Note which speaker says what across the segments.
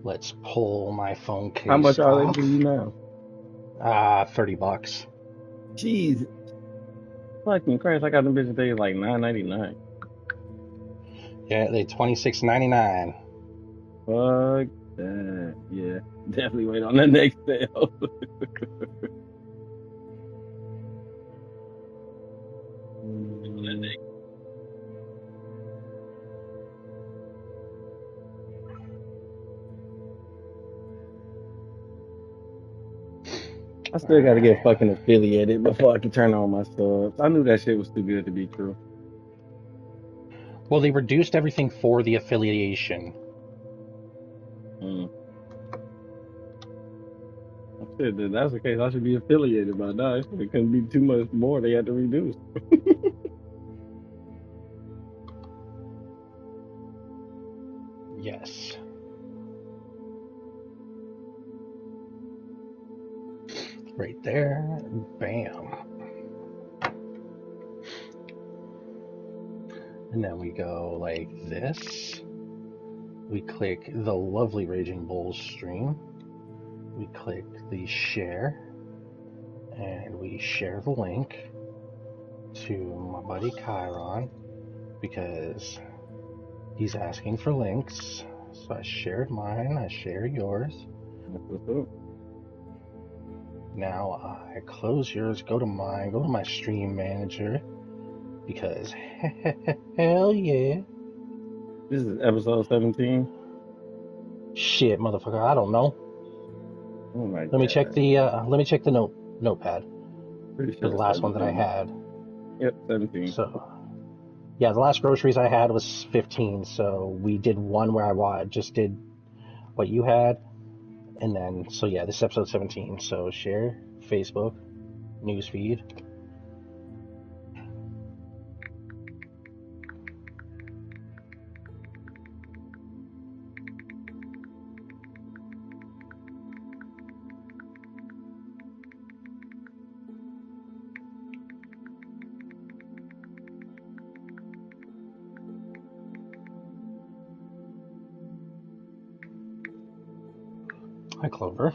Speaker 1: Let's pull my phone
Speaker 2: How
Speaker 1: case
Speaker 2: much are they
Speaker 1: off.
Speaker 2: for you now?
Speaker 1: $30.
Speaker 2: Jeez, fucking Christ! I got them bitches today like $9.99.
Speaker 1: Yeah, they $26.99.
Speaker 2: Fuck that. Yeah, definitely wait on the next sale. I still got to get fucking affiliated before I can turn on my subs. I knew that shit was too good to be true.
Speaker 1: Well, they reduced everything for the affiliation.
Speaker 2: Mm. I said that that's the case. I should be affiliated by now. It couldn't be too much more. They had to reduce.
Speaker 1: Yes. Right there. Bam. And then we go like this. We click the lovely Raging Bulls stream. We click the share. And we share the link to my buddy Chiron because he's asking for links. So I shared mine, I share yours.
Speaker 2: That's what's up.
Speaker 1: Now I close yours, go to mine, go to my stream manager because hell yeah.
Speaker 2: This is episode 17.
Speaker 1: Shit, motherfucker, I don't know.
Speaker 2: Oh my
Speaker 1: Let
Speaker 2: god.
Speaker 1: me check the notepad
Speaker 2: Pretty
Speaker 1: for
Speaker 2: sure
Speaker 1: the
Speaker 2: it's
Speaker 1: last one that I
Speaker 2: 17.
Speaker 1: had.
Speaker 2: Yep, 17.
Speaker 1: So yeah, the last groceries I had was 15. So we did one where I just did what you had, and then so yeah, this is episode 17. So share Facebook, newsfeed. Hi Clover.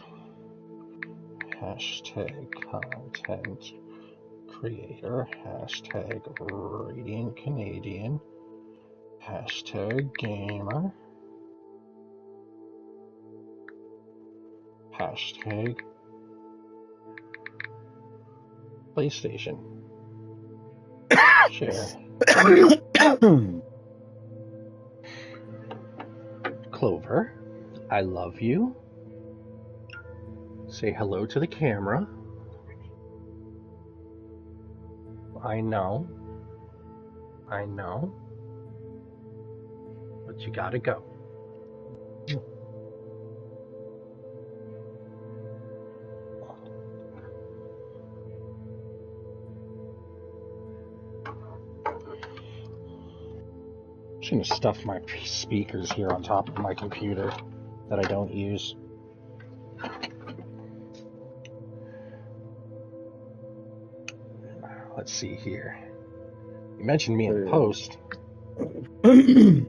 Speaker 1: Hashtag content creator. Hashtag radiant Canadian. Hashtag gamer. Hashtag PlayStation. Share. Clover, I love you. Say hello to the camera. I know. But you gotta go. I'm just gonna stuff my speakers here on top of my computer that I don't use. Let's see here. You mentioned me in the post.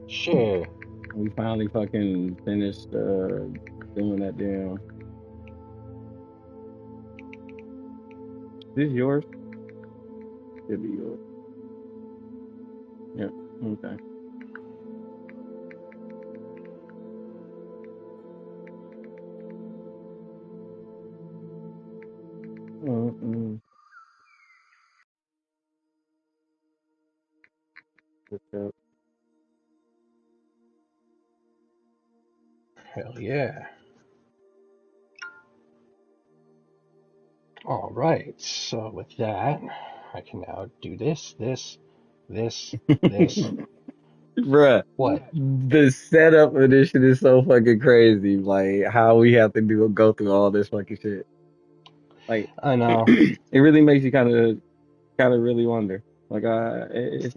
Speaker 1: Sure.
Speaker 2: We finally fucking finished doing that damn. This yours? Should be yours. Yep. Okay. Mm-mm.
Speaker 1: Hell yeah. All right. So with that, I can now do this.
Speaker 2: Bruh,
Speaker 1: What?
Speaker 2: the setup of this shit is so fucking crazy. Like how we have to go through all this fucking shit. Like
Speaker 1: I know.
Speaker 2: it really makes you kind of really wonder. Like it's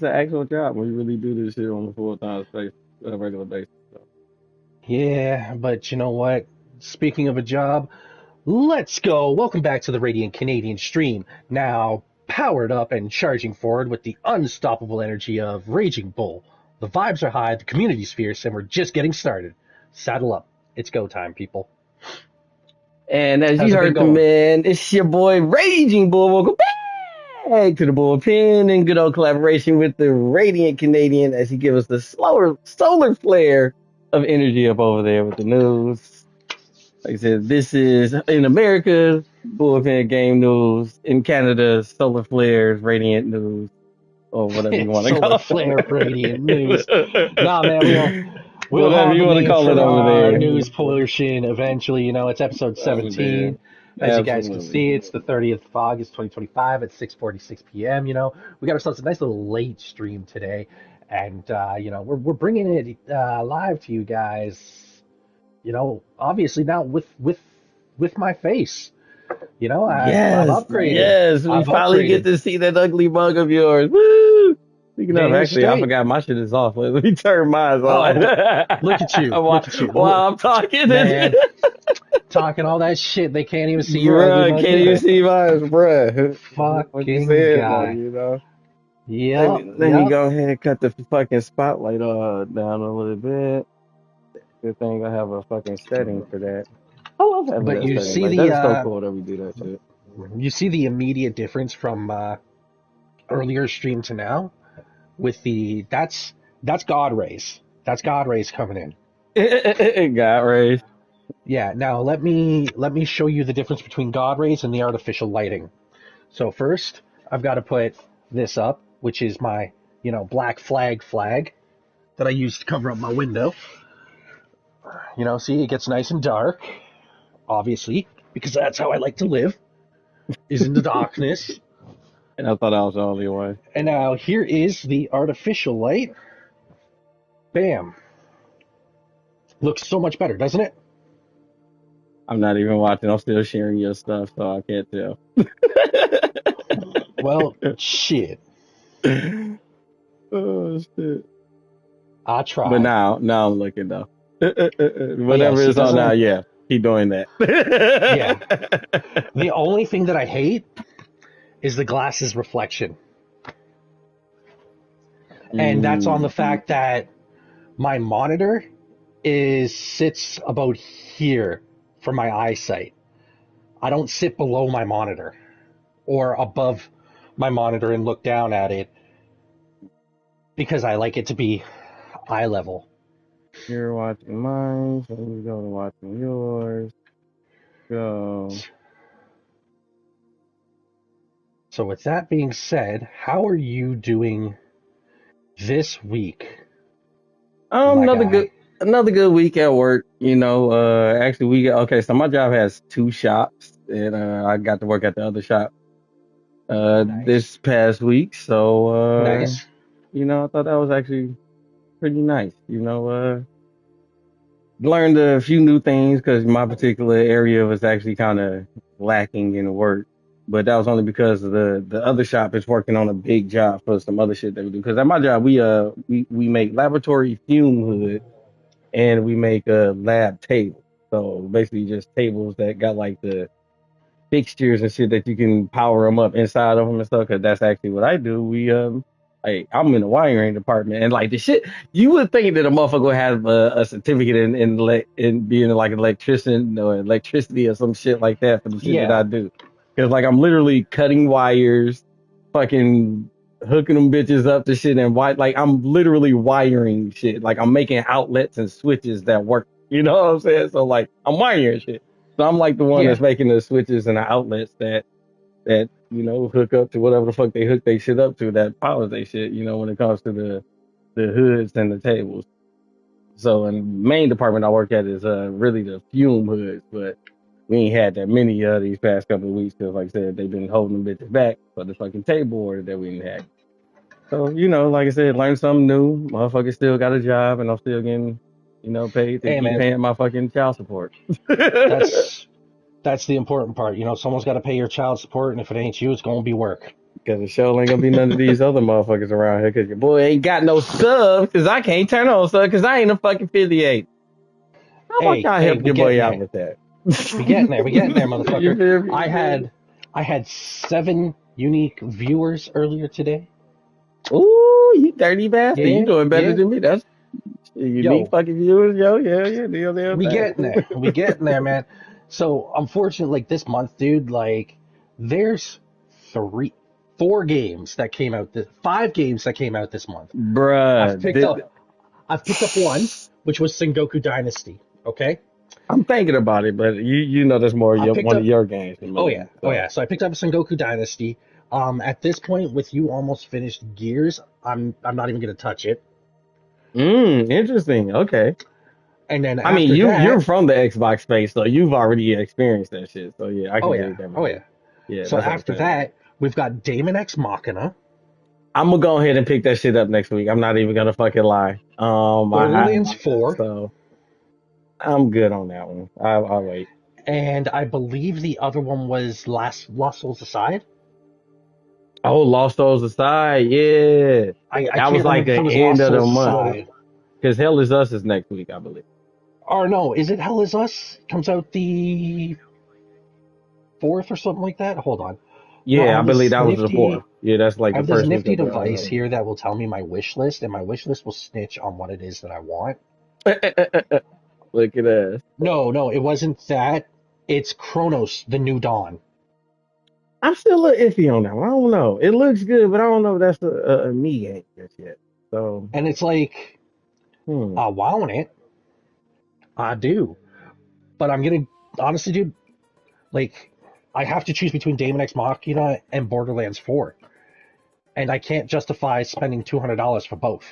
Speaker 2: an actual job when you really do this shit on a full time space, regular basis. So.
Speaker 1: Yeah, but you know what? Speaking of a job, let's go. Welcome back to the Radiant Canadian stream. Now powered up and charging forward with the unstoppable energy of Raging Bull. The vibes are high, the community's fierce, and we're just getting started. Saddle up, It's go time, people.
Speaker 2: And as
Speaker 1: How's
Speaker 2: you
Speaker 1: it been
Speaker 2: heard the
Speaker 1: going?
Speaker 2: man, it's your boy Raging Bull. Welcome back to the Bullpen in good old collaboration with the Radiant Canadian as he gives us the solar flare of energy up over there with the news. Like I said, this is in America, Bullpen game news. In Canada, solar flares, radiant news, or whatever you want to
Speaker 1: Solar
Speaker 2: call
Speaker 1: flare radiant news.
Speaker 2: it.
Speaker 1: Nah, man, we'll
Speaker 2: Whatever
Speaker 1: have
Speaker 2: you
Speaker 1: a
Speaker 2: want to
Speaker 1: name
Speaker 2: call it
Speaker 1: for
Speaker 2: over
Speaker 1: our
Speaker 2: there.
Speaker 1: news portion eventually. You know, it's episode
Speaker 2: Over
Speaker 1: 17.
Speaker 2: there.
Speaker 1: As you guys can
Speaker 2: Absolutely.
Speaker 1: see, it's the 30th of August, 2025 at 6:46 p.m. You know, we got ourselves a nice little late stream today, and you know, we're bringing it live to you guys. You know, obviously now with my face. You know, I've
Speaker 2: Yes,
Speaker 1: upgraded.
Speaker 2: yes. We
Speaker 1: I've
Speaker 2: finally get
Speaker 1: upgraded.
Speaker 2: to see that ugly mug of yours. Woo! Speaking of,
Speaker 1: Damn
Speaker 2: actually, I
Speaker 1: straight.
Speaker 2: forgot my shit is off. Let me turn mine
Speaker 1: Oh,
Speaker 2: on.
Speaker 1: look at you.
Speaker 2: while,
Speaker 1: Look at you. Look,
Speaker 2: while I'm talking.
Speaker 1: man, talking all that shit. They can't even see your ugly
Speaker 2: Bruh,
Speaker 1: mug
Speaker 2: can't even
Speaker 1: either.
Speaker 2: see mine, bruh. What you
Speaker 1: Fucking
Speaker 2: said, buddy,
Speaker 1: guy.
Speaker 2: you know?
Speaker 1: Yup,
Speaker 2: Let me
Speaker 1: yup.
Speaker 2: go ahead and cut the fucking spotlight down a little bit. Good thing I have a fucking setting for that. I love having
Speaker 1: But
Speaker 2: that setting. Like, that is so cool that we do that shit.
Speaker 1: you see the immediate difference from earlier stream to now with the that's God rays. That's God rays coming in.
Speaker 2: It got raised.
Speaker 1: Yeah. Now let me show you the difference between God rays and the artificial lighting. So first, I've got to put this up, which is my black flag that I use to cover up my window. You know, see, it gets nice and dark, obviously, because that's how I like to live, is in the darkness.
Speaker 2: And I thought I was the only one.
Speaker 1: And now here is the artificial light. Bam. Looks so much better, doesn't it?
Speaker 2: I'm not even watching. I'm still sharing your stuff, so I can't tell.
Speaker 1: Well, shit.
Speaker 2: Oh shit!
Speaker 1: I
Speaker 2: But
Speaker 1: tried.
Speaker 2: now I'm looking though.
Speaker 1: But yeah,
Speaker 2: Whatever
Speaker 1: see,
Speaker 2: is on
Speaker 1: doesn't
Speaker 2: now,
Speaker 1: it?
Speaker 2: yeah, keep doing that.
Speaker 1: Yeah. The only thing that I hate is the glass's reflection. And that's on the
Speaker 2: Mm.
Speaker 1: fact that my monitor sits about here for my eyesight. I don't sit below my monitor or above my monitor and look down at it because I like it to be eye level.
Speaker 2: You're watching mine, so we go to watching yours. Go.
Speaker 1: So with that being said, how are you doing this week, my
Speaker 2: Another good
Speaker 1: guy?
Speaker 2: another good week at work. Actually we got okay. So my job has two shops, and I got to work at the other shop
Speaker 1: Nice.
Speaker 2: this past week. So
Speaker 1: Nice.
Speaker 2: I thought that was actually pretty nice. Learned a few new things because my particular area was actually kind of lacking in work. But that was only because the other shop is working on a big job for some other shit that we do. Because at my job, we make laboratory fume hoods and we make lab tables. So basically, just tables that got like the fixtures and shit that you can power them up inside of them and stuff. Because that's actually what I do. I'm in the wiring department, and like the shit, you would think that a motherfucker would have a certificate in being like an electrician or electricity or some shit like that for the shit that I
Speaker 1: Yeah.
Speaker 2: do. Because like I'm literally cutting wires, fucking hooking them bitches up to shit and like I'm literally wiring shit. Like I'm making outlets and switches that work. You know what I'm saying? So like I'm wiring shit. So I'm like the one
Speaker 1: Yeah.
Speaker 2: that's making the switches and the outlets that hook up to whatever the fuck they hook they shit up to that powers they shit, when it comes to the hoods and the tables. So in the main department I work at is really the fume hoods, but we ain't had that many these past couple of weeks because like I said, they've been holding them bitches back for the fucking table order that we didn't have. So, like I said, learn something new. Motherfucker still got a job and I'm still getting, paid to
Speaker 1: Hey,
Speaker 2: keep
Speaker 1: man,
Speaker 2: paying my fucking child support.
Speaker 1: that's that's the important part. You know, someone's got to pay your child support, and if it ain't you, it's going to be work.
Speaker 2: Because the show ain't gonna be none of these other motherfuckers around here. Because your boy ain't got no subs. Because I can't turn on sub. Because I ain't a fucking affiliate. How about
Speaker 1: Hey,
Speaker 2: y'all
Speaker 1: hey,
Speaker 2: help
Speaker 1: we
Speaker 2: your boy
Speaker 1: getting
Speaker 2: out
Speaker 1: there.
Speaker 2: with that?
Speaker 1: We getting there. We getting there,
Speaker 2: You
Speaker 1: motherfucker.
Speaker 2: feel me?
Speaker 1: I
Speaker 2: You feel
Speaker 1: had
Speaker 2: me?
Speaker 1: I had 7 unique viewers earlier today.
Speaker 2: Ooh, you dirty bastard. You
Speaker 1: Yeah,
Speaker 2: doing better
Speaker 1: yeah.
Speaker 2: than me. That's Unique
Speaker 1: Yo,
Speaker 2: fucking viewers, yo, yeah, deal
Speaker 1: we
Speaker 2: thing.
Speaker 1: getting there. We getting there, man. So unfortunately, like this month, dude, like there's three, 4 games that came out. 5 games that came out this month. I've
Speaker 2: Bruh,
Speaker 1: picked up. I've picked up one, which was Sengoku Dynasty. Okay.
Speaker 2: I'm thinking about it, but you know that's more
Speaker 1: I picked
Speaker 2: one of
Speaker 1: up.
Speaker 2: your games than
Speaker 1: Oh yeah.
Speaker 2: mine.
Speaker 1: Oh
Speaker 2: So,
Speaker 1: yeah. So I picked up Sengoku Dynasty. At this point, with you almost finished Gears, I'm not even gonna touch it.
Speaker 2: interesting. Okay.
Speaker 1: And then
Speaker 2: I mean,
Speaker 1: after
Speaker 2: you're
Speaker 1: that,
Speaker 2: from the Xbox space, so you've already experienced that shit. So yeah, I
Speaker 1: oh
Speaker 2: can
Speaker 1: yeah.
Speaker 2: dig that,
Speaker 1: Oh
Speaker 2: man.
Speaker 1: yeah.
Speaker 2: Yeah,
Speaker 1: So
Speaker 2: that's
Speaker 1: after
Speaker 2: understandable.
Speaker 1: that, we've got Damon X Machina,
Speaker 2: I'm gonna go ahead and pick that shit up next week. I'm not even gonna fucking lie.
Speaker 1: Borderlands 4,
Speaker 2: So I'm good on that one. I'll wait.
Speaker 1: and I believe the other one was Last Lost Souls Aside.
Speaker 2: Oh, Lost Souls aside, yeah,
Speaker 1: I
Speaker 2: that was
Speaker 1: can't
Speaker 2: like
Speaker 1: remember if
Speaker 2: the
Speaker 1: it was
Speaker 2: end
Speaker 1: Lost
Speaker 2: of the
Speaker 1: Souls
Speaker 2: month
Speaker 1: Aside.
Speaker 2: because Hell is Us is next week, I believe.
Speaker 1: Or no, is it Hell Is Us? Comes out the 4th or something like that. Hold on. No, I
Speaker 2: Yeah, I
Speaker 1: have
Speaker 2: believe
Speaker 1: this
Speaker 2: that was the fourth.
Speaker 1: nifty.
Speaker 2: Yeah, that's like
Speaker 1: I
Speaker 2: the
Speaker 1: have this
Speaker 2: first week
Speaker 1: nifty
Speaker 2: of
Speaker 1: device
Speaker 2: the.
Speaker 1: here that will tell me my wish list, and my wish list will snitch on what it is that I want.
Speaker 2: Look at us.
Speaker 1: No, no, it wasn't that. It's Chronos, the New Dawn.
Speaker 2: I'm still a little iffy on that one. I don't know. It looks good, but I don't know if that's a me game just yet. So,
Speaker 1: And it's like,
Speaker 2: hmm.
Speaker 1: I want it. I do. But I'm gonna, honestly, dude, like, I have to choose between Daemon X Machina and Borderlands 4. And I can't justify spending $200 for both.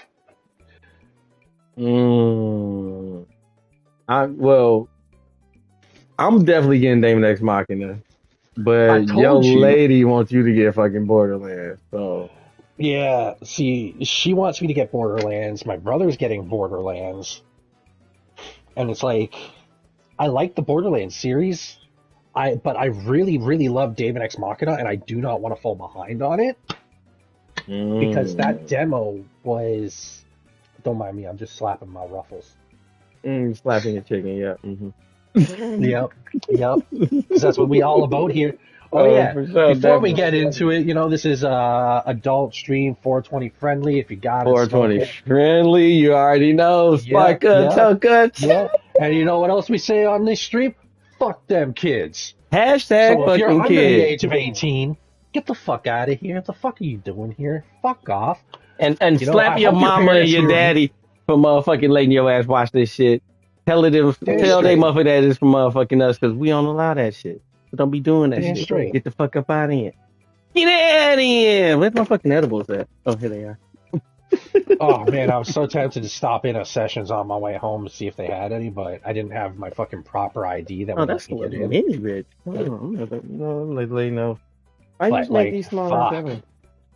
Speaker 2: Mm. Well, I'm definitely getting Damon X Machina,
Speaker 1: I
Speaker 2: but your
Speaker 1: told you.
Speaker 2: lady wants you to get fucking Borderlands. So,
Speaker 1: Yeah, see, she wants me to get Borderlands. My brother's getting Borderlands. And it's like, I like the Borderlands series. But I really, really love Daemon X Machina, and I do not want to fall behind on it because that
Speaker 2: mm.
Speaker 1: demo was. Don't mind me, I'm just slapping my ruffles.
Speaker 2: Slapping a chicken, yeah.
Speaker 1: Yep, yep. Because that's what we all about here. Oh
Speaker 2: Oh,
Speaker 1: yeah.
Speaker 2: for sure,
Speaker 1: Before we
Speaker 2: definitely.
Speaker 1: get into it, this is adult stream 420 friendly. If you got it, smoke
Speaker 2: 420
Speaker 1: it.
Speaker 2: friendly, you already know.
Speaker 1: Yep,
Speaker 2: Spike cut,
Speaker 1: yep,
Speaker 2: toe cuts.
Speaker 1: yep. And you know what else we say on this stream? Fuck them kids.
Speaker 2: Hashtag
Speaker 1: So if you're
Speaker 2: fucking
Speaker 1: under the
Speaker 2: kid.
Speaker 1: age of 18, get the fuck out of here. What the fuck are you doing here? Fuck off.
Speaker 2: And
Speaker 1: I
Speaker 2: slap your
Speaker 1: hope your
Speaker 2: mama and
Speaker 1: parents
Speaker 2: your
Speaker 1: hear me.
Speaker 2: daddy for motherfucking letting your ass watch this shit. Tell
Speaker 1: Damn
Speaker 2: they
Speaker 1: straight.
Speaker 2: motherfucking that is for motherfucking us because we don't allow that shit. So don't be doing that
Speaker 1: Damn
Speaker 2: shit.
Speaker 1: straight.
Speaker 2: Get the fuck up out of here. Get out of here. Where's my fucking edibles at? Oh, here they are.
Speaker 1: Oh man, I was so tempted to stop in at Sessions on my way home to see if they had any, but I didn't have my fucking proper ID that
Speaker 2: Oh,
Speaker 1: would let
Speaker 2: that's a
Speaker 1: me get
Speaker 2: little
Speaker 1: in.
Speaker 2: mini rich. Let you know. I
Speaker 1: But
Speaker 2: just make
Speaker 1: like,
Speaker 2: these smaller.
Speaker 1: fuck,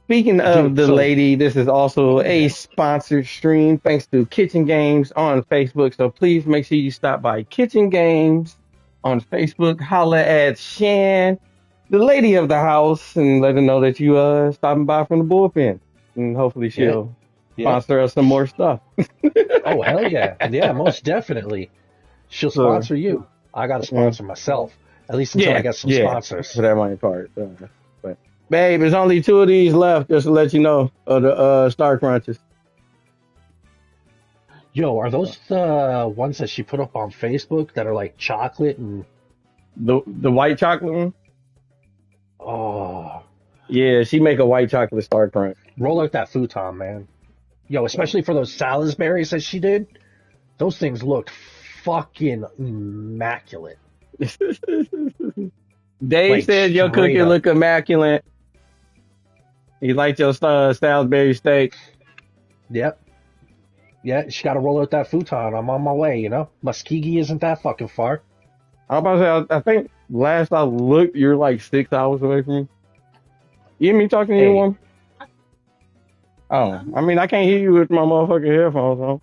Speaker 2: Speaking of
Speaker 1: dude.
Speaker 2: the
Speaker 1: So
Speaker 2: lady, this is also a sponsored stream thanks to Kitchen Games on Facebook. So please make sure you stop by Kitchen Games on Facebook. Holla at Shan, the lady of the house, and let her know that you stopping by from the bullpen. And hopefully
Speaker 1: yeah,
Speaker 2: she'll
Speaker 1: yeah.
Speaker 2: sponsor us some more stuff.
Speaker 1: Oh hell yeah, yeah, most definitely. She'll
Speaker 2: So,
Speaker 1: sponsor you. I gotta
Speaker 2: yeah,
Speaker 1: sponsor myself, at least until I
Speaker 2: yeah,
Speaker 1: get some
Speaker 2: yeah, for
Speaker 1: sponsors.
Speaker 2: that money part. But babe, there's only 2 of these left, just to let you know, of the Star Crunches.
Speaker 1: Yo, are those the ones that she put up on Facebook that are like chocolate and
Speaker 2: The white chocolate one?
Speaker 1: oh,
Speaker 2: Yeah, she make a white chocolate Star Crunch.
Speaker 1: roll out that futon, man. Yo, especially for those Salisbury's that she did. Those things looked fucking immaculate.
Speaker 2: Dave
Speaker 1: Like
Speaker 2: said your
Speaker 1: straight
Speaker 2: cookie
Speaker 1: up.
Speaker 2: look immaculate. He liked your Salisbury steak.
Speaker 1: Yep. Yeah, she got to roll out that futon. I'm on my way. Muskegee isn't that fucking far.
Speaker 2: I'm about to say, I think last I looked, you're like 6 hours away from me. You hear me talking to
Speaker 1: Hey,
Speaker 2: anyone? Oh, I mean, I can't hear you with my motherfucking headphones on.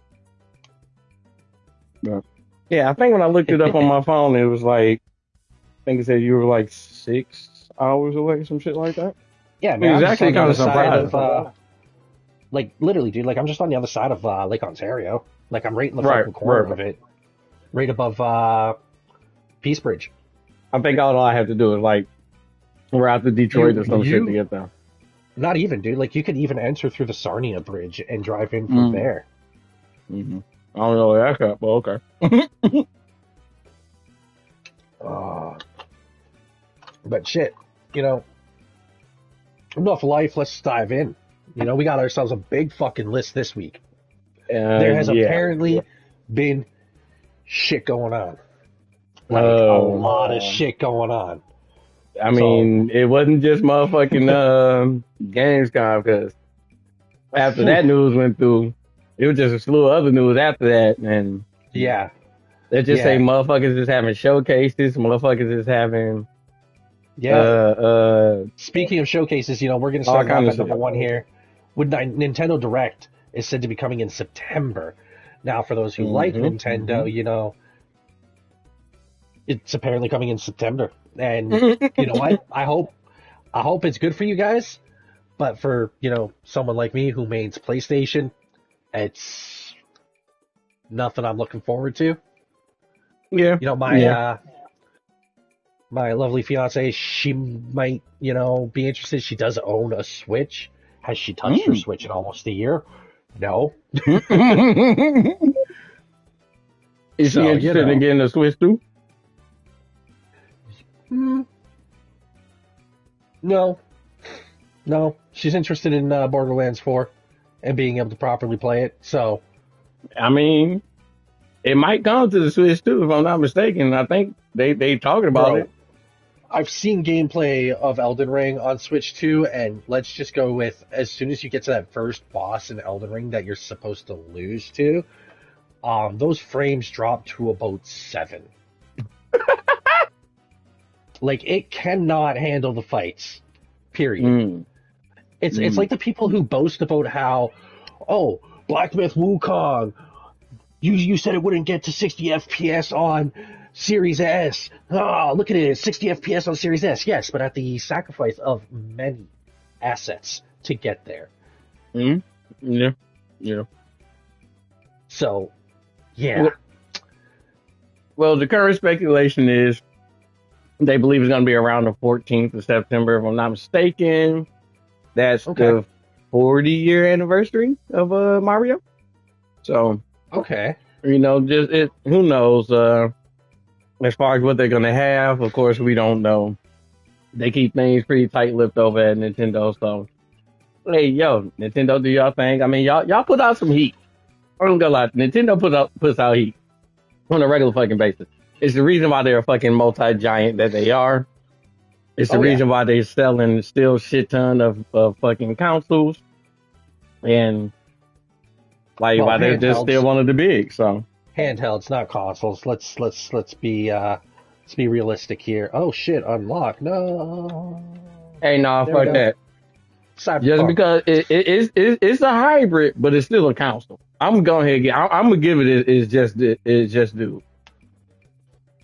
Speaker 2: But, yeah, I think when I looked it up on my phone, it was like, I think it said you were like 6 hours away, some shit like that.
Speaker 1: yeah,
Speaker 2: It
Speaker 1: man,
Speaker 2: was
Speaker 1: I'm just
Speaker 2: actually
Speaker 1: on the
Speaker 2: kind
Speaker 1: other
Speaker 2: of
Speaker 1: side
Speaker 2: surprising.
Speaker 1: of, like, literally, dude, like, I'm just on the other side of Lake Ontario. Like, I'm right in the
Speaker 2: Right,
Speaker 1: fucking corner
Speaker 2: right.
Speaker 1: of it. Right above Peace Bridge.
Speaker 2: I think all I have to do is like, we're out to Detroit or some shit to get there.
Speaker 1: Not even, dude. Like, you could even enter through the Sarnia Bridge and drive in from
Speaker 2: Mm.
Speaker 1: there.
Speaker 2: Mm-hmm. I don't know where that's at, but okay.
Speaker 1: But shit, enough life. Let's dive in. We got ourselves a big fucking list this week. There has apparently been shit going on. Like a lot of shit going on.
Speaker 2: I mean, it wasn't just motherfucking Gamescom, because after that news went through, it was just a slew of other news after that, and
Speaker 1: yeah,
Speaker 2: let's just say motherfuckers is having showcases, motherfuckers is having
Speaker 1: Speaking of showcases, we're gonna start off at number one here with Nintendo Direct is said to be coming in September. Now, for those who like Nintendo, it's apparently coming in September, and you know what? I hope it's good for you guys. But for someone like me who mains PlayStation, it's nothing I'm looking forward to.
Speaker 2: Yeah.
Speaker 1: My lovely fiance, she might be interested. She does own a Switch. Has she touched her Switch in almost a year? No.
Speaker 2: Is she interested in getting a Switch too?
Speaker 1: No. She's interested in Borderlands 4 and being able to properly play it. So,
Speaker 2: I mean, it might come to the Switch too, if I'm not mistaken. I think they talking about it.
Speaker 1: I've seen gameplay of Elden Ring on Switch 2, and let's just go with, as soon as you get to that first boss in Elden Ring that you're supposed to lose to, those frames drop to about 7. Like, it cannot handle the fights. Period. It's like the people who boast about how, Black Myth Wukong, you said it wouldn't get to 60 FPS on Series S. Look at it, 60 FPS on Series S. Yes, but at the sacrifice of many assets to get there.
Speaker 2: Yeah.
Speaker 1: So, yeah.
Speaker 2: Well, the current speculation is they believe it's going to be around the 14th of September, if I'm not mistaken. That's the 40-year anniversary of Mario. So,
Speaker 1: okay.
Speaker 2: Who knows? As far as what they're going to have, of course, we don't know. They keep things pretty tight-lipped over at Nintendo. So, hey, Nintendo, do y'all thing. I mean, y'all put out some heat. I'm going to go lie. Nintendo puts out heat on a regular fucking basis. It's the reason why they're a fucking multi-giant that they are. It's the reason why they're selling still shit ton of fucking consoles. And why they're just still one of the big, so.
Speaker 1: Handhelds, not consoles. Let's be realistic here. Oh shit, unlock. No.
Speaker 2: Hey, no, fuck that.
Speaker 1: Cyberpunk.
Speaker 2: Just because it's a hybrid, but it's still a console. I'm gonna give it just due.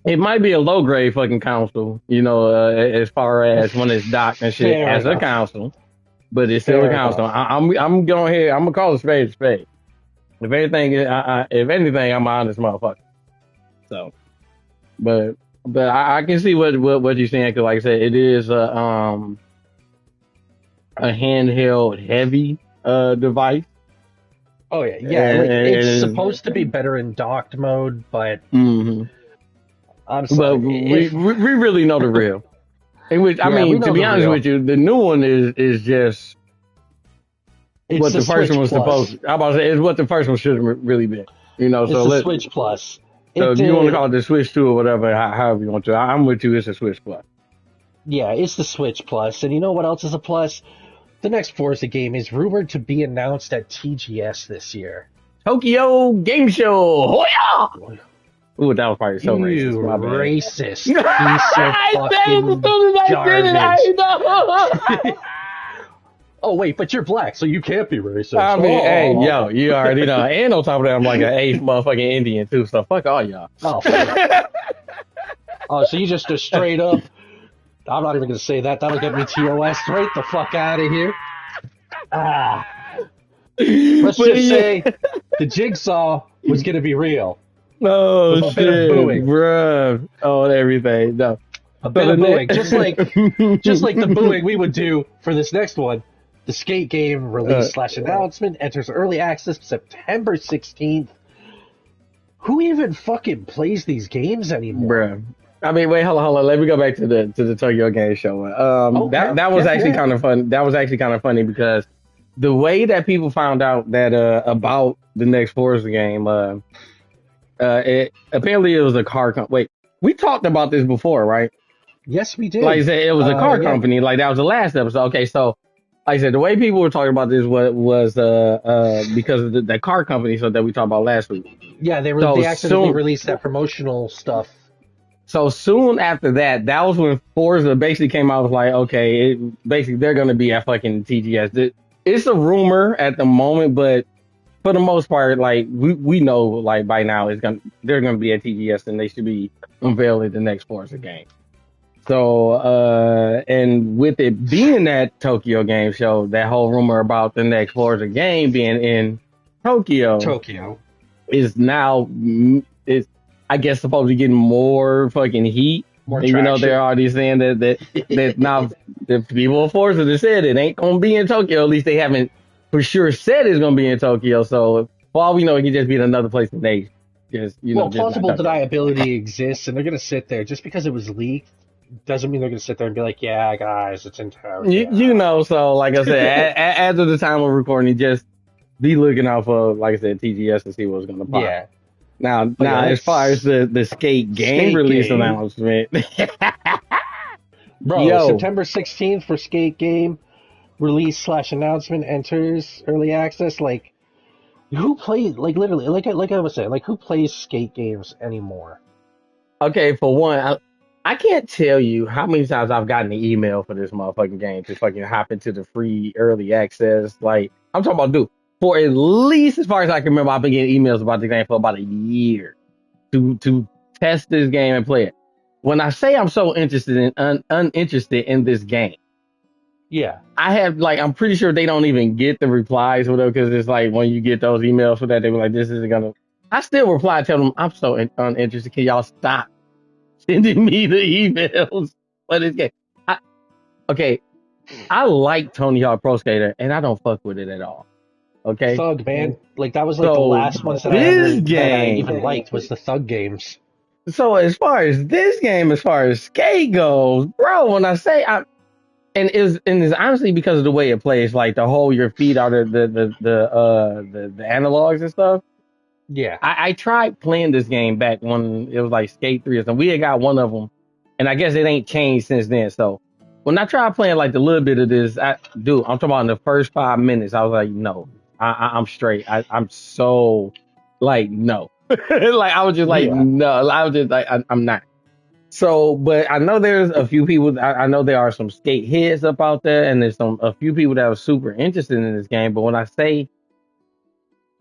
Speaker 2: It might be a low grade fucking console, as far as when it's docked and shit as a console, but it's still a console. I'm gonna call a spade a spade. If anything, I'm an honest motherfucker. So, but I can see what you're saying, because like I said, it is a handheld heavy device.
Speaker 1: Oh yeah. It's supposed to be better in docked mode, but I'm sorry.
Speaker 2: But we really know the real. To be honest with you, the new one is just what the first one was supposed to. I'm about to say, it's what the first one should have really been.
Speaker 1: It's the Switch Plus.
Speaker 2: So if you want to call it the Switch 2 or whatever, however you want to, I'm with you. It's a Switch Plus.
Speaker 1: Yeah, it's the Switch Plus. And you know what else is a plus? The next Forza game is rumored to be announced at TGS this year.
Speaker 2: Tokyo Game Show. Hoya! Ooh, that was probably so racist.
Speaker 1: You racist piece of fucking garbage. Oh, wait, but you're black, so you can't be racist.
Speaker 2: I mean, hey, you already know. And on top of that, I'm like an eighth motherfucking Indian, too, so fuck all y'all.
Speaker 1: Oh, so you just straight up... I'm not even going to say that. That'll get me TOS right the fuck out of here. Let's just say the jigsaw was going to be real.
Speaker 2: Oh, shit, bruh. Oh, everything. No.
Speaker 1: A bit of booing. Just like the booing we would do for this next one. The skate game release / announcement enters early access September 16th. Who even fucking plays these games anymore?
Speaker 2: Bruh. I mean, wait, hold on. Let me go back to the Tokyo Game Show.
Speaker 1: Okay,
Speaker 2: That was
Speaker 1: yeah,
Speaker 2: actually
Speaker 1: yeah.
Speaker 2: kind of fun. That was actually kind of funny because the way that people found out that about the next Forza game, it apparently it was a car company. Wait, we talked about this before, right?
Speaker 1: Yes, we
Speaker 2: Like I
Speaker 1: did.
Speaker 2: said, it was a car
Speaker 1: Yeah,
Speaker 2: company. Like that was the last episode. Okay, so like I said, the way people were talking about this was because of the car company, so that we talked about last week.
Speaker 1: yeah.
Speaker 2: So
Speaker 1: They accidentally
Speaker 2: soon,
Speaker 1: released that promotional stuff.
Speaker 2: so soon after that, that was when Forza basically came out. Was like, okay, basically they're gonna be at fucking TGS. It's a rumor at the moment, but for the most part, like we know, like by now, they're gonna be at TGS and they should be unveiling the next Forza game. So, and with it being that Tokyo Game Show, that whole rumor about the next Forza game being in Tokyo
Speaker 1: Tokyo.
Speaker 2: is now, is I guess supposed to be getting more fucking heat.
Speaker 1: More
Speaker 2: Even though they're
Speaker 1: traction.
Speaker 2: already saying that now the people of Forza have said it ain't gonna be in Tokyo. At least they haven't for sure said it's gonna be in Tokyo. So for all we know, it could just be in another place in Asia. Just
Speaker 1: Well,
Speaker 2: just not
Speaker 1: plausible
Speaker 2: Tokyo.
Speaker 1: deniability exists, and they're going to sit there just because it was leaked. Doesn't mean they're going to sit there and be like, "Yeah, guys, it's in
Speaker 2: You
Speaker 1: Tokyo."
Speaker 2: know, so like I said, as of the time of recording, just be looking out for, like I said, TGS to see what's gonna pop.
Speaker 1: Yeah, but
Speaker 2: Now,
Speaker 1: yeah,
Speaker 2: as far as
Speaker 1: let's
Speaker 2: the skate game
Speaker 1: skate
Speaker 2: release
Speaker 1: game,
Speaker 2: announcement,
Speaker 1: bro.
Speaker 2: yo,
Speaker 1: September 16th for skate game release slash announcement enters early access. Like, who plays? Like, literally, like I was saying, like, who plays skate games anymore?
Speaker 2: okay, for one, I can't tell you how many times I've gotten an email for this motherfucking game to fucking hop into the free early access. Like, I'm talking about, dude, for at least as far as I can remember, I've been getting emails about the game for about a year to test this game and play it. When I say I'm so interested in uninterested in this game,
Speaker 1: Yeah,
Speaker 2: I have like I'm pretty sure they don't even get the replies or whatever because it's like when you get those emails for that they were like this isn't gonna. I still reply tell them I'm so uninterested. Can y'all stop sending me the emails for this game? I, okay, I like Tony Hawk Pro Skater and I don't fuck with it at all. Okay,
Speaker 1: Thug, man. Like that was like the
Speaker 2: so
Speaker 1: last ones
Speaker 2: this
Speaker 1: that I
Speaker 2: game.
Speaker 1: even liked was the Thug games.
Speaker 2: So as far as this game, as far as skate goes, bro, when I say I and it's honestly because of the way it plays, like the whole your feet are the analogs and stuff.
Speaker 1: Yeah,
Speaker 2: I tried playing this game back when it was like Skate 3 or something. We had got one of them, and I guess it ain't changed since then. So when I tried playing like a little bit of this, I'm talking about in the first 5 minutes, I was like, no, I'm straight. I'm so like no, like I was just like
Speaker 1: yeah.
Speaker 2: no, I was just like I'm not. So, but I know there's a few people. I know there are some skate heads up out there, and there's a few people that are super interested in this game. But when I say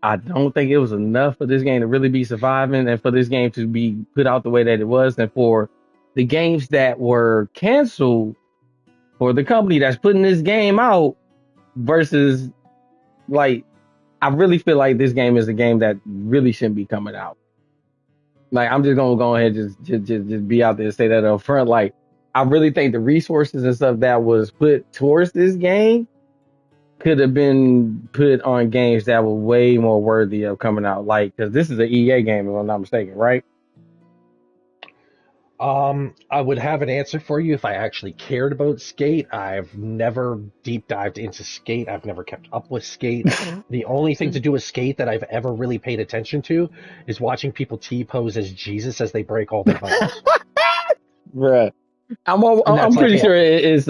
Speaker 2: I don't think it was enough for this game to really be surviving, and for this game to be put out the way that it was, and for the games that were canceled for the company that's putting this game out versus like, I really feel like this game is a game that really shouldn't be coming out. Like I'm just gonna go ahead and just be out there and say that up front. Like I really think the resources and stuff that was put towards this game could have been put on games that were way more worthy of coming out. Like because this is an EA game, if I'm not mistaken, right?
Speaker 1: I would have an answer for you if I actually cared about Skate. I've never deep dived into Skate. I've never kept up with Skate. The only thing to do with Skate that I've ever really paid attention to is watching people T-pose as Jesus as they break all their bones.
Speaker 2: Bruh.
Speaker 1: And
Speaker 2: I'm
Speaker 1: that's like
Speaker 2: pretty
Speaker 1: it.
Speaker 2: sure it's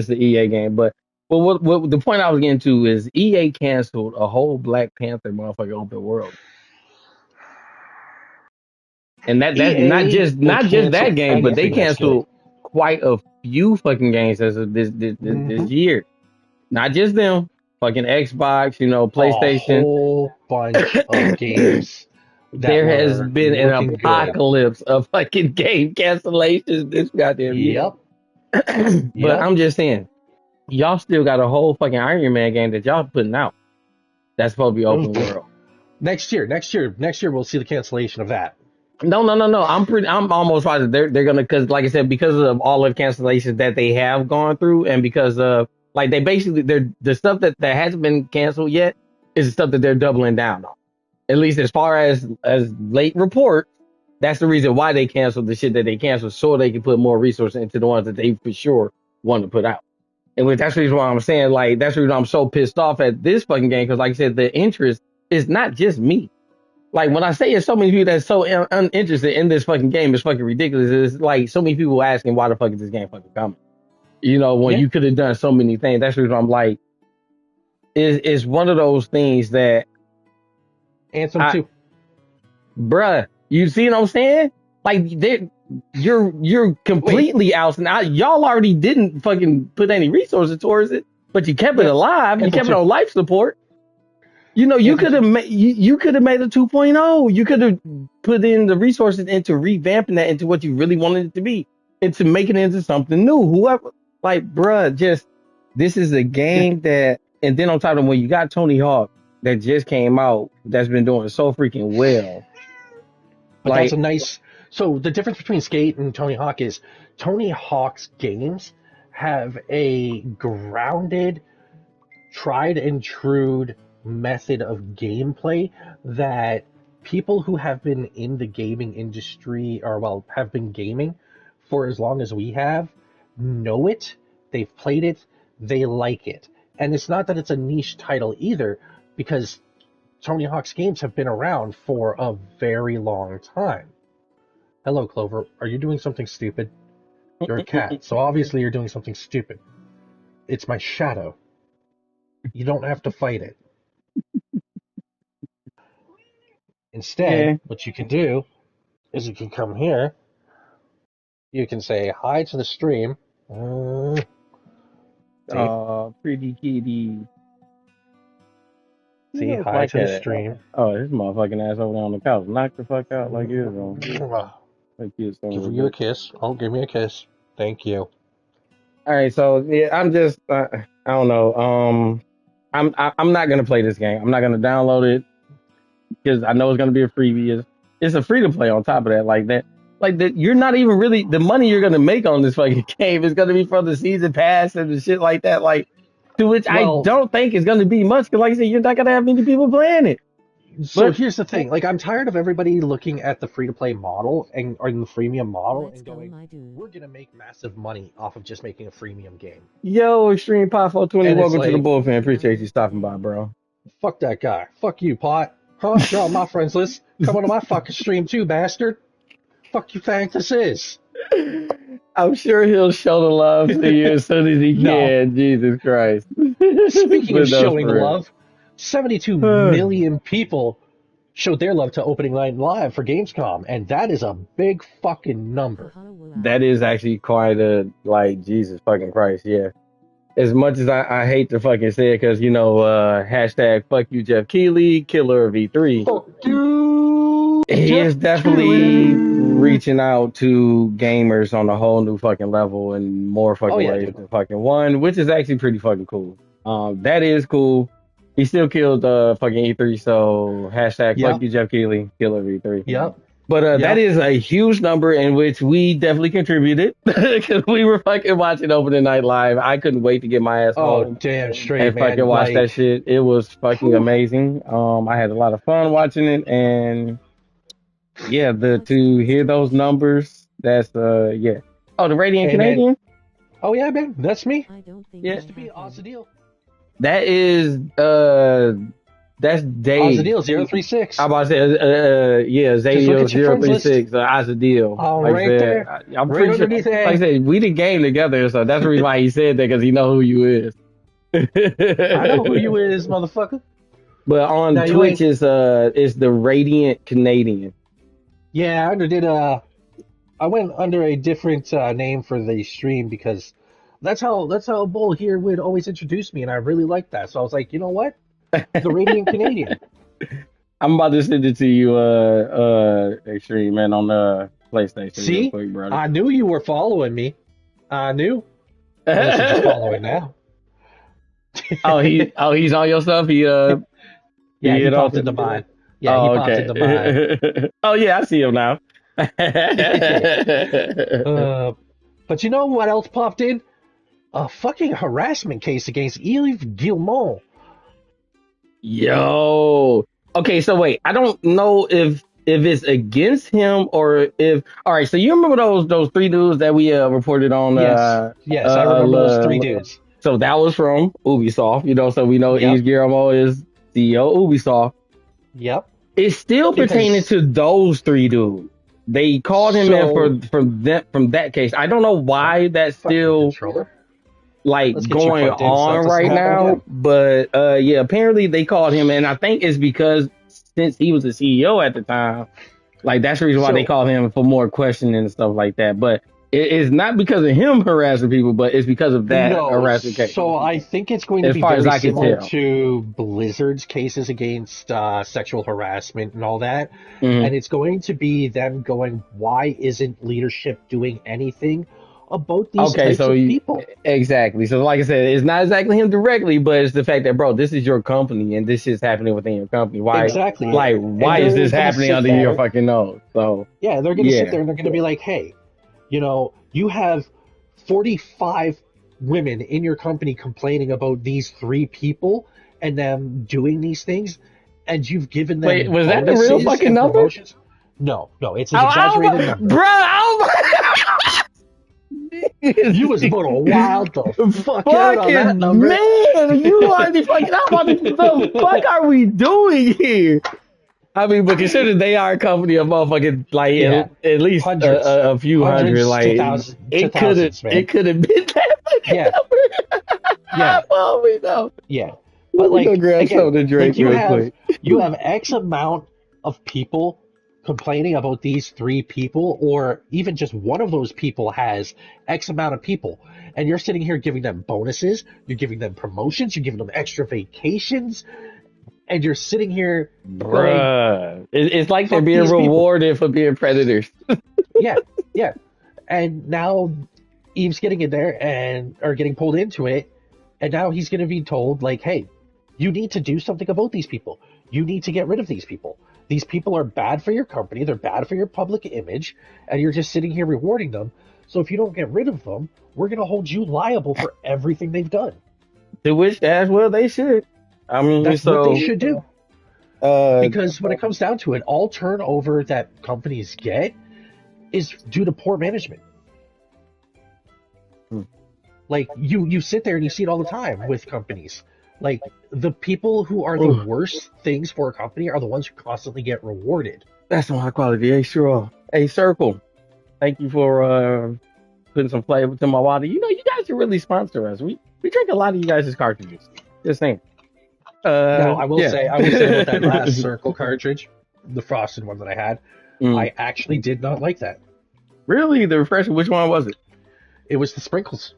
Speaker 2: the EA game, but what the point I was getting to is EA canceled a whole Black Panther motherfucking open world. And that's
Speaker 1: EA will
Speaker 2: not just that
Speaker 1: cancel
Speaker 2: game, but they
Speaker 1: anything that's good.
Speaker 2: canceled quite a few fucking games as of this
Speaker 1: Hmm.
Speaker 2: year. Not just them, fucking Xbox,
Speaker 1: A
Speaker 2: PlayStation.
Speaker 1: whole bunch of games that
Speaker 2: There has
Speaker 1: were
Speaker 2: been an
Speaker 1: looking good.
Speaker 2: apocalypse of fucking game cancellations this goddamn year.
Speaker 1: Yep.
Speaker 2: But
Speaker 1: Yep.
Speaker 2: I'm just saying, y'all still got a whole fucking Iron Man game that y'all putting out. That's supposed to be open world.
Speaker 1: Next year we'll see the cancellation of that.
Speaker 2: No. I'm almost positive they're gonna because like I said because of all of the cancellations that they have gone through and because of like they basically they're the stuff that hasn't been canceled yet is the stuff that they're doubling down on. At least as far as late report, that's the reason why they canceled the shit that they canceled, so they can put more resources into the ones that they for sure want to put out. And that's the reason why I'm saying, like, that's the reason I'm so pissed off at this fucking game, because like I said, the interest is not just me. Like, when I say it's so many people that's so uninterested in this fucking game, it's fucking ridiculous. It's like so many people asking why the fuck is this game fucking coming? You know, when you could have done so many things. That's the reason I'm like, it's one of those things that
Speaker 1: Anthem 2.
Speaker 2: Bruh, you see what I'm saying? Like, you're completely out. Now, y'all already didn't fucking put any resources towards it, but you kept it alive. You kept it on life support. You know, you could have made you could have made a 2.0. You could have put in the resources into revamping that into what you really wanted it to be, into making it into something new. Whoever, like, bruh, just this is a game that, and then on top of when you got Tony Hawk that just came out, that's been doing so freaking well.
Speaker 1: But like, that's a nice. So the difference between Skate and Tony Hawk is Tony Hawk's games have a grounded, tried and true method of gameplay that people who have been in the gaming industry, or well, have been gaming for as long as we have, know it. They've played it. They like it. And it's not that it's a niche title either, because Tony Hawk's games have been around for a very long time. Hello, Clover. Are you doing something stupid? You're a cat, so obviously you're doing something stupid. It's my shadow. You don't have to fight it. Instead, what you can do is you can come here. You can say hi to the stream.
Speaker 2: Pretty kitty.
Speaker 1: See, hi to the stream.
Speaker 2: Oh, this motherfucking ass over there on the couch. Knock the fuck out like you're going.
Speaker 1: Give you a kiss. Oh, give me a kiss. Thank you.
Speaker 2: All right, so yeah, I'm just I don't know. I'm not gonna play this game. I'm not gonna download it because I know it's gonna be a freebie. It's a free to play on top of that. Like that. You're not even really, the money you're gonna make on this fucking game is gonna be for the season pass and the shit like that. Like, to which I don't think it's gonna be much, because like I said, you're not gonna have many people playing it.
Speaker 1: So here's the thing, like, I'm tired of everybody looking at the free-to-play model or the freemium model and going, we're gonna make massive money off of just making a freemium game.
Speaker 2: Yo, Extreme Pot 420, welcome to the Bullpen. Appreciate you stopping by, bro.
Speaker 1: Fuck that guy. Fuck you, Pot. Huh? You're on my friends list. Come on to my fucking stream too, bastard. Fuck you think this is?
Speaker 2: I'm sure he'll show the love to you as soon as he can. Jesus Christ.
Speaker 1: Speaking of showing love, 72 million people showed their love to Opening Night Live for Gamescom, and that is a big fucking number.
Speaker 2: That is actually quite a, like, Jesus fucking Christ, yeah. As much as I hate to fucking say it, because, you know, hashtag fuck you, Jeff Keighley, killer of E3.
Speaker 1: Fuck you,
Speaker 2: he is definitely reaching out to gamers on a whole new fucking level and more fucking ways than fucking one, which is actually pretty fucking cool. That is cool. He still killed fucking E3, so hashtag fuck you, Jeff Keighley, killer of E3.
Speaker 1: Yep.
Speaker 2: But that is a huge number in which we definitely contributed, because we were fucking watching Opening Night Live. I couldn't wait to get my ass home.
Speaker 1: Damn straight,
Speaker 2: and fucking watch that shit. It was fucking amazing. I had a lot of fun watching it, and yeah, to hear those numbers, that's yeah. Oh, the Radiant Canadian?
Speaker 1: Oh yeah, man, that's me.
Speaker 2: Yeah.
Speaker 1: Used to be Ozadil.
Speaker 2: That is that's Dave.
Speaker 1: Ozadil 036.
Speaker 2: I'm about to say Zadil 036. Ozadil.
Speaker 1: Oh, like right there.
Speaker 2: I'm pretty sure. Like I said, we did game together, so that's the reason why he said that, because he know who you is.
Speaker 1: I know who you is, motherfucker.
Speaker 2: But on Twitch is the Radiant Canadian.
Speaker 1: Yeah, I went under a different name for the stream, because that's how Bull here would always introduce me, and I really liked that. So I was like, you know what? The Radiant Canadian.
Speaker 2: I'm about to send it to you, Extreme, man, on the PlayStation.
Speaker 1: See,
Speaker 2: real quick, brother.
Speaker 1: I knew you were following me. I knew. Unless you're just following now.
Speaker 2: He's on your stuff. He
Speaker 1: popped into mine. Yeah, he popped into mine.
Speaker 2: Oh yeah, I see him now.
Speaker 1: But you know what else popped in? A fucking harassment case against Yves Guillemot.
Speaker 2: Yo, Okay, so wait, I don't know if it's against him or if. All right, so you remember those three dudes that we reported on
Speaker 1: Yes, yes, I remember those three dudes.
Speaker 2: so that was from Ubisoft, so we know
Speaker 1: Yep,
Speaker 2: Guillermo is CEO of Ubisoft.
Speaker 1: yep.
Speaker 2: It's still pertaining
Speaker 1: Because
Speaker 2: to those three dudes. They called him in
Speaker 1: so
Speaker 2: from that case. I don't know why that's
Speaker 1: fucking
Speaker 2: still
Speaker 1: controller. Let's
Speaker 2: like
Speaker 1: get you
Speaker 2: going
Speaker 1: plugged in so it
Speaker 2: on
Speaker 1: doesn't
Speaker 2: right
Speaker 1: happen
Speaker 2: now,
Speaker 1: again.
Speaker 2: but yeah, apparently they called him, and I think it's because since he was the CEO at the time, like that's the reason why they
Speaker 1: So
Speaker 2: called him for more questioning and stuff like that. But it's not because of him harassing people, but it's because of that
Speaker 1: no,
Speaker 2: harassment case,
Speaker 1: so I think it's going to
Speaker 2: as
Speaker 1: be
Speaker 2: far as
Speaker 1: very
Speaker 2: I can
Speaker 1: similar
Speaker 2: tell.
Speaker 1: to Blizzard's cases against sexual harassment and all that.
Speaker 2: Hmm.
Speaker 1: And it's going to be them going, why isn't leadership doing anything about these
Speaker 2: Okay,
Speaker 1: types
Speaker 2: so
Speaker 1: of people?
Speaker 2: exactly. So like I said, it's not exactly him directly, but it's the fact that, bro, this is your company and this is happening within your company.
Speaker 1: Exactly. And
Speaker 2: Why is
Speaker 1: they're
Speaker 2: this
Speaker 1: going to
Speaker 2: happening
Speaker 1: sit
Speaker 2: under your
Speaker 1: there.
Speaker 2: fucking nose? So
Speaker 1: Yeah, they're going to sit
Speaker 2: yeah.
Speaker 1: there and they're going to be like, hey, you have 45 women in your company complaining about these three people and them doing these things, and you've given
Speaker 2: Wait,
Speaker 1: them
Speaker 2: was that the real
Speaker 1: bonuses
Speaker 2: fucking
Speaker 1: and
Speaker 2: number?
Speaker 1: promotions. No, no, it's an exaggerated number.
Speaker 2: Bro,
Speaker 1: You was about to wild the fuck out on that
Speaker 2: fucking
Speaker 1: number.
Speaker 2: man, you are the fucking. I'm about to, the fuck are we doing here? I mean, but consider they are a company of motherfucking like
Speaker 1: Yeah,
Speaker 2: at least
Speaker 1: hundreds,
Speaker 2: a few hundred.
Speaker 1: hundreds to
Speaker 2: Like
Speaker 1: thousands to thousands,
Speaker 2: it
Speaker 1: man.
Speaker 2: could have been that fucking
Speaker 1: Yeah, yeah,
Speaker 2: number. Well, we know.
Speaker 1: yeah. But
Speaker 2: Let me go
Speaker 1: like
Speaker 2: grab
Speaker 1: again,
Speaker 2: something to drink
Speaker 1: like you
Speaker 2: real
Speaker 1: have
Speaker 2: quick.
Speaker 1: you have X amount of people complaining about these three people, or even just one of those people has X amount of people, and you're sitting here giving them bonuses, you're giving them promotions, you're giving them extra vacations, and you're sitting here going,
Speaker 2: Bruh. It's like they're
Speaker 1: fuck
Speaker 2: being
Speaker 1: these people.
Speaker 2: rewarded for being predators.
Speaker 1: Yeah, yeah. And now Eve's getting in there and or getting pulled into it, and now he's going to be told like, "Hey, you need to do something about these people. You need to get rid of these people. These people are bad for your company. They're bad for your public image, and you're just sitting here rewarding them. So if you don't get rid of them, we're going to hold you liable for everything they've done."
Speaker 2: To which, as well, they should. I mean,
Speaker 1: That's what they
Speaker 2: so,
Speaker 1: should do.
Speaker 2: uh,
Speaker 1: Because when it comes down to it, all turnover that companies get is due to poor management.
Speaker 2: hmm.
Speaker 1: Like you sit there and you see it all the time with companies. Like the people who are the
Speaker 2: Ooh,
Speaker 1: worst things for a company are the ones who constantly get rewarded.
Speaker 2: that's some high quality. Hey, sure. Hey, Circle. Thank you for putting some flavor to my water. You guys should really sponsor us. We drink a lot of you guys' cartridges. Just saying.
Speaker 1: Now
Speaker 2: Yeah.
Speaker 1: I will say about that last circle cartridge, the frosted one that I had,
Speaker 2: Mm.
Speaker 1: I actually did not like that.
Speaker 2: Really, the refresher. Which one was it?
Speaker 1: It was the sprinkles.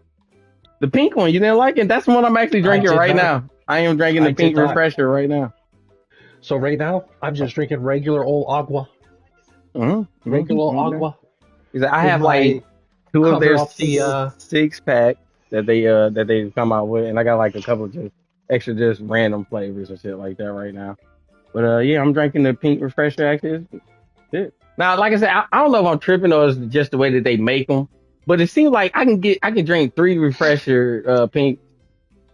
Speaker 2: The pink one. You didn't like it? That's the one I'm actually
Speaker 1: I
Speaker 2: drinking
Speaker 1: did
Speaker 2: right
Speaker 1: not.
Speaker 2: now. I am drinking
Speaker 1: I
Speaker 2: the
Speaker 1: did
Speaker 2: pink
Speaker 1: not.
Speaker 2: refresher right now.
Speaker 1: So right now, I'm just drinking regular old agua,
Speaker 2: Mm-hmm.
Speaker 1: regular old
Speaker 2: Mm-hmm. Okay.
Speaker 1: agua
Speaker 2: I
Speaker 1: with
Speaker 2: have like
Speaker 1: my
Speaker 2: two of
Speaker 1: cover
Speaker 2: their
Speaker 1: off the.
Speaker 2: 6 pack that they come out with, and I got like a couple of just extra just random flavors and shit like that right now. But yeah, I'm drinking the pink refresher. Actually, it's it. Now, like I said, I don't know if I'm tripping or it's just the way that they make them, but it seems like I can drink 3 refresher pink,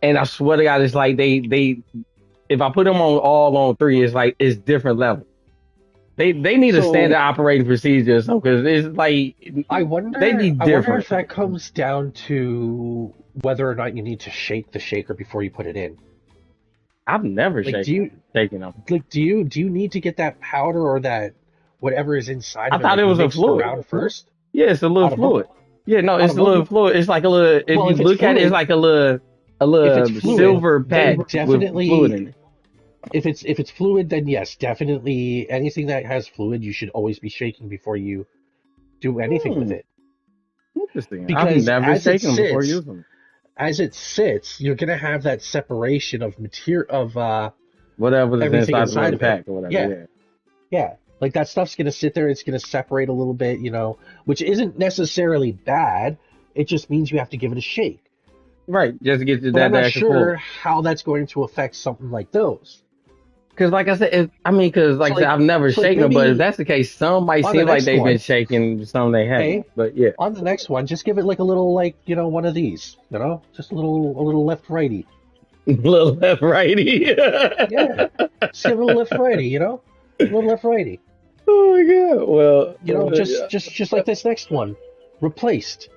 Speaker 2: and I swear to God, it's like they if I put them on 3, it's like it's different level. They need a standard
Speaker 1: So
Speaker 2: operating procedure or something because it's like they be
Speaker 1: I wonder
Speaker 2: different.
Speaker 1: if that comes down to whether or not you need to shake the shaker before you put it in.
Speaker 2: I've never
Speaker 1: Like,
Speaker 2: shaken them.
Speaker 1: do you need to get that powder or that whatever is inside
Speaker 2: I
Speaker 1: of it
Speaker 2: thought
Speaker 1: like
Speaker 2: it was a
Speaker 1: mixed
Speaker 2: fluid.
Speaker 1: around first?
Speaker 2: Yeah, it's a little
Speaker 1: I don't know.
Speaker 2: fluid. Yeah, no,
Speaker 1: I
Speaker 2: it's
Speaker 1: don't
Speaker 2: a
Speaker 1: know,
Speaker 2: little
Speaker 1: dude.
Speaker 2: fluid. It's like a little. If
Speaker 1: Well,
Speaker 2: you look at it, it's like a
Speaker 1: if it's
Speaker 2: little
Speaker 1: fluid,
Speaker 2: silver pack
Speaker 1: then
Speaker 2: with fluid in
Speaker 1: definitely
Speaker 2: it.
Speaker 1: if it's fluid, then yes, definitely anything that has fluid, you should always be shaking before you do anything with
Speaker 2: Hmm,
Speaker 1: it.
Speaker 2: interesting. I've
Speaker 1: Because
Speaker 2: never shaken them before using them.
Speaker 1: as it sits, you're gonna have that separation of material of
Speaker 2: Whatever is
Speaker 1: everything
Speaker 2: inside the
Speaker 1: inside
Speaker 2: little
Speaker 1: of it.
Speaker 2: pack or whatever.
Speaker 1: Yeah,
Speaker 2: Yeah.
Speaker 1: yeah. Like that stuff's gonna sit there, it's gonna separate a little bit, which isn't necessarily bad. It just means you have to give it a shake.
Speaker 2: Right. Just to get you
Speaker 1: But I'm
Speaker 2: that
Speaker 1: not
Speaker 2: extra pull.
Speaker 1: sure how that's going to affect something like those.
Speaker 2: Because like I said, because like
Speaker 1: So
Speaker 2: I said,
Speaker 1: like
Speaker 2: I've never
Speaker 1: so like
Speaker 2: shaken them. But if
Speaker 1: maybe
Speaker 2: that's the case, some might
Speaker 1: on the
Speaker 2: seem like
Speaker 1: next
Speaker 2: they've been
Speaker 1: one,
Speaker 2: shaking, some they haven't.
Speaker 1: hey,
Speaker 2: But yeah.
Speaker 1: on the next one, just give it like a little one of these, just a little left righty.
Speaker 2: Little left righty.
Speaker 1: Yeah, just give it a left righty, you know, a little left righty.
Speaker 2: Oh my god. Well,
Speaker 1: You know,
Speaker 2: yeah.
Speaker 1: just like this next one, replaced.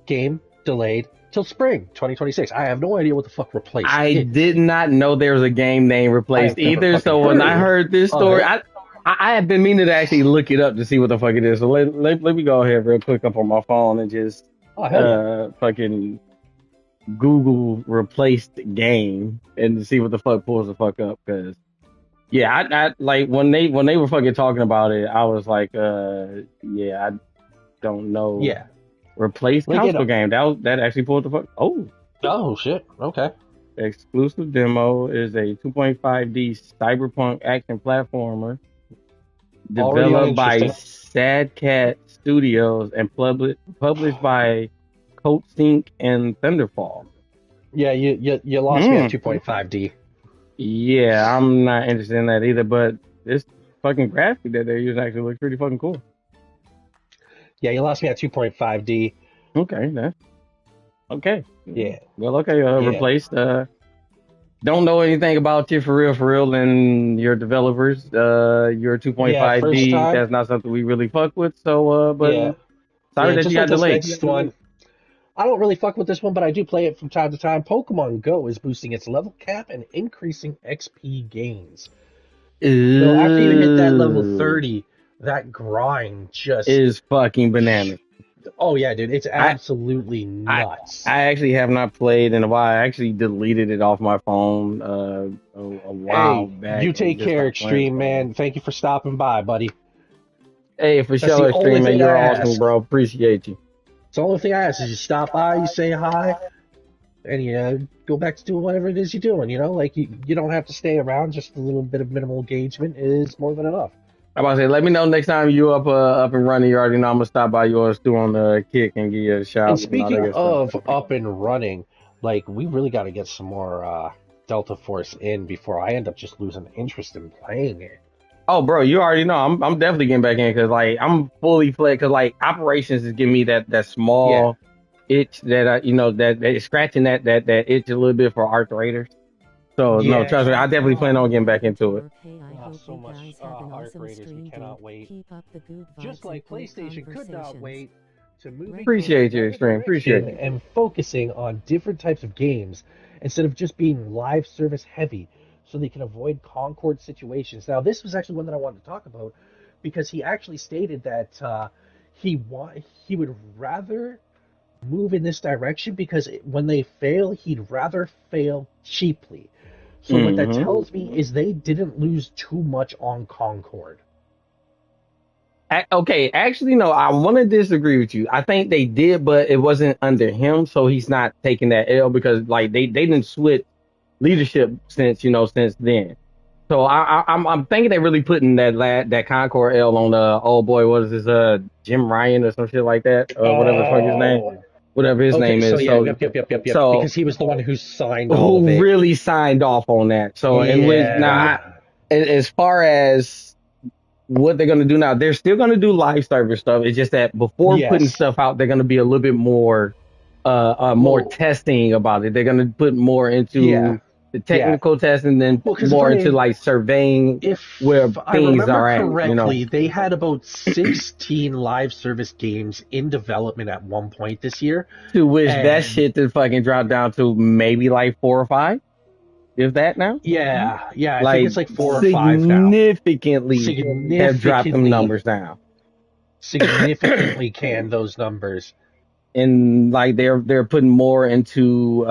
Speaker 1: Game delayed till spring 2026. I have no idea what the fuck replaced
Speaker 2: I
Speaker 1: is.
Speaker 2: did not know there was a game name replaced
Speaker 1: I've never
Speaker 2: either.
Speaker 1: fucking
Speaker 2: So when I
Speaker 1: heard
Speaker 2: heard this
Speaker 1: of
Speaker 2: story,
Speaker 1: it.
Speaker 2: I have been meaning to actually look it up to see what the fuck it is. So let me go ahead real quick up on my phone and just
Speaker 1: Oh hell yeah.
Speaker 2: fucking Google replaced game and see what the fuck pulls the fuck up. Because yeah, I like when they were fucking talking about it, I was like, yeah, I don't know.
Speaker 1: Yeah.
Speaker 2: Replace
Speaker 1: Like, you
Speaker 2: console
Speaker 1: know.
Speaker 2: game. That actually pulled the fuck. Oh,
Speaker 1: Oh shit. Okay.
Speaker 2: exclusive demo is a 2.5D cyberpunk action platformer
Speaker 1: Already
Speaker 2: developed by
Speaker 1: uninteresting.
Speaker 2: Sad Cat Studios and published by Coatsink and Thunderfall.
Speaker 1: Yeah, you lost me at
Speaker 2: Mm.
Speaker 1: 2.5D.
Speaker 2: Yeah, I'm not interested in that either. But this fucking graphic that they're using actually looks pretty fucking cool.
Speaker 1: Yeah, you lost me at 2.5D.
Speaker 2: Okay, that's okay.
Speaker 1: Yeah.
Speaker 2: Well, okay,
Speaker 1: Yeah.
Speaker 2: replaced. Don't know anything about you for real, and your developers. Your
Speaker 1: Yeah, first
Speaker 2: 2.5D,
Speaker 1: time.
Speaker 2: that's not something we really fuck with. So,
Speaker 1: Yeah.
Speaker 2: but sorry
Speaker 1: Yeah,
Speaker 2: that you
Speaker 1: just like
Speaker 2: got
Speaker 1: this
Speaker 2: delayed.
Speaker 1: next one. I don't really fuck with this one, but I do play it from time to time. Pokemon Go is boosting its level cap and increasing XP gains. So after you hit that level
Speaker 2: Ooh,
Speaker 1: 30, that grind just,
Speaker 2: is fucking bananas.
Speaker 1: oh yeah, dude, it's
Speaker 2: I,
Speaker 1: absolutely
Speaker 2: I,
Speaker 1: nuts.
Speaker 2: I actually have not played in a while. I actually deleted it off my phone a while
Speaker 1: Hey,
Speaker 2: back
Speaker 1: you
Speaker 2: and
Speaker 1: take
Speaker 2: just
Speaker 1: care,
Speaker 2: stopped playing it
Speaker 1: Extreme,
Speaker 2: for a while.
Speaker 1: man. Thank you for stopping by, buddy.
Speaker 2: Hey, for
Speaker 1: That's the
Speaker 2: sure,
Speaker 1: only
Speaker 2: Extreme, man,
Speaker 1: thing I
Speaker 2: you're awesome,
Speaker 1: ask.
Speaker 2: bro. Appreciate you.
Speaker 1: It's the only thing I ask is you stop by, you say hi, and you go back to doing whatever it is you're doing. You know, like you don't have to stay around. Just a little bit of minimal engagement is more than enough.
Speaker 2: I'm about to say, let me know next time you up and running. You already know I'm gonna stop by yours too on the kick and give you a
Speaker 1: And
Speaker 2: shout and all that
Speaker 1: speaking
Speaker 2: good stuff.
Speaker 1: of up and running, like we really got to get some more Delta Force in before I end up just losing interest in playing it.
Speaker 2: Oh, bro, you already know. I'm definitely getting back in because like I'm fully fledged. Because like operations is giving me that
Speaker 1: Yeah.
Speaker 2: small itch that I that is scratching that itch a little bit for arthritis. So no, trust me, I
Speaker 1: Yeah.
Speaker 2: definitely plan on getting back into it.
Speaker 1: So much Heart Raiders. We cannot wait. Just like PlayStation could not wait to move into
Speaker 2: Appreciate you,
Speaker 1: another
Speaker 2: Extreme. Appreciate
Speaker 1: direction
Speaker 2: you.
Speaker 1: and focusing on different types of games instead of just being live service heavy so they can avoid Concord situations. Now, this was actually one that I wanted to talk about because he actually stated that he would rather move in this direction because when they fail, he'd rather fail cheaply. So what that
Speaker 2: Hmm.
Speaker 1: tells me is they didn't lose too much on Concord.
Speaker 2: Okay, actually, no, I want to disagree with you. I think they did, but it wasn't under him, so he's not taking that L because like they didn't switch leadership since since then. So I'm thinking they're really putting that Concord L on old boy. What is his Jim Ryan or some shit like that? Whatever the fuck his name,
Speaker 1: Oh,
Speaker 2: whatever his
Speaker 1: okay.
Speaker 2: name
Speaker 1: So
Speaker 2: is.
Speaker 1: yeah,
Speaker 2: So
Speaker 1: yep.
Speaker 2: so
Speaker 1: Because he was the one who signed all of
Speaker 2: who
Speaker 1: it.
Speaker 2: really signed off on that? So in which now
Speaker 1: Yeah,
Speaker 2: as far as what they're gonna do now, they're still gonna do live service stuff. It's just that before putting
Speaker 1: yes.
Speaker 2: stuff out, they're gonna be a little bit more
Speaker 1: Well,
Speaker 2: testing about it. They're gonna put more
Speaker 1: yeah,
Speaker 2: into the
Speaker 1: yeah.
Speaker 2: technical testing, then
Speaker 1: Well, because
Speaker 2: more into like surveying where
Speaker 1: if I
Speaker 2: things
Speaker 1: remember
Speaker 2: are at.
Speaker 1: correctly, they had about 16 live service games in development at one point this year,
Speaker 2: To which that
Speaker 1: and
Speaker 2: shit to fucking drop down to maybe like 4 or 5, if that now.
Speaker 1: yeah, I think
Speaker 2: Like
Speaker 1: it's like 4 or 5 now.
Speaker 2: significantly have dropped them
Speaker 1: Significantly,
Speaker 2: numbers down.
Speaker 1: significantly can those numbers.
Speaker 2: And like they're putting more into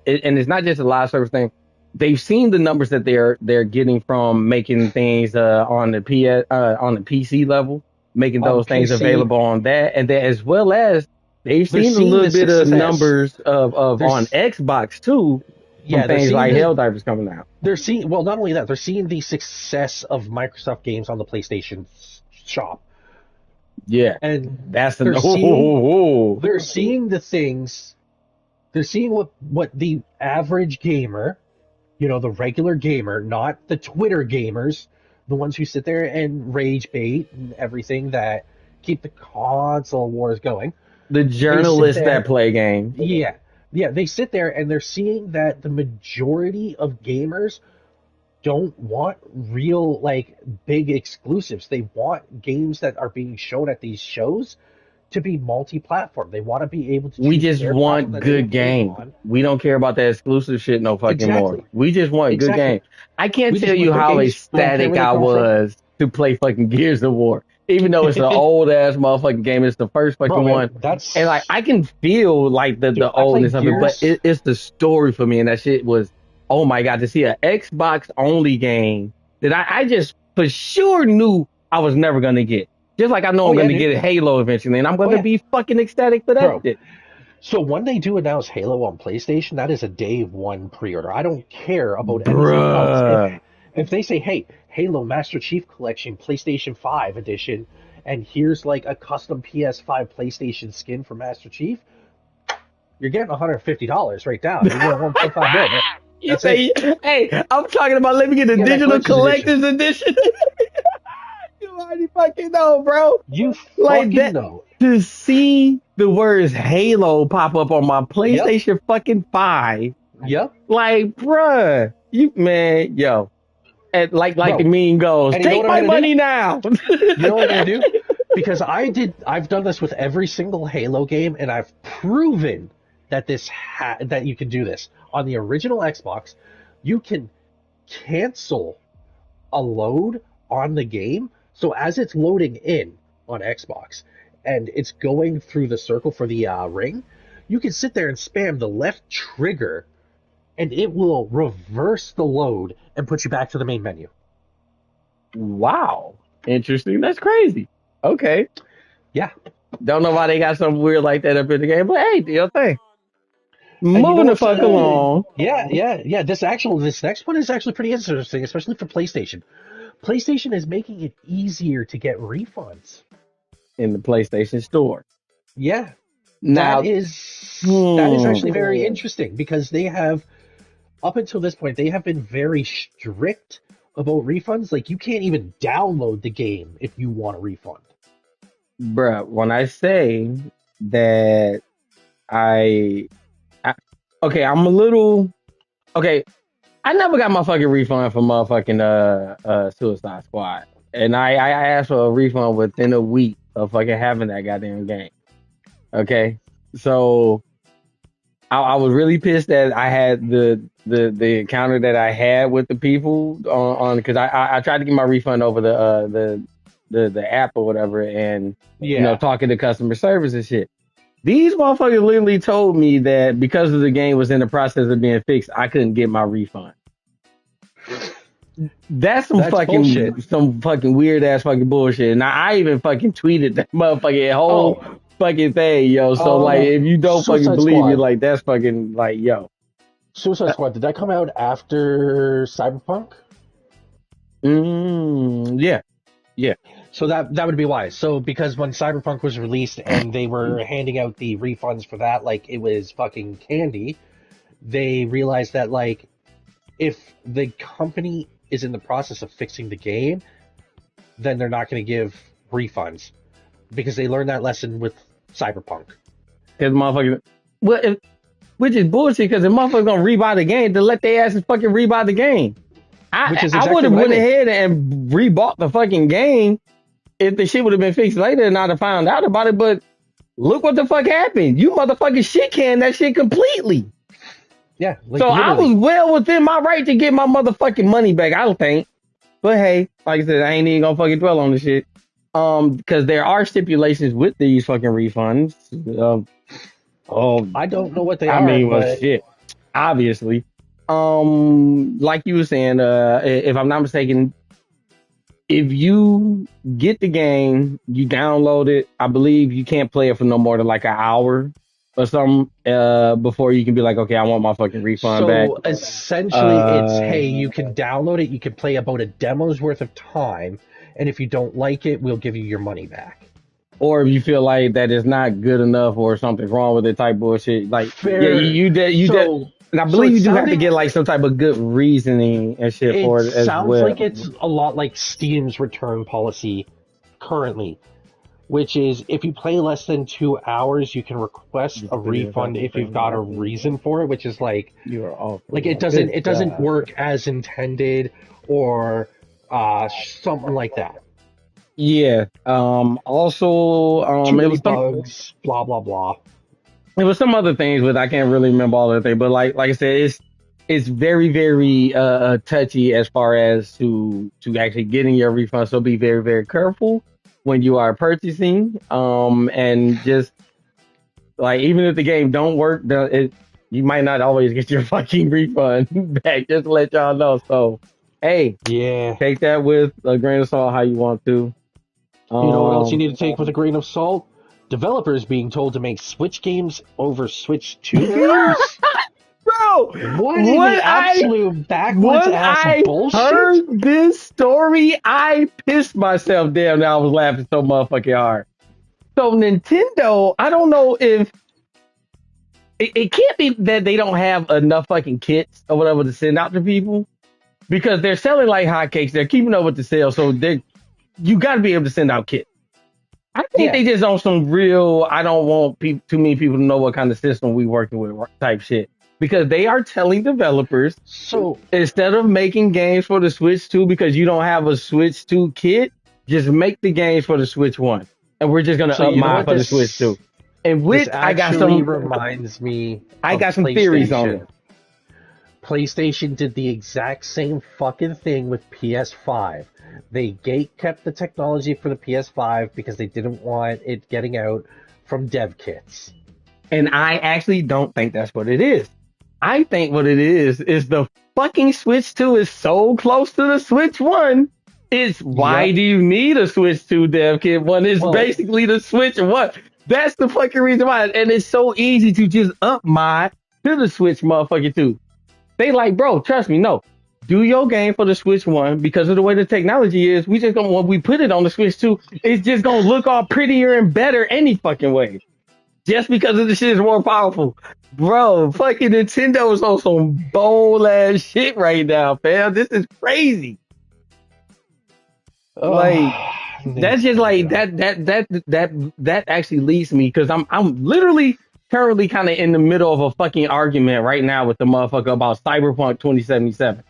Speaker 2: and it's not just a live service thing. They've seen the numbers that they're getting from making things on the PC level, making
Speaker 1: On
Speaker 2: those things
Speaker 1: PC,
Speaker 2: available on that, and then as well as they've
Speaker 1: they're
Speaker 2: seen a
Speaker 1: seeing
Speaker 2: little
Speaker 1: the
Speaker 2: bit of
Speaker 1: success.
Speaker 2: numbers of on
Speaker 1: There's
Speaker 2: Xbox too from
Speaker 1: yeah, they're
Speaker 2: things
Speaker 1: seeing
Speaker 2: like
Speaker 1: the
Speaker 2: Helldivers coming out.
Speaker 1: they're seeing well, not only that, they're seeing the success of Microsoft games on the PlayStation shop,
Speaker 2: Yeah,
Speaker 1: and
Speaker 2: that's
Speaker 1: they're
Speaker 2: an
Speaker 1: seeing they're seeing the things. They're seeing what the average gamer, the regular gamer, not the Twitter gamers, the ones who sit there and rage bait and everything that keep the console wars going.
Speaker 2: the
Speaker 1: They sit
Speaker 2: journalists that
Speaker 1: there,
Speaker 2: play games.
Speaker 1: yeah. Yeah, they sit there and they're seeing that the majority of gamers don't want real like big exclusives. They want games that are being shown at these shows to be multi-platform. They want to be able to
Speaker 2: We
Speaker 1: choose
Speaker 2: just
Speaker 1: their platform
Speaker 2: want
Speaker 1: that they
Speaker 2: good
Speaker 1: want to play them
Speaker 2: games.
Speaker 1: on.
Speaker 2: We don't care about that exclusive shit no fucking more.
Speaker 1: Exactly.
Speaker 2: We just want good
Speaker 1: Exactly.
Speaker 2: games. I can't
Speaker 1: We just
Speaker 2: tell
Speaker 1: want
Speaker 2: you
Speaker 1: good
Speaker 2: how
Speaker 1: games. We don't care
Speaker 2: ecstatic
Speaker 1: where they
Speaker 2: I
Speaker 1: come from.
Speaker 2: was to play fucking Gears of War. Even though it's an old ass motherfucking game, it's the first fucking
Speaker 1: Bro, man,
Speaker 2: one. And like
Speaker 1: that's
Speaker 2: I can feel like
Speaker 1: dude,
Speaker 2: the
Speaker 1: I
Speaker 2: oldness
Speaker 1: played
Speaker 2: of it, but
Speaker 1: Gears.
Speaker 2: it's the story for me. And that shit was, oh my God, to see an Xbox only game that I just for sure knew I was never gonna get. Just like I know
Speaker 1: Oh
Speaker 2: I'm
Speaker 1: yeah,
Speaker 2: gonna
Speaker 1: dude.
Speaker 2: get Halo eventually, and I'm
Speaker 1: Oh
Speaker 2: gonna
Speaker 1: yeah.
Speaker 2: be fucking ecstatic for that
Speaker 1: Bro,
Speaker 2: shit.
Speaker 1: so when they do announce Halo on PlayStation, that is a day one pre-order. I don't care about anything else.
Speaker 2: Bruh.
Speaker 1: If they say, "Hey, Halo Master Chief Collection PlayStation 5 edition," and here's like a custom PS5 PlayStation skin for Master Chief, you're getting $150 right down. You're getting 1.5 mil, man.
Speaker 2: You
Speaker 1: That's it.
Speaker 2: say, hey, I'm talking about let me get a
Speaker 1: Yeah, that
Speaker 2: digital
Speaker 1: collector's edition.
Speaker 2: collector's edition. You already fucking know, bro.
Speaker 1: You
Speaker 2: Like
Speaker 1: fucking
Speaker 2: that
Speaker 1: know.
Speaker 2: to see the words Halo pop up on my
Speaker 1: Yep.
Speaker 2: PlayStation fucking 5.
Speaker 1: Yep.
Speaker 2: Like, bruh, you man, yo. And like the
Speaker 1: Bro,
Speaker 2: meme goes,
Speaker 1: and you know
Speaker 2: take
Speaker 1: what I'm
Speaker 2: my
Speaker 1: gonna do?
Speaker 2: money now.
Speaker 1: You know what I'm gonna do? Because I've done this with every single Halo game, and I've proven that that you can do this on the original Xbox. You can cancel a load on the game, so as it's loading in on Xbox and it's going through the circle for the ring, you can sit there and spam the left trigger, and it will reverse the load and put you back to the main menu.
Speaker 2: Wow. Interesting. That's crazy. Okay.
Speaker 1: Yeah.
Speaker 2: Don't know why they got something weird like that up in the game, but hey, do your thing.
Speaker 1: And you know
Speaker 2: Moving the
Speaker 1: what's
Speaker 2: fuck along
Speaker 1: yeah. This next one is actually pretty interesting, especially for PlayStation. PlayStation is making it easier to get refunds.
Speaker 2: in the PlayStation Store.
Speaker 1: Yeah, that
Speaker 2: Now,
Speaker 1: is that is
Speaker 2: hmm,
Speaker 1: actually very interesting because they have up until this point they have been very strict about refunds. Like you can't even download the game if you want a refund.
Speaker 2: bruh, when I say that I, I okay, I'm a little okay. I never got my fucking refund from motherfucking Suicide Squad, and I asked for a refund within a week of fucking having that goddamn game. Okay, so I was really pissed that I had the encounter that I had with the people on because I tried to get my refund over the app or whatever, and
Speaker 1: Yeah,
Speaker 2: talking to customer service and shit. These motherfuckers literally told me that because of the game was in the process of being fixed, I couldn't get my refund. That's
Speaker 1: that's bullshit.
Speaker 2: some fucking weird ass fucking bullshit. Now I even fucking tweeted that motherfucking whole
Speaker 1: Oh,
Speaker 2: fucking thing, yo. So like, if you don't fucking
Speaker 1: Suicide
Speaker 2: believe me,
Speaker 1: Squad.
Speaker 2: like that's fucking like, yo.
Speaker 1: Suicide Squad. Did that come out after Cyberpunk?
Speaker 2: Yeah, yeah.
Speaker 1: So that would be why. So because when Cyberpunk was released and they were handing out the refunds for that, like it was fucking candy, they realized that like if the company is in the process of fixing the game, then they're not going to give refunds because they learned that lesson with Cyberpunk.
Speaker 2: Because motherfuckers, well, which is bullshit. Because the motherfuckers gonna rebuy the game to let their asses fucking rebuy the game.
Speaker 1: Which is
Speaker 2: I would
Speaker 1: exactly
Speaker 2: have
Speaker 1: what I
Speaker 2: went
Speaker 1: did.
Speaker 2: ahead and rebought the fucking game if the shit would have been fixed later and I'd have found out about it. But look what the fuck happened. You motherfucking shit canned that shit completely.
Speaker 1: Yeah, like
Speaker 2: So I was
Speaker 1: literally.
Speaker 2: well within my right to get my motherfucking money back, I don't think. But hey, like I said, I ain't even gonna fucking dwell on the shit. Because there are stipulations with these fucking refunds. Oh,
Speaker 1: I don't know what they
Speaker 2: I
Speaker 1: are,
Speaker 2: mean, well,
Speaker 1: but
Speaker 2: shit. Obviously. Like you were saying, if I'm not mistaken, if you get the game, you download it. I believe you can't play it for no more than like an hour or something before you can be like, okay, I want my fucking refund back.
Speaker 1: so essentially it's
Speaker 2: Uh,
Speaker 1: hey, you can download it, you can play about a demo's worth of time, and if you don't like it, we'll give you your money back.
Speaker 2: or if you feel like that is not good enough or something's wrong with it, type bullshit. Like, yeah,
Speaker 1: Fair.
Speaker 2: you did.
Speaker 1: So
Speaker 2: And I
Speaker 1: so
Speaker 2: believe
Speaker 1: it
Speaker 2: you do have to
Speaker 1: sounded
Speaker 2: get like some type of good reasoning and shit
Speaker 1: it
Speaker 2: for it as
Speaker 1: sounds like
Speaker 2: well.
Speaker 1: it's a lot like Steam's return policy currently, which is if you play less than 2 hours, you can request a refund if you've got a reason for it, which is like
Speaker 2: You are awful.
Speaker 1: like it doesn't work as intended or something like that.
Speaker 2: Yeah. Also,
Speaker 1: Too
Speaker 2: it
Speaker 1: many
Speaker 2: was some,
Speaker 1: bugs, blah blah blah.
Speaker 2: it was some other things, but I can't really remember all of the things. But like I said, it's very very touchy as far as to actually getting your refund. So be very very careful when you are purchasing. And just like even if the game don't work, you might not always get your fucking refund back. Just to let y'all know. So hey,
Speaker 1: Yeah.
Speaker 2: take that with a grain of salt how you want to.
Speaker 1: You know what else you need to take with a grain of salt? Developers being told to make Switch games over Switch 2 games?
Speaker 2: Bro,
Speaker 1: What in the absolute backwards ass bullshit?
Speaker 2: Heard this story, I pissed myself down. Now I was laughing so motherfucking hard. So Nintendo, I don't know if it can't be that they don't have enough fucking kits or whatever to send out to people because they're selling like hotcakes. They're keeping up with the sales, so you got to be able to send out kits. I think they just on some real, I don't want too many people to know what kind of system we working with type shit. Because they are telling developers, so instead of making games for the Switch 2 because you don't have a Switch 2 kit, just make the games for the Switch 1. And we're just going to upmod for the Switch 2. And with, I got some theories on it.
Speaker 1: PlayStation did the exact same fucking thing with PS5. They gate-kept the technology for the PS5 because they didn't want it getting out from dev kits.
Speaker 2: And I actually don't think that's what it is. I think what it is the fucking Switch 2 is so close to the Switch 1. It's why do you need a Switch 2 dev kit when it's basically the Switch 1? That's the fucking reason why. And it's so easy to just upmod to the Switch motherfucker 2. They like, bro, trust me, no. Do your game for the Switch 1 because of the way the technology is. We just gonna, when we put it on the Switch 2, it's just gonna look all prettier and better any fucking way. Just because of the shit is more powerful. Bro, fucking Nintendo is on some bold ass shit right now, fam. This is crazy. Like that's just like that actually leads me because I'm literally currently kind of in the middle of a fucking argument right now with the motherfucker about Cyberpunk 2077.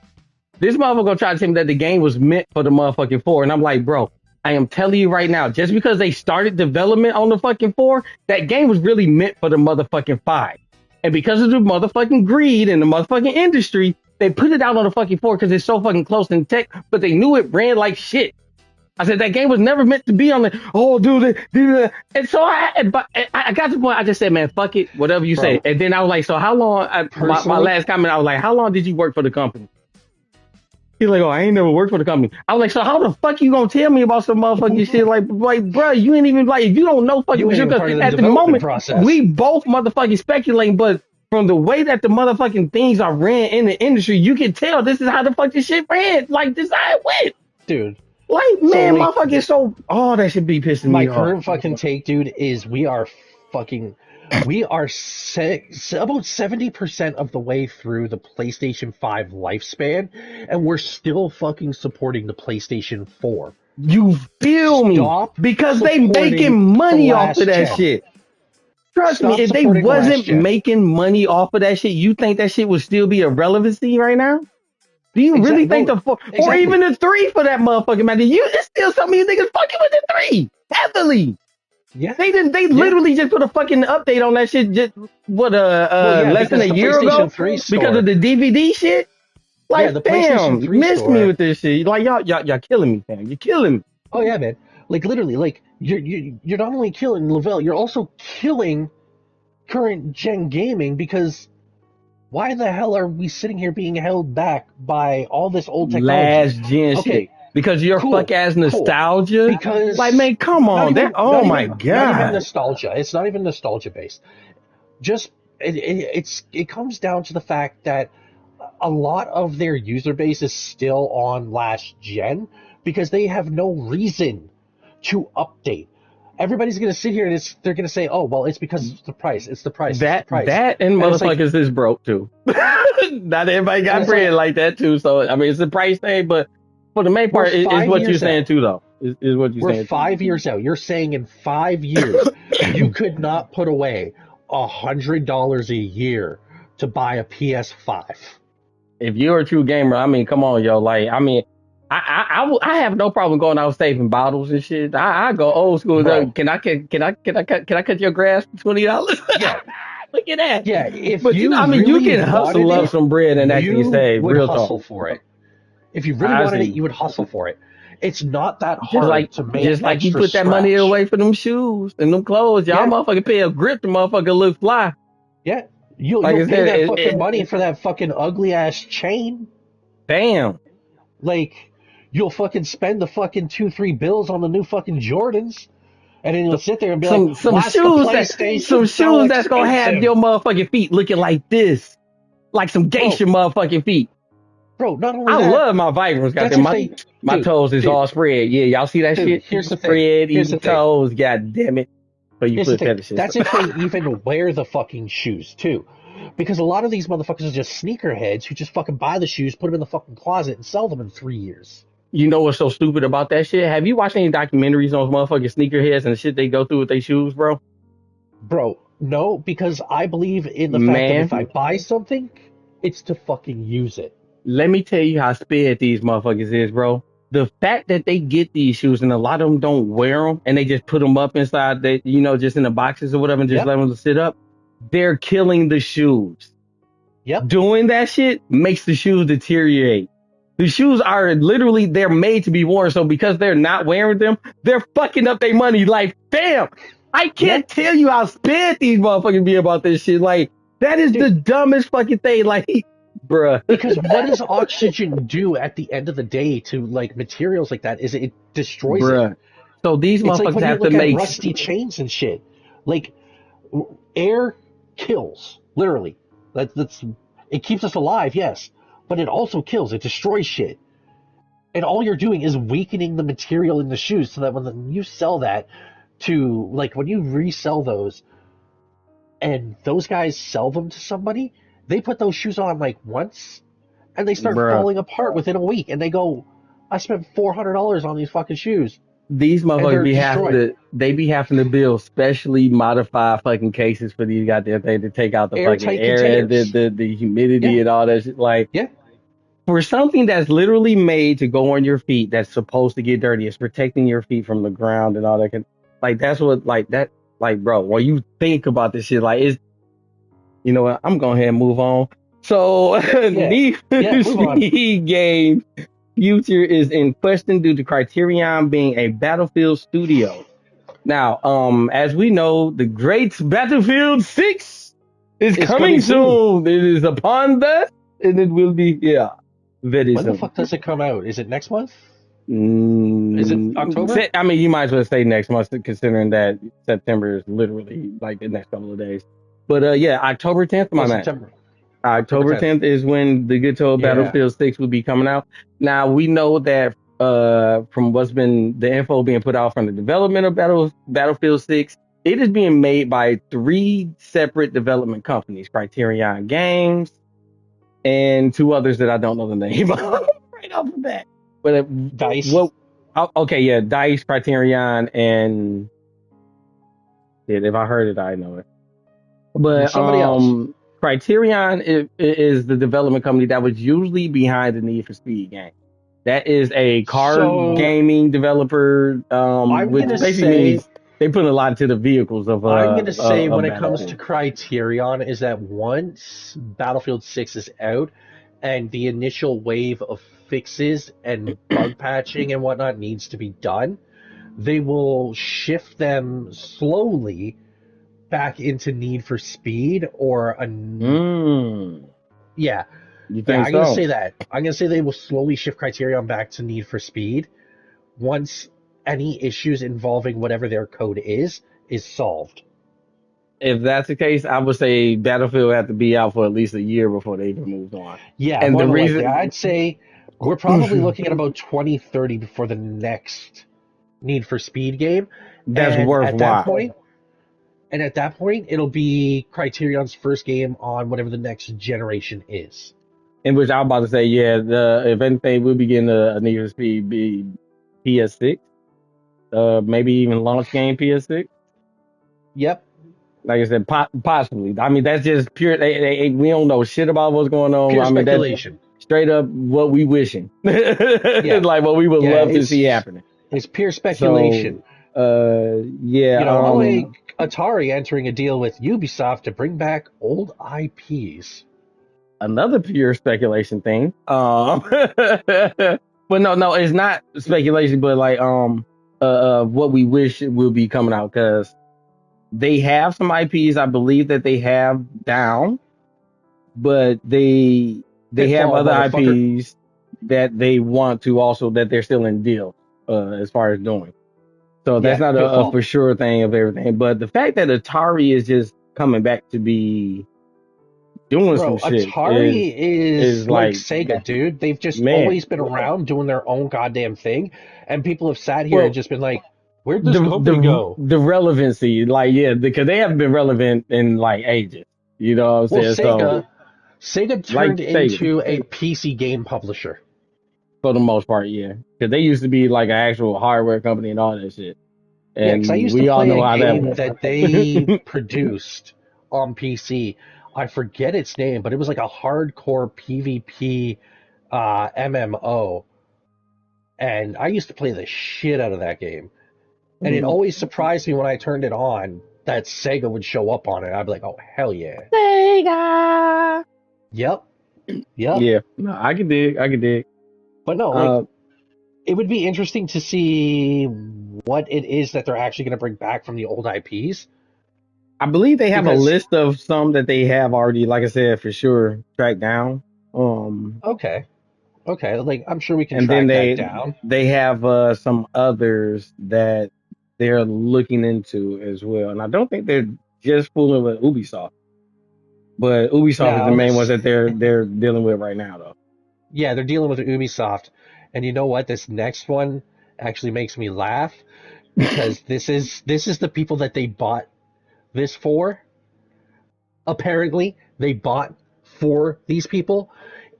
Speaker 2: This motherfucker tried to tell me that the game was meant for the motherfucking 4, and I'm like, bro, I am telling you right now, just because they started development on the fucking 4, that game was really meant for the motherfucking 5. And because of the motherfucking greed in the motherfucking industry, they put it out on the fucking 4 because it's so fucking close in tech, but they knew it ran like shit. I said, that game was never meant to be on the, do that. And so I got to the point, I just said, man, fuck it, whatever you say. And then I was like, so how long, my last comment, I was like, how long did you work for the company? He's like, oh, I ain't never worked for the company. I was like, so how the fuck you gonna tell me about some motherfucking shit? Like, bro, you ain't even like, if you don't know fucking shit, at the moment, we both motherfucking speculating, but from the way that the motherfucking things are ran in the industry, you can tell this is how the fucking shit ran. Like, this is how it went.
Speaker 1: Dude.
Speaker 2: Like, man, motherfucking that should be pissing me off.
Speaker 1: My current fucking take, dude, is we are about 70% of the way through the PlayStation 5 lifespan, and we're still fucking supporting the PlayStation 4.
Speaker 2: You feel me? Because they making money off of that shit. Trust me, if they wasn't making money off of that shit, you think that shit would still be a relevancy right now? Do you really think or even the 3 for that motherfucking matter? It's still some of you niggas fucking with the 3 heavily.
Speaker 1: Yeah,
Speaker 2: they literally just put a fucking update on that shit just less than a year ago because of the DVD shit. Like, damn, missed me with this shit. Like, y'all killing me, fam. You're killing me.
Speaker 1: Oh yeah, man. Like literally, like you're not only killing Lavelle, you're also killing current gen gaming because why the hell are we sitting here being held back by all this old technology?
Speaker 2: Last gen shit. Because your fuck ass nostalgia.
Speaker 1: Because
Speaker 2: like, man, come on. Oh my god.
Speaker 1: Not even nostalgia. It's not even nostalgia based. Just it comes down to the fact that a lot of their user base is still on last gen because they have no reason to update. Everybody's gonna sit here and they're gonna say, "Oh, well, it's because it's the price. It's the price.
Speaker 2: That and motherfuckers is broke too." Not everybody got bread like that too. So I mean, it's a price thing, but for the main part, it's what you're saying too, though. Is what you're
Speaker 1: We're
Speaker 2: saying.
Speaker 1: 5 years out. You're saying in 5 years you could not put away $100 a year to buy a PS5.
Speaker 2: If you're a true gamer, I mean, come on, yo. Like, I mean, I have no problem going out saving bottles and shit. I go old school.
Speaker 1: Bro,
Speaker 2: Can I cut your grass for $20?
Speaker 1: yeah,
Speaker 2: Look at that.
Speaker 1: yeah, if
Speaker 2: But you know,
Speaker 1: you
Speaker 2: I mean, you
Speaker 1: really
Speaker 2: can
Speaker 1: wanted
Speaker 2: hustle up
Speaker 1: it,
Speaker 2: some bread and actually
Speaker 1: you
Speaker 2: save.
Speaker 1: would
Speaker 2: Real talk.
Speaker 1: hustle for it. If you really
Speaker 2: I
Speaker 1: wanted it,
Speaker 2: see.
Speaker 1: you would hustle for it. It's not that hard to make
Speaker 2: Just like you
Speaker 1: extra
Speaker 2: put that money
Speaker 1: scratch.
Speaker 2: away for them shoes and them clothes. Y'all
Speaker 1: Yeah,
Speaker 2: motherfucker pay a grip to motherfucker look fly.
Speaker 1: yeah. You'll
Speaker 2: Like
Speaker 1: you'll
Speaker 2: I
Speaker 1: pay
Speaker 2: said,
Speaker 1: that fucking money for that fucking ugly ass chain.
Speaker 2: damn.
Speaker 1: Like, you'll fucking spend the fucking 2-3 bills on the new fucking Jordans, and then you'll sit there and be like,
Speaker 2: Some
Speaker 1: "Why's the
Speaker 2: some
Speaker 1: PlayStation so
Speaker 2: shoes that's gonna have
Speaker 1: expensive,
Speaker 2: your motherfucking feet looking like this, like some
Speaker 1: bro?"
Speaker 2: geisha motherfucking feet.
Speaker 1: Bro, not only
Speaker 2: I
Speaker 1: that,
Speaker 2: love my Vibrams. Got
Speaker 1: that's
Speaker 2: them.
Speaker 1: if they,
Speaker 2: My
Speaker 1: dude,
Speaker 2: toes is
Speaker 1: dude,
Speaker 2: all spread. Yeah, y'all see that
Speaker 1: dude.
Speaker 2: shit?
Speaker 1: Here's the thing.
Speaker 2: Spread
Speaker 1: Here's the
Speaker 2: eating
Speaker 1: thing.
Speaker 2: toes. God damn it! So you
Speaker 1: Here's the
Speaker 2: put
Speaker 1: thing.
Speaker 2: fetishes.
Speaker 1: That's if they even wear the fucking shoes too, because a lot of these motherfuckers are just sneakerheads who just fucking buy the shoes, put them in the fucking closet, and sell them in 3 years.
Speaker 2: You know what's so stupid about that shit? Have you watched any documentaries on motherfucking sneakerheads and the shit they go through with their shoes, bro?
Speaker 1: Bro, no, because I believe in the fact that if
Speaker 2: Man,
Speaker 1: I buy something, it's to fucking use it.
Speaker 2: let me tell you how sped these motherfuckers is, bro. The fact that they get these shoes and a lot of them don't wear them and they just put them up inside, they, you know, just in the boxes or whatever and just
Speaker 1: Yep,
Speaker 2: let them sit up, they're killing the shoes.
Speaker 1: yep,
Speaker 2: Doing that shit makes the shoes deteriorate. The shoes are literally, they're made to be worn. So because they're not wearing them, they're fucking up their money. Like, damn, I can't
Speaker 1: yep.
Speaker 2: tell you how sped these motherfuckers be about this shit. Like, that is the
Speaker 1: Dude,
Speaker 2: dumbest fucking thing. Like, bruh.
Speaker 1: because what does oxygen do at the end of the day to like materials like that? Is it destroys it.
Speaker 2: Bruh. So these
Speaker 1: It's like
Speaker 2: motherfuckers
Speaker 1: when you
Speaker 2: have to
Speaker 1: look at
Speaker 2: make,
Speaker 1: rusty chains and shit. Like, air kills, literally. That's it keeps us alive, yes, but it also kills. It destroys shit. And all you're doing is weakening the material in the shoes so that when you sell that to, like, when you resell those and those guys sell them to somebody, they put those shoes on like once and they start
Speaker 2: bruh.
Speaker 1: falling apart within a week, and they go, I spent $400 on these fucking shoes,
Speaker 2: These
Speaker 1: and
Speaker 2: motherfuckers
Speaker 1: they're
Speaker 2: be having
Speaker 1: destroyed.
Speaker 2: to, they be having to build specially modified fucking cases for these goddamn things to take out the fucking
Speaker 1: Airtight
Speaker 2: air and
Speaker 1: containers.
Speaker 2: the humidity
Speaker 1: Yeah,
Speaker 2: and all that shit. Like,
Speaker 1: yeah.
Speaker 2: for something that's literally made to go on your feet, that's supposed to get dirty, it's protecting your feet from the ground and all that. Like, that's what, like, that, like, bro, when you think about this shit, like, it's, you know what, I'm going ahead and move on. So,
Speaker 1: Yeah,
Speaker 2: Need for
Speaker 1: yeah. Move on.
Speaker 2: Speed game future is in question due to Criterion being a Battlefield studio. Now, as we know, the great Battlefield 6 is
Speaker 1: It's
Speaker 2: coming
Speaker 1: coming soon.
Speaker 2: soon. It is upon us, and it will be, yeah, very
Speaker 1: When the
Speaker 2: soon.
Speaker 1: fuck does it come out? Is it next month? Is it October?
Speaker 2: I mean, you might as well say next month, considering that September is literally like the next couple of days. But yeah, October 10th,
Speaker 1: Oh,
Speaker 2: my man.
Speaker 1: September. October
Speaker 2: October
Speaker 1: 10th.
Speaker 2: 10th is when the good old
Speaker 1: Yeah.
Speaker 2: Battlefield 6 will be coming out. Now, we know that from what's been the info being put out from the development of Battlefield 6, it is being made by 3 separate development companies, Criterion Games and 2 others that I don't know the name of right off the bat. But
Speaker 1: Dice.
Speaker 2: well, okay, yeah, Dice, Criterion, and if I heard it, I know it. But
Speaker 1: Somebody else.
Speaker 2: Criterion is the development company that was usually behind the Need for Speed game. That is a car
Speaker 1: So
Speaker 2: gaming developer,
Speaker 1: I'm
Speaker 2: which
Speaker 1: gonna
Speaker 2: basically
Speaker 1: say
Speaker 2: means they put a lot into the vehicles
Speaker 1: I'm gonna say
Speaker 2: of
Speaker 1: when it comes to
Speaker 2: Battlefield.
Speaker 1: Criterion is that once Battlefield 6 is out and the initial wave of fixes and bug patching and whatnot needs to be done, they will shift them slowly back into Need for Speed or a
Speaker 2: Mm,
Speaker 1: yeah.
Speaker 2: you
Speaker 1: Yeah,
Speaker 2: think
Speaker 1: I'm gonna
Speaker 2: so?
Speaker 1: say that. I'm gonna say they will slowly shift Criterion back to Need for Speed once any issues involving whatever their code is solved.
Speaker 2: If that's the case, I would say Battlefield would have to be out for at least a year before they even moved on.
Speaker 1: Yeah,
Speaker 2: And
Speaker 1: more
Speaker 2: the
Speaker 1: than likely.
Speaker 2: reason
Speaker 1: I'd say we're probably looking at about 2030 before the next Need for Speed game.
Speaker 2: that's
Speaker 1: And at that
Speaker 2: worthwhile.
Speaker 1: point, it'll be Criterion's first game on whatever the next generation is.
Speaker 2: In which I'm about to say, yeah, if anything, we'll be getting a Need for Speed PS6. maybe even launch game PS6.
Speaker 1: Yep.
Speaker 2: Like I said, possibly. I mean, that's just pure. We don't know shit about what's going on.
Speaker 1: Pure
Speaker 2: I mean, that's
Speaker 1: speculation.
Speaker 2: straight up what we wishing,
Speaker 1: Yeah.
Speaker 2: like what we would
Speaker 1: Yeah.
Speaker 2: love to see happening.
Speaker 1: It's pure speculation.
Speaker 2: So, yeah,
Speaker 1: Unlike Atari entering a deal with Ubisoft to bring back old IPs.
Speaker 2: another pure speculation thing. But no, it's not speculation, but like what we wish will be coming out because they have some IPs I believe that they have down, but they have
Speaker 1: Pitfall,
Speaker 2: other
Speaker 1: motherfucker.
Speaker 2: IPs that they want to also that they're still in deal as far as doing. So that's
Speaker 1: Yeah,
Speaker 2: not a
Speaker 1: Pitfall.
Speaker 2: for sure thing of everything. But the fact that Atari is just coming back to be doing some
Speaker 1: Bro,
Speaker 2: shit
Speaker 1: Atari
Speaker 2: is
Speaker 1: is like
Speaker 2: like,
Speaker 1: Sega, dude. They've just
Speaker 2: man.
Speaker 1: always been around doing their own goddamn thing, and people have sat here and
Speaker 2: Well,
Speaker 1: just been like, "Where'd this company go?"
Speaker 2: the relevancy, like yeah, because they haven't been relevant in like ages. You know what I'm
Speaker 1: Well,
Speaker 2: saying? So
Speaker 1: Sega
Speaker 2: like
Speaker 1: turned
Speaker 2: Sega,
Speaker 1: into a PC game publisher.
Speaker 2: for the most part, yeah, because they used to be like an actual hardware company and all that shit,
Speaker 1: Yeah, because I
Speaker 2: and
Speaker 1: used to
Speaker 2: we all
Speaker 1: play a
Speaker 2: know how that
Speaker 1: game
Speaker 2: went.
Speaker 1: that they produced on PC. I forget its name, but it was like a hardcore PvP MMO, and I used to play the shit out of that game. And it always surprised me when I turned it on that Sega would show up on it. I'd be like, "Oh hell yeah,
Speaker 2: Sega.
Speaker 1: yep, yep."
Speaker 2: Yeah, no, I can dig. I can dig.
Speaker 1: But no, like
Speaker 2: Uh,
Speaker 1: it would be interesting to see what it is that they're actually going to bring back from the old IPs
Speaker 2: I believe they have a
Speaker 1: because
Speaker 2: list of some that they have already, like I said, for sure, tracked down.
Speaker 1: okay, okay, like I'm sure we can
Speaker 2: And then
Speaker 1: track that down.
Speaker 2: they have some others that they're looking into as well. And I don't think they're just fooling with Ubisoft, but Ubisoft is the
Speaker 1: Now
Speaker 2: main ones
Speaker 1: this,
Speaker 2: that they're dealing with right now, though.
Speaker 1: yeah, they're dealing with Ubisoft, and you know what? This next one actually makes me laugh because this is the people that they bought this for. Apparently, they bought for these people.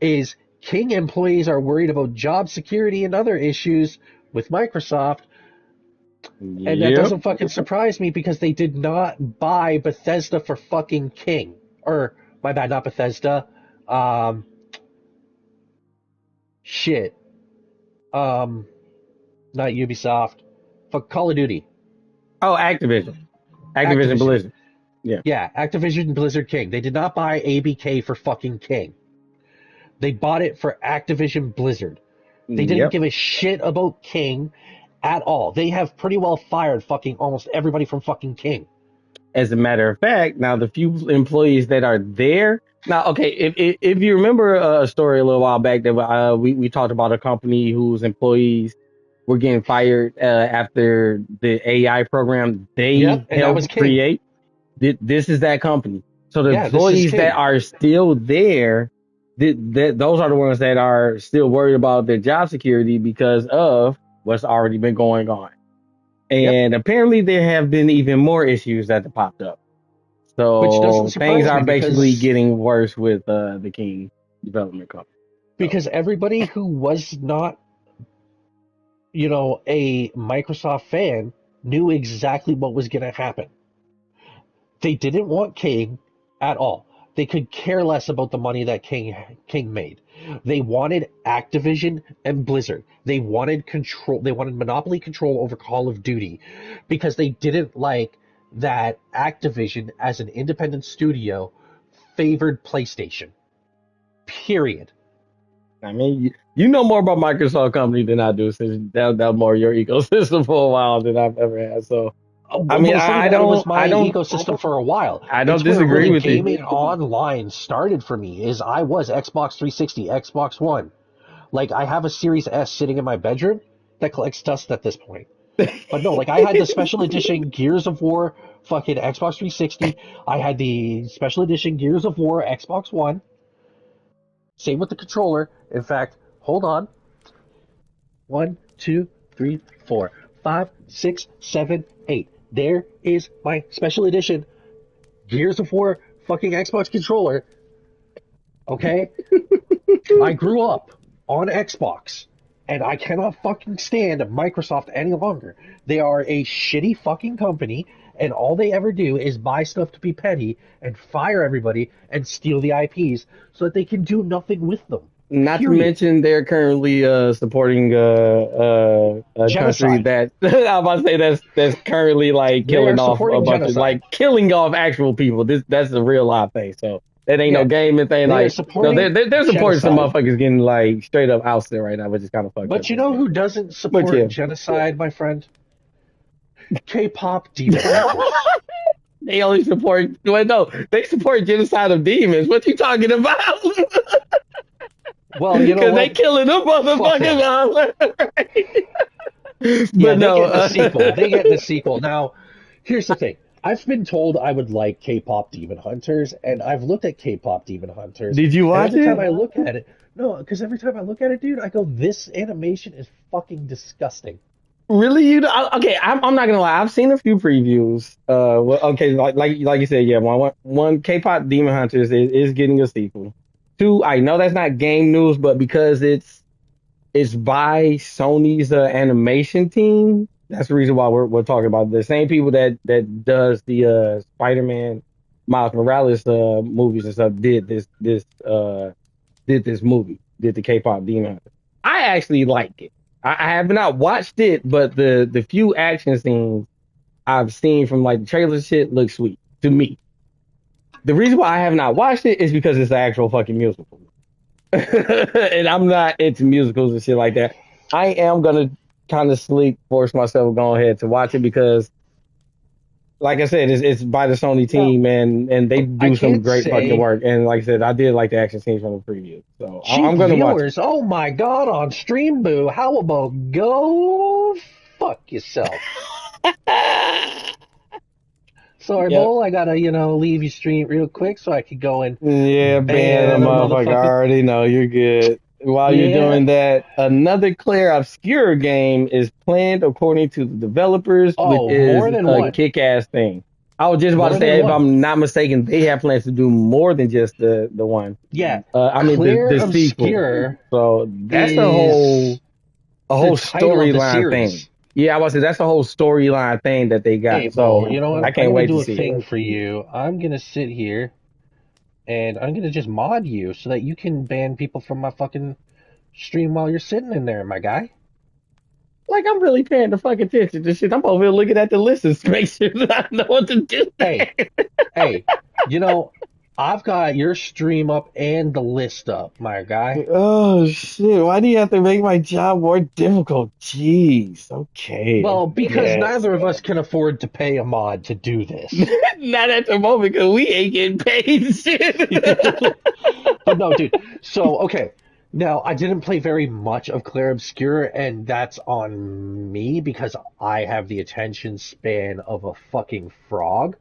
Speaker 1: Is King employees are worried about job security and other issues with Microsoft, and that
Speaker 2: Yep.
Speaker 1: doesn't fucking surprise me because they did not buy Bethesda for fucking King. Or my bad, not Bethesda. Um, shit. Um, Not Ubisoft. Fuck Call of Duty.
Speaker 2: Oh, Activision
Speaker 1: Activision.
Speaker 2: Blizzard. Yeah.
Speaker 1: Yeah, Activision Blizzard King. They did not buy ABK for fucking King. They bought it for Activision Blizzard. They didn't
Speaker 2: Yep.
Speaker 1: give a shit about King at all. They have pretty well fired fucking almost everybody from fucking King.
Speaker 2: As a matter of fact, now the few employees that are there. Now, okay, if you remember a story a little while back that we talked about a company whose employees were getting fired after the AI program
Speaker 1: Yep,
Speaker 2: they
Speaker 1: and that was
Speaker 2: helped
Speaker 1: King.
Speaker 2: create. This is that company. So the
Speaker 1: Yeah, this is
Speaker 2: employees that
Speaker 1: King.
Speaker 2: are still there, those are the ones that are still worried about their job security because of what's already been going on.
Speaker 1: Yep,
Speaker 2: And apparently there have been even more issues that have popped up.
Speaker 1: which doesn't
Speaker 2: So things
Speaker 1: surprise
Speaker 2: are
Speaker 1: me
Speaker 2: basically getting worse with the King Development Company. So
Speaker 1: because everybody who was not, a Microsoft fan knew exactly what was going to happen. They didn't want King at all. They could care less about the money that King made. They wanted Activision and Blizzard. They wanted control. They wanted monopoly control over Call of Duty because they didn't like that Activision as an independent studio favored PlayStation. Period.
Speaker 2: I mean, you know more about Microsoft Company than I do, since that more your ecosystem for a while than I've ever had. So I
Speaker 1: Well,
Speaker 2: mean,
Speaker 1: it's not even that it was my ecosystem for a while.
Speaker 2: I don't
Speaker 1: It's where
Speaker 2: disagree
Speaker 1: really
Speaker 2: with you.
Speaker 1: gaming online started for me. Is I was Xbox 360, Xbox One. Like I have a Series S sitting in my bedroom that collects dust at this point. But no, like I had the special edition Gears of War fucking Xbox 360. I had the special edition Gears of War Xbox One. Same with the controller. In fact, hold on. 1, 2, 3, 4, 5, 6, 7, 8. There is my special edition Gears of War fucking Xbox controller. Okay? I grew up on Xbox, And I cannot fucking stand Microsoft any longer. They are a shitty fucking company, and all they ever do is buy stuff to be petty and fire everybody and steal the IPs so that they can do nothing with them.
Speaker 2: Not to
Speaker 1: Period.
Speaker 2: mention they're currently supporting a country
Speaker 1: Genocide.
Speaker 2: that I'm about to say that's currently like
Speaker 1: They are
Speaker 2: killing off a
Speaker 1: supporting
Speaker 2: bunch of
Speaker 1: genocide.
Speaker 2: like killing off actual people. That's a real life thing. So that ain't no
Speaker 1: Yeah,
Speaker 2: gaming thing.
Speaker 1: they are
Speaker 2: Like no,
Speaker 1: supporting
Speaker 2: they're supporting some
Speaker 1: genocide.
Speaker 2: motherfuckers getting like straight up ousted right now, which is kind of fucked up
Speaker 1: But you
Speaker 2: to
Speaker 1: know
Speaker 2: say.
Speaker 1: who doesn't
Speaker 2: But
Speaker 1: support
Speaker 2: yeah,
Speaker 1: genocide, my friend? K-pop demon hunters.
Speaker 2: they only support. Well, no, they support genocide of demons. What you talking about?
Speaker 1: Well, you know
Speaker 2: Because they
Speaker 1: what?
Speaker 2: killing them
Speaker 1: Fuck them.
Speaker 2: motherfuckers.
Speaker 1: Yeah,
Speaker 2: But
Speaker 1: they
Speaker 2: no,
Speaker 1: get in the sequel. They get in the sequel. Now, here's the thing. I've been told I would like K-pop Demon Hunters, and I've looked at K-pop Demon Hunters,
Speaker 2: did you
Speaker 1: and
Speaker 2: watch
Speaker 1: every time
Speaker 2: it?
Speaker 1: I look at it, no, because every time I look at it, dude, I go, this animation is fucking disgusting.
Speaker 2: Really? Okay? I'm not gonna lie. I've seen a few previews. Well, okay, like you said, yeah. One K-pop Demon Hunters is getting a sequel. Two, I know that's not game news, but because it's by Sony's animation team, that's the reason why we're talking about it. The same people that does the Spider-Man Miles Morales movies and stuff did this movie, did the K-pop Demon Hunter. I actually like it. I have not watched it, but the few action scenes I've seen from like the trailer shit look sweet to me. The reason why I have not watched it is because it's an actual fucking musical. And I'm not into musicals and shit like that. I am gonna kind of sleep force myself to go ahead to watch it because like I said, it's by the Sony
Speaker 1: Now,
Speaker 2: team and they
Speaker 1: I
Speaker 2: do some
Speaker 1: can't
Speaker 2: great fucking
Speaker 1: say
Speaker 2: work. And like I said, I did like the action scenes from the preview, so
Speaker 1: cheap
Speaker 2: I'm gonna watch it.
Speaker 1: viewers, oh my god, on Stream Boo, how about go fuck yourself? Sorry,
Speaker 2: Yep.
Speaker 1: Bull, I gotta, leave your stream real quick so I could go and
Speaker 2: Yeah, ban a
Speaker 1: ban a
Speaker 2: motherfucker. I
Speaker 1: motherfucker.
Speaker 2: already know you're good. While you're
Speaker 1: Yeah.
Speaker 2: doing that, another Claire Obscure game is planned according to the developers, which
Speaker 1: Oh,
Speaker 2: is
Speaker 1: more than
Speaker 2: a
Speaker 1: one.
Speaker 2: kick-ass thing. I was just about to
Speaker 1: More than
Speaker 2: say, if
Speaker 1: one.
Speaker 2: I'm not mistaken, they have plans to do more than just the one.
Speaker 1: Yeah.
Speaker 2: I mean
Speaker 1: Clear
Speaker 2: the sequel.
Speaker 1: Obscure
Speaker 2: So that's
Speaker 1: is
Speaker 2: a
Speaker 1: the
Speaker 2: whole
Speaker 1: title of the
Speaker 2: storyline thing.
Speaker 1: series.
Speaker 2: Yeah, I was say that's a whole storyline thing that they
Speaker 1: Hey,
Speaker 2: got.
Speaker 1: Bull,
Speaker 2: So
Speaker 1: you know what?
Speaker 2: I
Speaker 1: I'm
Speaker 2: can't
Speaker 1: gonna
Speaker 2: wait
Speaker 1: do
Speaker 2: to
Speaker 1: a
Speaker 2: see it.
Speaker 1: thing for you. I'm gonna sit here and I'm gonna just mod you so that you can ban people from my fucking stream while you're sitting in there, my guy.
Speaker 2: Like I'm really paying the fucking attention to shit. I'm over here looking at the list and make sure that I know what to do.
Speaker 1: Hey, hey, you know, I've got your stream up and the list up, my guy.
Speaker 2: Oh shit! Why do you have to make my job more difficult? Jeez. Okay.
Speaker 1: Well, because
Speaker 2: Yes.
Speaker 1: neither of us can afford to pay a mod to do this.
Speaker 2: Not at the moment because we ain't getting paid shit.
Speaker 1: But no, dude. So, okay. Now, I didn't play very much of Clair Obscur, and that's on me because I have the attention span of a fucking frog.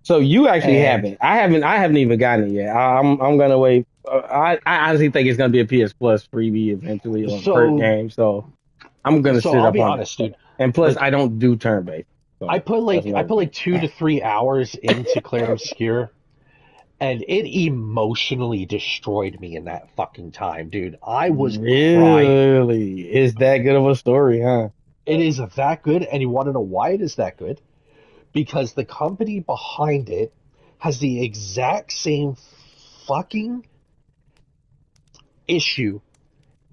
Speaker 2: So you actually
Speaker 1: And
Speaker 2: haven't. I haven't even gotten it yet. I'm gonna wait. I honestly think it's gonna be a PS Plus freebie eventually or per
Speaker 1: so,
Speaker 2: game. So I'm gonna
Speaker 1: so
Speaker 2: sit
Speaker 1: I'll
Speaker 2: up
Speaker 1: be
Speaker 2: on it.
Speaker 1: honest, dude.
Speaker 2: And plus,
Speaker 1: Like,
Speaker 2: I don't do turn based.
Speaker 1: I
Speaker 2: So
Speaker 1: put
Speaker 2: that's
Speaker 1: like I
Speaker 2: another
Speaker 1: put
Speaker 2: thing.
Speaker 1: like 2 to 3 hours into Clair Obscur, and it emotionally destroyed me in that fucking time, dude. I was crying.
Speaker 2: Really? Is that good of a story, huh?
Speaker 1: It is that good, and you want to know why it is that good? Because the company behind it has the exact same fucking issue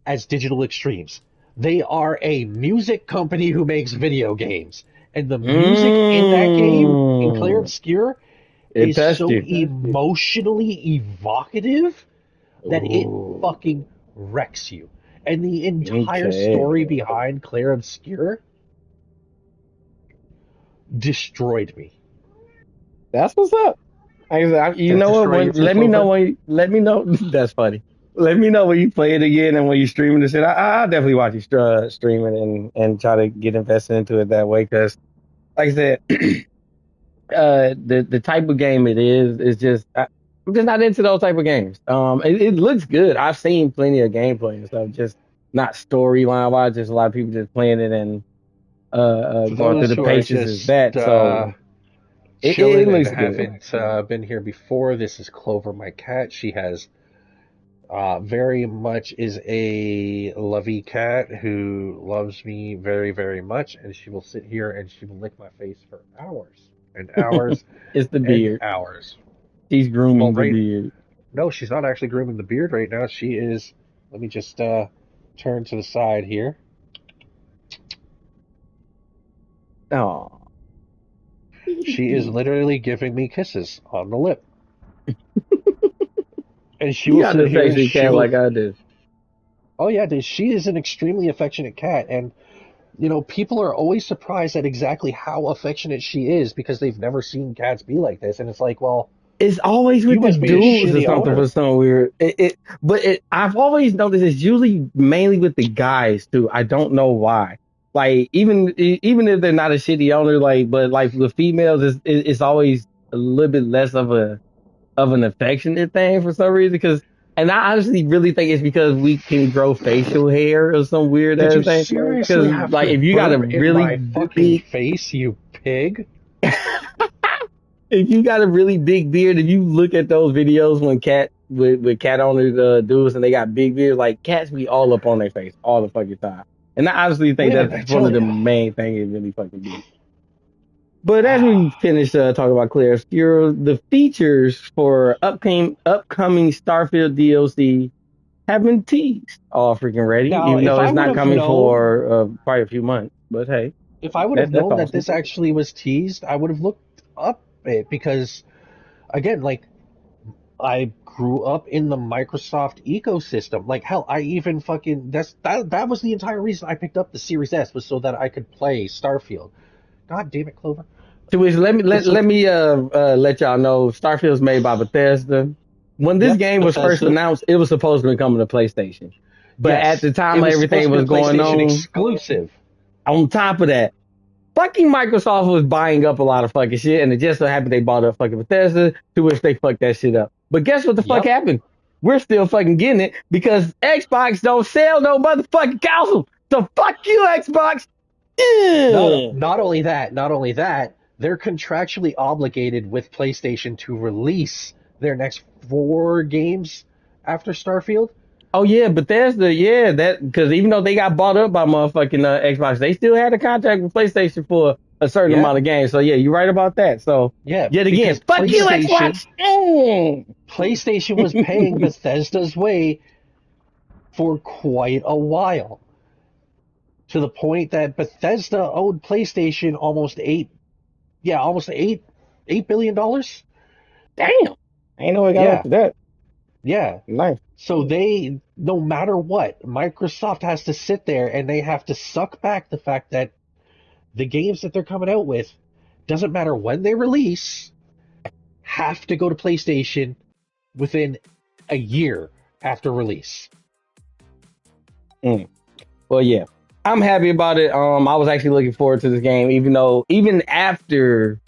Speaker 1: as Digital Extremes. They are a music company who makes video games. And the music in that game, in Clair
Speaker 2: Mm,
Speaker 1: Obscur,
Speaker 2: it
Speaker 1: is
Speaker 2: touched
Speaker 1: so
Speaker 2: you.
Speaker 1: emotionally evocative that it
Speaker 2: Ooh,
Speaker 1: fucking wrecks you. And the entire
Speaker 2: okay.
Speaker 1: story behind Clair Obscur destroyed me.
Speaker 2: That's what's up. You
Speaker 1: Did it
Speaker 2: know what?
Speaker 1: destroy you too,
Speaker 2: Let me know
Speaker 1: Clover?
Speaker 2: let me know. That's funny. Let me know when you play it again and when you streaming this shit. I'll definitely watch you stream it and try to get invested into it that way. Cause like I said, the type of game it is just I'm just not into those type of games. It looks good. I've seen plenty of gameplay and stuff, just not storyline wise. Just a lot of people just playing it and
Speaker 1: For
Speaker 2: going through
Speaker 1: those
Speaker 2: the
Speaker 1: who are
Speaker 2: paces is
Speaker 1: just
Speaker 2: that. So it
Speaker 1: chilling and
Speaker 2: looks good.
Speaker 1: haven't been here before, this is Clover, my cat. She has Very much is a lovey cat who loves me very, very much, and she will sit here and she will lick my face for hours and hours
Speaker 2: It's the
Speaker 1: and
Speaker 2: beard.
Speaker 1: hours.
Speaker 2: She's
Speaker 1: Well,
Speaker 2: grooming the
Speaker 1: right,
Speaker 2: beard.
Speaker 1: no, she's not actually grooming the beard right now. She is, let me just turn to the side here.
Speaker 2: Oh.
Speaker 1: She is literally giving me kisses on the lip. And she
Speaker 2: You
Speaker 1: will
Speaker 2: got
Speaker 1: sit
Speaker 2: an
Speaker 1: here and
Speaker 2: affectionate
Speaker 1: she
Speaker 2: cat
Speaker 1: will,
Speaker 2: like I do.
Speaker 1: oh yeah, she is an extremely affectionate cat. And, people are always surprised at exactly how affectionate she is because they've never seen cats be like this. And it's like, well,
Speaker 2: It's always
Speaker 1: you
Speaker 2: with the
Speaker 1: must be a
Speaker 2: dudes or
Speaker 1: shitty
Speaker 2: something for
Speaker 1: owner.
Speaker 2: some weird. I've always noticed it's usually mainly with the guys too. I don't know why. Like even if they're not a shitty owner, but like with females, it's always a little bit less of an affectionate thing for some reason. And I honestly really think it's because we can grow facial hair or some weird
Speaker 1: Did you
Speaker 2: ass thing.
Speaker 1: seriously
Speaker 2: Because
Speaker 1: have
Speaker 2: like
Speaker 1: to
Speaker 2: if you got a
Speaker 1: burp in
Speaker 2: really
Speaker 1: my fucking
Speaker 2: big
Speaker 1: face, you pig?
Speaker 2: if you got a really big beard, if you look at those videos when with cat owners dudes and they got big beards, like cats be all up on their face all the fucking time. And I honestly think
Speaker 1: Man, I
Speaker 2: that's one
Speaker 1: tell
Speaker 2: of the
Speaker 1: you.
Speaker 2: main things it really fucking be. But as we finish talking about Claire Obscura, the features for upcoming Starfield DLC have been teased all freaking ready,
Speaker 1: Now,
Speaker 2: even
Speaker 1: if
Speaker 2: though
Speaker 1: I
Speaker 2: it's
Speaker 1: would
Speaker 2: not
Speaker 1: have
Speaker 2: coming
Speaker 1: known,
Speaker 2: for quite a few months. But hey,
Speaker 1: if I would have
Speaker 2: that's
Speaker 1: known that
Speaker 2: awesome.
Speaker 1: this actually was teased, I would have looked up it because, again, like I grew up in the Microsoft ecosystem. Like hell, I even fucking that was the entire reason I picked up the Series S was so that I could play Starfield. God damn it, Clover.
Speaker 2: To which
Speaker 1: But so
Speaker 2: let me let y'all know Starfield's made by Bethesda. When this
Speaker 1: yep,
Speaker 2: game was first
Speaker 1: Bethesda.
Speaker 2: announced, it was supposed to be coming to PlayStation. But at
Speaker 1: Yes,
Speaker 2: the
Speaker 1: it
Speaker 2: time
Speaker 1: was supposed
Speaker 2: everything
Speaker 1: to be
Speaker 2: was
Speaker 1: a
Speaker 2: going
Speaker 1: PlayStation exclusive.
Speaker 2: on top of that, fucking Microsoft was buying up a lot of fucking shit, and it just so happened they bought up fucking Bethesda, to which they fucked that shit up. But guess what the fuck
Speaker 1: Yep.
Speaker 2: happened? We're still fucking getting it because Xbox don't sell no motherfucking console. So fuck you, Xbox.
Speaker 1: Not
Speaker 2: Yeah.
Speaker 1: not only that, they're contractually obligated with PlayStation to release their next 4 games after Starfield.
Speaker 2: Oh yeah, Bethesda, yeah, that because even though they got bought up by motherfucking Xbox, they still had a contract with PlayStation for a certain amount
Speaker 1: Yeah,
Speaker 2: of games. So yeah, you're right about that. So
Speaker 1: yeah,
Speaker 2: yet again,
Speaker 1: because
Speaker 2: fuck you,
Speaker 1: PlayStation
Speaker 2: Xbox. Mm.
Speaker 1: PlayStation was paying Bethesda's way for quite a while, to the point that Bethesda owed PlayStation almost $8 billion.
Speaker 2: Damn, I ain't know it got up
Speaker 1: Yeah,
Speaker 2: to that.
Speaker 1: yeah.
Speaker 2: Nice.
Speaker 1: So they, no matter what, Microsoft has to sit there and they have to suck back the fact that the games that they're coming out with, doesn't matter when they release, have to go to PlayStation within a year after release.
Speaker 2: Mm. Well, yeah, I'm happy about it. I was actually looking forward to this game, even after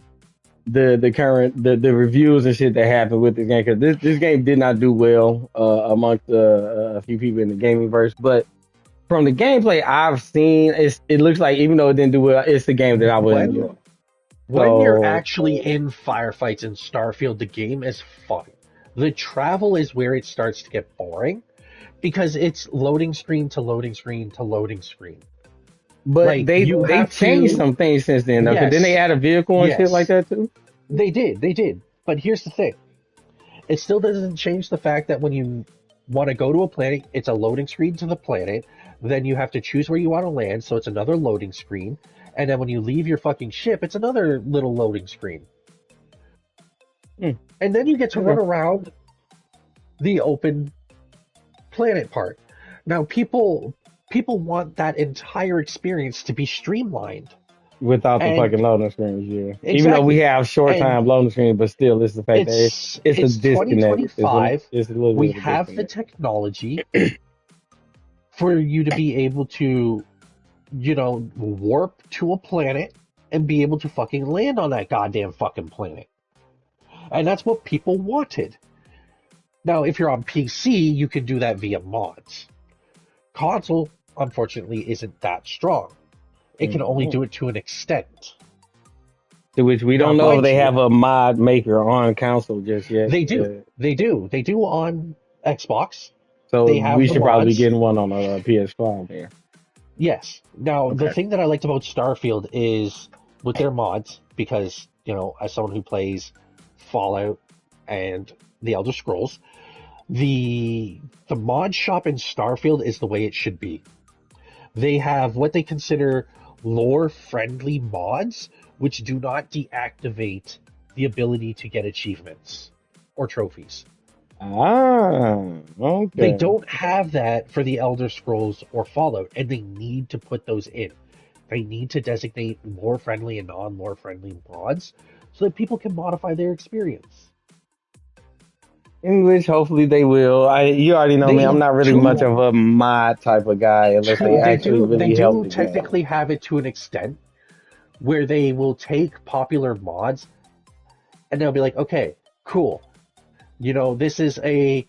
Speaker 2: the current the reviews and shit that happened with this game, because this game did not do well amongst a few people in the gaming verse, but from the gameplay I've seen, it looks like even though it didn't do well, it's the game that I would enjoy.
Speaker 1: When when you're
Speaker 2: So
Speaker 1: actually in firefights in Starfield, the game is fun. The travel is where it starts to get boring because it's loading screen to loading screen to loading screen.
Speaker 2: but
Speaker 1: Like you
Speaker 2: they
Speaker 1: have
Speaker 2: changed
Speaker 1: to,
Speaker 2: some things since then though, because then they
Speaker 1: yes,
Speaker 2: add a vehicle and shit like
Speaker 1: yes,
Speaker 2: that too.
Speaker 1: they did. But here's the thing: it still doesn't change the fact that when you want to go to a planet, it's a loading screen to the planet. Then you have to choose where you want to land, so it's another loading screen. And then when you leave your fucking ship, it's another little loading screen.
Speaker 2: Hmm.
Speaker 1: And then you get to run
Speaker 2: Okay.
Speaker 1: around the open planet part. Now people want that entire experience to be streamlined.
Speaker 2: Without the
Speaker 1: And
Speaker 2: fucking loading screens, yeah. Even though we
Speaker 1: exactly.
Speaker 2: have short
Speaker 1: And
Speaker 2: time loading screen, but still, it's the fact that it's a
Speaker 1: it's
Speaker 2: disconnect.
Speaker 1: 2025.
Speaker 2: It's a little
Speaker 1: We
Speaker 2: bit of a
Speaker 1: have the
Speaker 2: disconnect.
Speaker 1: technology for you to be able to, warp to a planet and be able to fucking land on that goddamn fucking planet. And that's what people wanted. Now, if you're on PC, you can do that via mods. Console, unfortunately, isn't that strong. It can only
Speaker 2: Mhm.
Speaker 1: do it to an extent.
Speaker 2: To which we
Speaker 1: Now,
Speaker 2: don't know if
Speaker 1: mind
Speaker 2: they
Speaker 1: you,
Speaker 2: have a mod maker on console just yet.
Speaker 1: they do. They do. They do on Xbox.
Speaker 2: So
Speaker 1: They have
Speaker 2: we
Speaker 1: the
Speaker 2: should probably be
Speaker 1: mods.
Speaker 2: getting one on a PS5 there.
Speaker 1: Yes. Now, the
Speaker 2: Okay.
Speaker 1: thing that I liked about Starfield is with their mods, because, as someone who plays Fallout and the Elder Scrolls, the mod shop in Starfield is the way it should be. They have what they consider lore-friendly mods, which do not deactivate the ability to get achievements or trophies.
Speaker 2: Okay.
Speaker 1: They don't have that for the Elder Scrolls or Fallout, and they need to put those in. They need to designate lore-friendly and non-lore-friendly mods so that people can modify their experience.
Speaker 2: In which hopefully they will. You already know me. I'm not really much of a mod type of guy unless they actually really help the game.
Speaker 1: Technically have it to an extent where they will take popular mods and they'll be like, okay, cool. This is a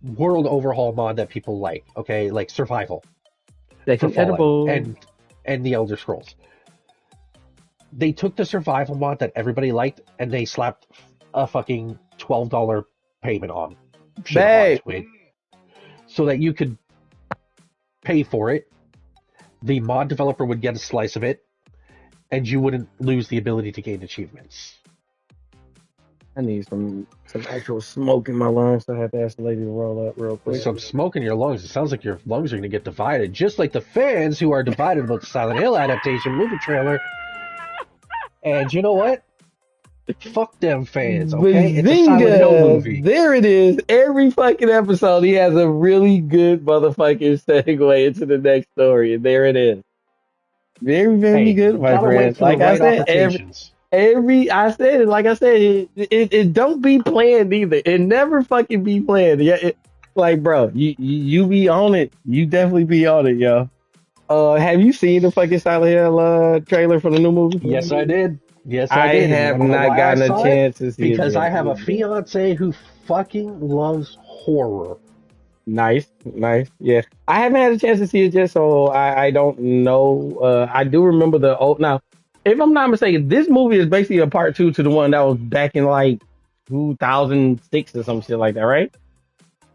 Speaker 1: world overhaul mod that people like. Okay, like survival for Fallout and the Elder Scrolls. They took the survival mod that everybody liked and they slapped a fucking $12 payment on it, so that you could pay for it. The mod developer would get a slice of it, and you wouldn't lose the ability to gain achievements.
Speaker 2: I need some actual smoke in my lungs, so I have to ask the lady to roll up real quick.
Speaker 1: Some smoke in your lungs. It sounds like your lungs are going to get divided, just like the fans who are divided about the Silent Hill adaptation movie trailer. And you know what? Fuck them fans, okay? It's a Silent Hill movie.
Speaker 2: There it is. Every fucking episode, he has a really good motherfucking segue into the next story, and there it is. Very, very good, my friend. Like I said, it don't be planned either. It never fucking be planned. Yeah, like, bro, you be on it. You definitely be on it, yo. Have you seen the fucking Silent Hill trailer for the new movie?
Speaker 1: Yes, I did. Yes,
Speaker 2: I
Speaker 1: did.
Speaker 2: have not gotten a chance to see it
Speaker 1: because I have a fiance who fucking loves horror.
Speaker 2: Nice. Yeah, I haven't had a chance to see it yet, so I don't know. I do remember the old. Now, if I'm not mistaken, this movie is basically a part 2 to the one that was back in like 2006 or some shit like that, right?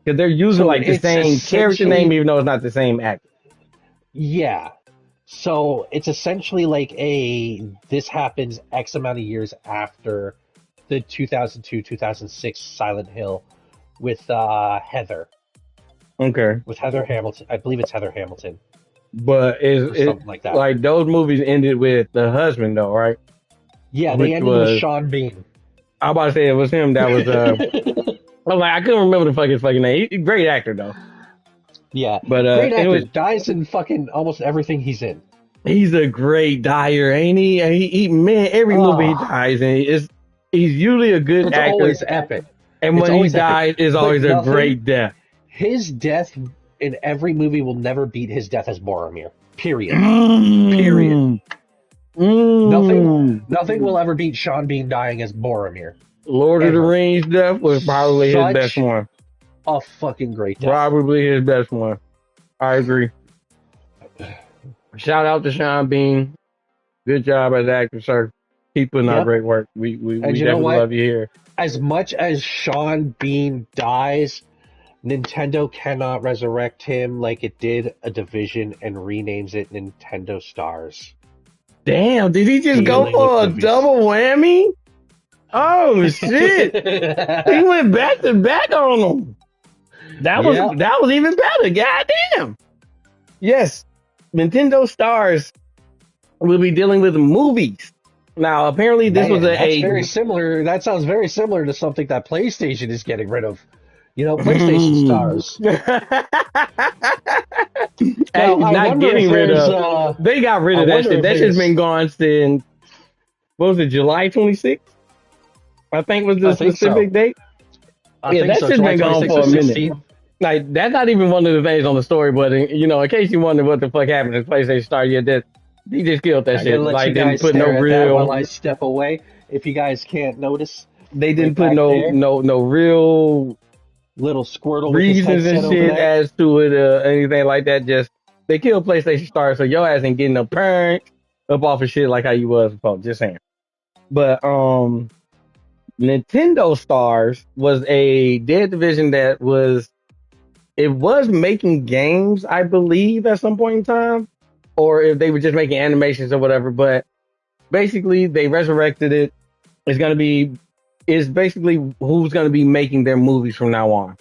Speaker 2: Because they're using like the same character name, even though it's not the same actor.
Speaker 1: Yeah. So it's essentially like this happens X amount of years after the 2002-2006 Silent Hill with Heather.
Speaker 2: Okay.
Speaker 1: With Heather Hamilton. I believe it's Heather Hamilton.
Speaker 2: But something
Speaker 1: like that.
Speaker 2: Like those movies ended with the husband though, right?
Speaker 1: Yeah, they ended with Sean Bean.
Speaker 2: I was about to say it was him that was I'm like, I couldn't remember the fucking name. He's a great actor though.
Speaker 1: Yeah,
Speaker 2: but
Speaker 1: great actor. Dies in fucking almost everything he's in.
Speaker 2: He's a great dyer, ain't he? Man, every movie he dies in, he's usually a good actor. It's
Speaker 1: always epic.
Speaker 2: And when he dies, it's always a great death.
Speaker 1: His death in every movie will never beat his death as Boromir. Period.
Speaker 2: Period.
Speaker 1: Nothing will ever beat Sean Bean dying as Boromir.
Speaker 2: Lord of the Rings death was probably his best one.
Speaker 1: A fucking great death.
Speaker 2: Probably his best one. I agree. Shout out to Sean Bean. Good job as actor, sir. Keep putting out great work. We definitely love you here.
Speaker 1: As much as Sean Bean dies, Nintendo cannot resurrect him like it did a Division and renames it Nintendo Stars.
Speaker 2: Damn, did he just go for a double whammy? Oh shit. He went back to back on them. That was even better. Goddamn. Yes. Nintendo Stars will be dealing with movies. Now, apparently this was
Speaker 1: very similar. That sounds very similar to something that PlayStation is getting rid of. PlayStation Stars.
Speaker 2: Not getting rid of. They got rid of that shit. That shit's been gone since, what was it, July 26th? I think was the specific date. That shit's been gone for a minute. Like, that's not even one of the things on the story, but in case you wonder what the fuck happened to PlayStation Star, he just killed that shit. Like, didn't put no real.
Speaker 1: While I step away, if you guys can't notice,
Speaker 2: they didn't put no real
Speaker 1: little Squirtle
Speaker 2: reasons and shit as to it, anything like that. Just they killed PlayStation Star, so your ass ain't getting no parent up off of shit like how you was before. Just saying. But Nintendo Stars was a dead division that was it was making games, I believe, at some point in time, or if they were just making animations or whatever. But basically, they resurrected it. It's gonna be is basically who's gonna be making their movies from now on.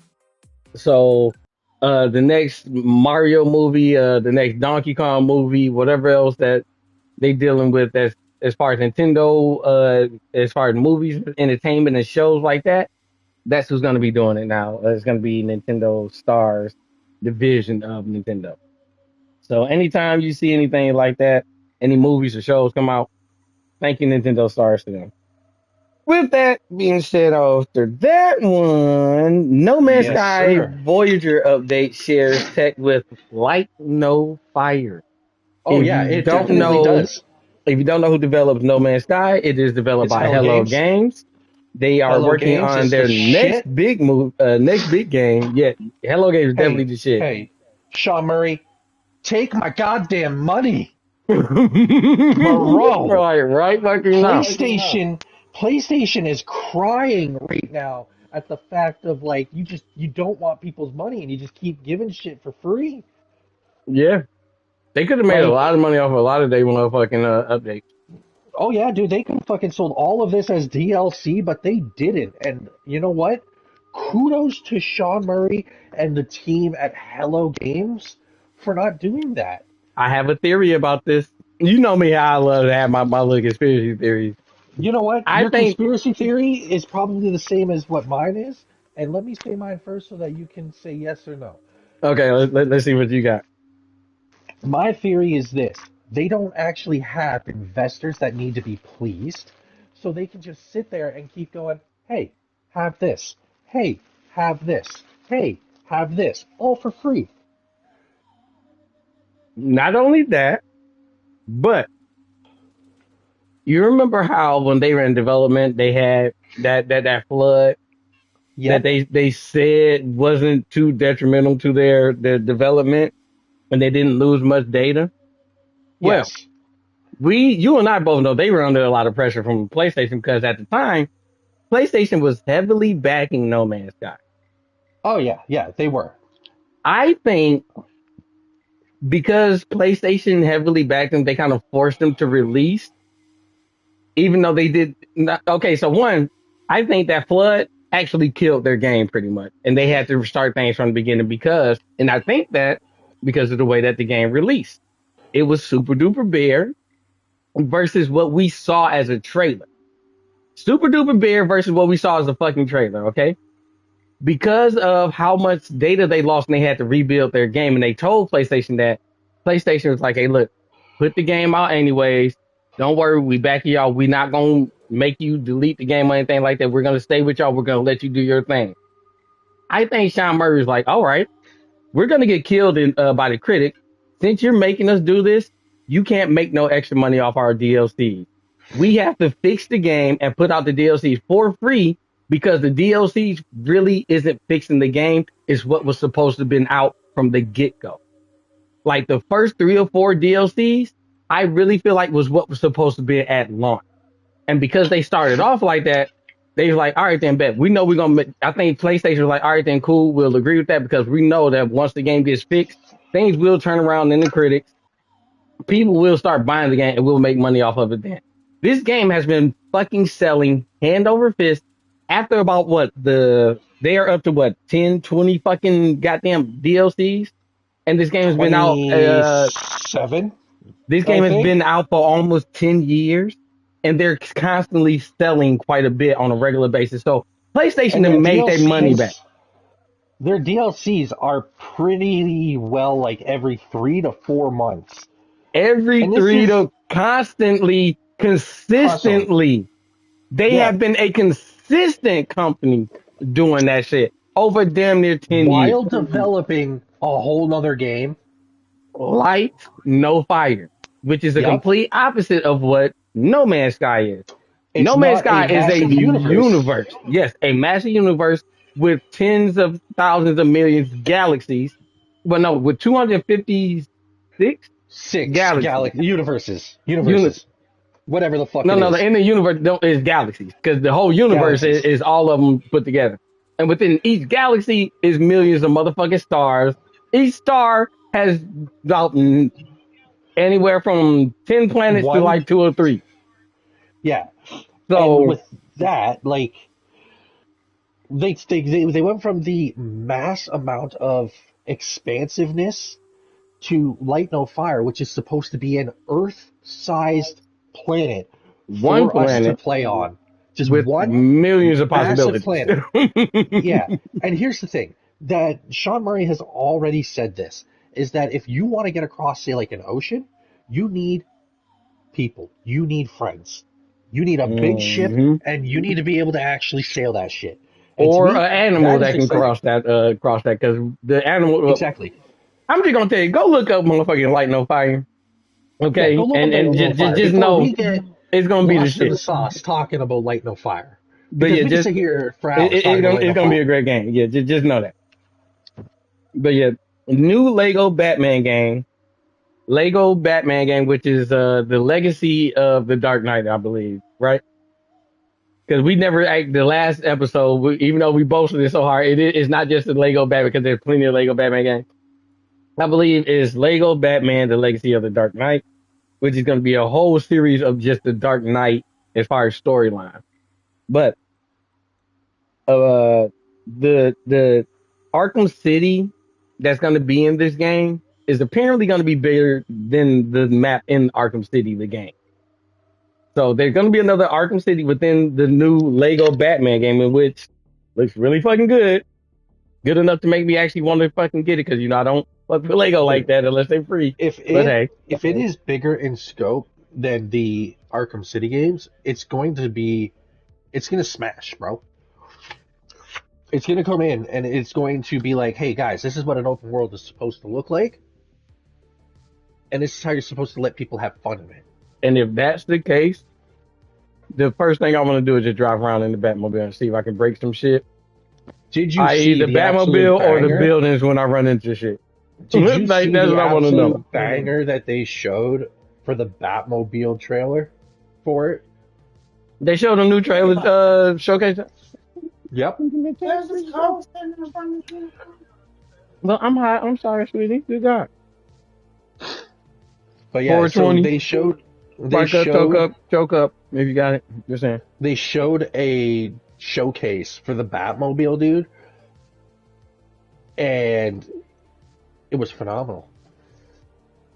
Speaker 2: So the next Mario movie, the next Donkey Kong movie, whatever else that they dealing with as far as Nintendo, as far as movies, entertainment, and shows like that, that's who's going to be doing it now. It's going to be Nintendo Stars division of Nintendo. So anytime you see anything like that, any movies or shows come out, thank you Nintendo Stars to them. With that being said, after that one, No Man's
Speaker 1: Yes,
Speaker 2: Sky
Speaker 1: sir.
Speaker 2: Voyager update shares tech with light no fire.
Speaker 1: Oh yeah, it definitely does.
Speaker 2: If you don't know who develops No Man's Sky, it is developed
Speaker 1: It's
Speaker 2: by
Speaker 1: Hello
Speaker 2: Hello
Speaker 1: Games.
Speaker 2: Games. They are
Speaker 1: Hello
Speaker 2: working
Speaker 1: Games
Speaker 2: on
Speaker 1: is
Speaker 2: their
Speaker 1: the
Speaker 2: next
Speaker 1: shit.
Speaker 2: big move, next big game. Yeah, Hello Games is definitely the shit.
Speaker 1: Hey, Sean Murray, take my goddamn money, bro.
Speaker 2: right fucking now.
Speaker 1: PlayStation is crying right now at the fact of like you don't want people's money and you just keep giving shit for free.
Speaker 2: Yeah, they could have made a lot of money off of a lot of their motherfucking updates.
Speaker 1: Oh yeah, dude, they could have fucking sold all of this as DLC, but they didn't. And you know what? Kudos to Sean Murray and the team at Hello Games for not doing that.
Speaker 2: I have a theory about this. You know me, how I love to have my little conspiracy theories.
Speaker 1: You know what? Your conspiracy theory is probably the same as what mine is. And let me say mine first so that you can say yes or no.
Speaker 2: Okay, let's see what you got.
Speaker 1: My theory is this. They don't actually have investors that need to be pleased, so they can just sit there and keep going, hey, have this. Hey, have this. Hey, have this. All for free.
Speaker 2: Not only that, but you remember how when they were in development, they had that flood that they said wasn't too detrimental to their development, and they didn't lose much data. Well,
Speaker 1: Yes.
Speaker 2: you and I both know they were under a lot of pressure from PlayStation because at the time, PlayStation was heavily backing No Man's Sky.
Speaker 1: Oh yeah, they were.
Speaker 2: I think because PlayStation heavily backed them, they kind of forced them to release, even though they did not. Okay, so one, I think that flood actually killed their game pretty much, and they had to restart things from the beginning and I think that because of the way that the game released, it was super duper bare versus what we saw as a trailer. Super duper bare versus what we saw as a fucking trailer, okay? Because of how much data they lost and they had to rebuild their game, and they told PlayStation that PlayStation was like, hey, look, put the game out anyways. Don't worry, we back y'all. We're not going to make you delete the game or anything like that. We're going to stay with y'all. We're going to let you do your thing. I think Sean Murray was like, all right, we're going to get killed by the critic. Since you're making us do this, you can't make no extra money off our DLCs. We have to fix the game and put out the DLCs for free because the DLCs really isn't fixing the game. It's what was supposed to have been out from the get-go. Like the first 3 or 4 DLCs, I really feel like was what was supposed to be at launch. And because they started off like that, they was like, all right, then, bet. We know we're going to I think PlayStation was like, all right, then, cool. We'll agree with that because we know that once the game gets fixed, things will turn around in the critics. People will start buying the game and we'll make money off of it then. This game has been fucking selling hand over fist after about they are up to what, 10, 20 fucking goddamn DLCs? And this game has been out,
Speaker 1: 7.
Speaker 2: This game has been out for almost 10 years and they're constantly selling quite a bit on a regular basis. So PlayStation to make their money back.
Speaker 1: Their DLCs are pretty well like every 3 to 4 months.
Speaker 2: Consistently. They have been a consistent company doing that shit over damn near 10 years.
Speaker 1: While developing a whole nother game.
Speaker 2: Light, no fire, which is the complete opposite of what No Man's Sky is. No Man's Sky is a universe. Yes, a massive universe with tens of thousands of millions of galaxies. Well, no, with 256
Speaker 1: universes. Whatever the fuck.
Speaker 2: No, in the universe is galaxies because the whole universe is all of them put together. And within each galaxy is millions of motherfucking stars. Each star has about anywhere from 10 planets to
Speaker 1: One,
Speaker 2: like 2 or 3.
Speaker 1: yeah. And
Speaker 2: So
Speaker 1: with that, like they went from the mass amount of expansiveness to Light No Fire, which is supposed to be an Earth-sized planet
Speaker 2: one
Speaker 1: for us to
Speaker 2: planet
Speaker 1: play on. Just
Speaker 2: with
Speaker 1: one
Speaker 2: millions of
Speaker 1: massive
Speaker 2: possibilities.
Speaker 1: planet. Yeah. And here's the thing that Sean Murray has already said this is that if you want to get across, say, like an ocean, you need people, you need friends, you need a big ship,
Speaker 2: hmm
Speaker 1: and you need to be able to actually sail that shit. And to
Speaker 2: Or
Speaker 1: me,
Speaker 2: an animal
Speaker 1: that is
Speaker 2: that can
Speaker 1: exciting.
Speaker 2: cross that because the animal.
Speaker 1: Exactly.
Speaker 2: I'm just gonna tell you, go look up motherfucking Light No Fire,
Speaker 1: Yeah, go
Speaker 2: okay,
Speaker 1: look up
Speaker 2: and
Speaker 1: Light No Fire
Speaker 2: just
Speaker 1: before
Speaker 2: know
Speaker 1: we get
Speaker 2: it's gonna be the
Speaker 1: lost in the
Speaker 2: shit.
Speaker 1: sauce talking about Light No Fire.
Speaker 2: But
Speaker 1: Because
Speaker 2: yeah,
Speaker 1: we can
Speaker 2: just
Speaker 1: sit here for hours talking about Light
Speaker 2: it's
Speaker 1: No
Speaker 2: gonna be a
Speaker 1: Fire.
Speaker 2: great game. Yeah, just know that. But yeah, new Lego Batman game, which is the legacy of the Dark Knight, I believe, right? Because we never, like, the last episode, even though we boasted it so hard, it's not just the Lego Batman because there's plenty of Lego Batman games. I believe is Lego Batman: The Legacy of the Dark Knight, which is going to be a whole series of just the Dark Knight as far as storyline. But uh, the Arkham City that's going to be in this game is apparently going to be bigger than the map in Arkham City, the game. So there's going to be another Arkham City within the new Lego Batman game, in which looks really fucking good enough to make me actually want to fucking get it because I don't fuck with Lego like
Speaker 1: Dude,
Speaker 2: that unless they're free.
Speaker 1: if
Speaker 2: But
Speaker 1: it
Speaker 2: hey,
Speaker 1: if it is bigger in scope than the Arkham City games, it's going to smash, bro. It's going to come in and it's going to be like, hey guys, this is what an open world is supposed to look like, and this is how you're supposed to let people have fun in it.
Speaker 2: and if that's the case, the first thing I want to do is just drive around in the Batmobile and see if I can break some shit,
Speaker 1: Did you
Speaker 2: i.e.
Speaker 1: see
Speaker 2: the
Speaker 1: the absolute
Speaker 2: Batmobile or the
Speaker 1: banger?
Speaker 2: buildings when I run into shit.
Speaker 1: Did you
Speaker 2: Like
Speaker 1: see
Speaker 2: that's
Speaker 1: the
Speaker 2: what I want to know.
Speaker 1: absolute banger that they showed for the Batmobile trailer for it?
Speaker 2: They showed a new trailer showcase.
Speaker 1: Yep.
Speaker 2: Well, I'm hot. I'm sorry, sweetie. Good God.
Speaker 1: But yeah, so
Speaker 2: 420.
Speaker 1: they
Speaker 2: Spark up,
Speaker 1: showed
Speaker 2: choke up. If you got it, just saying.
Speaker 1: they showed a showcase for the Batmobile, dude, and it was phenomenal.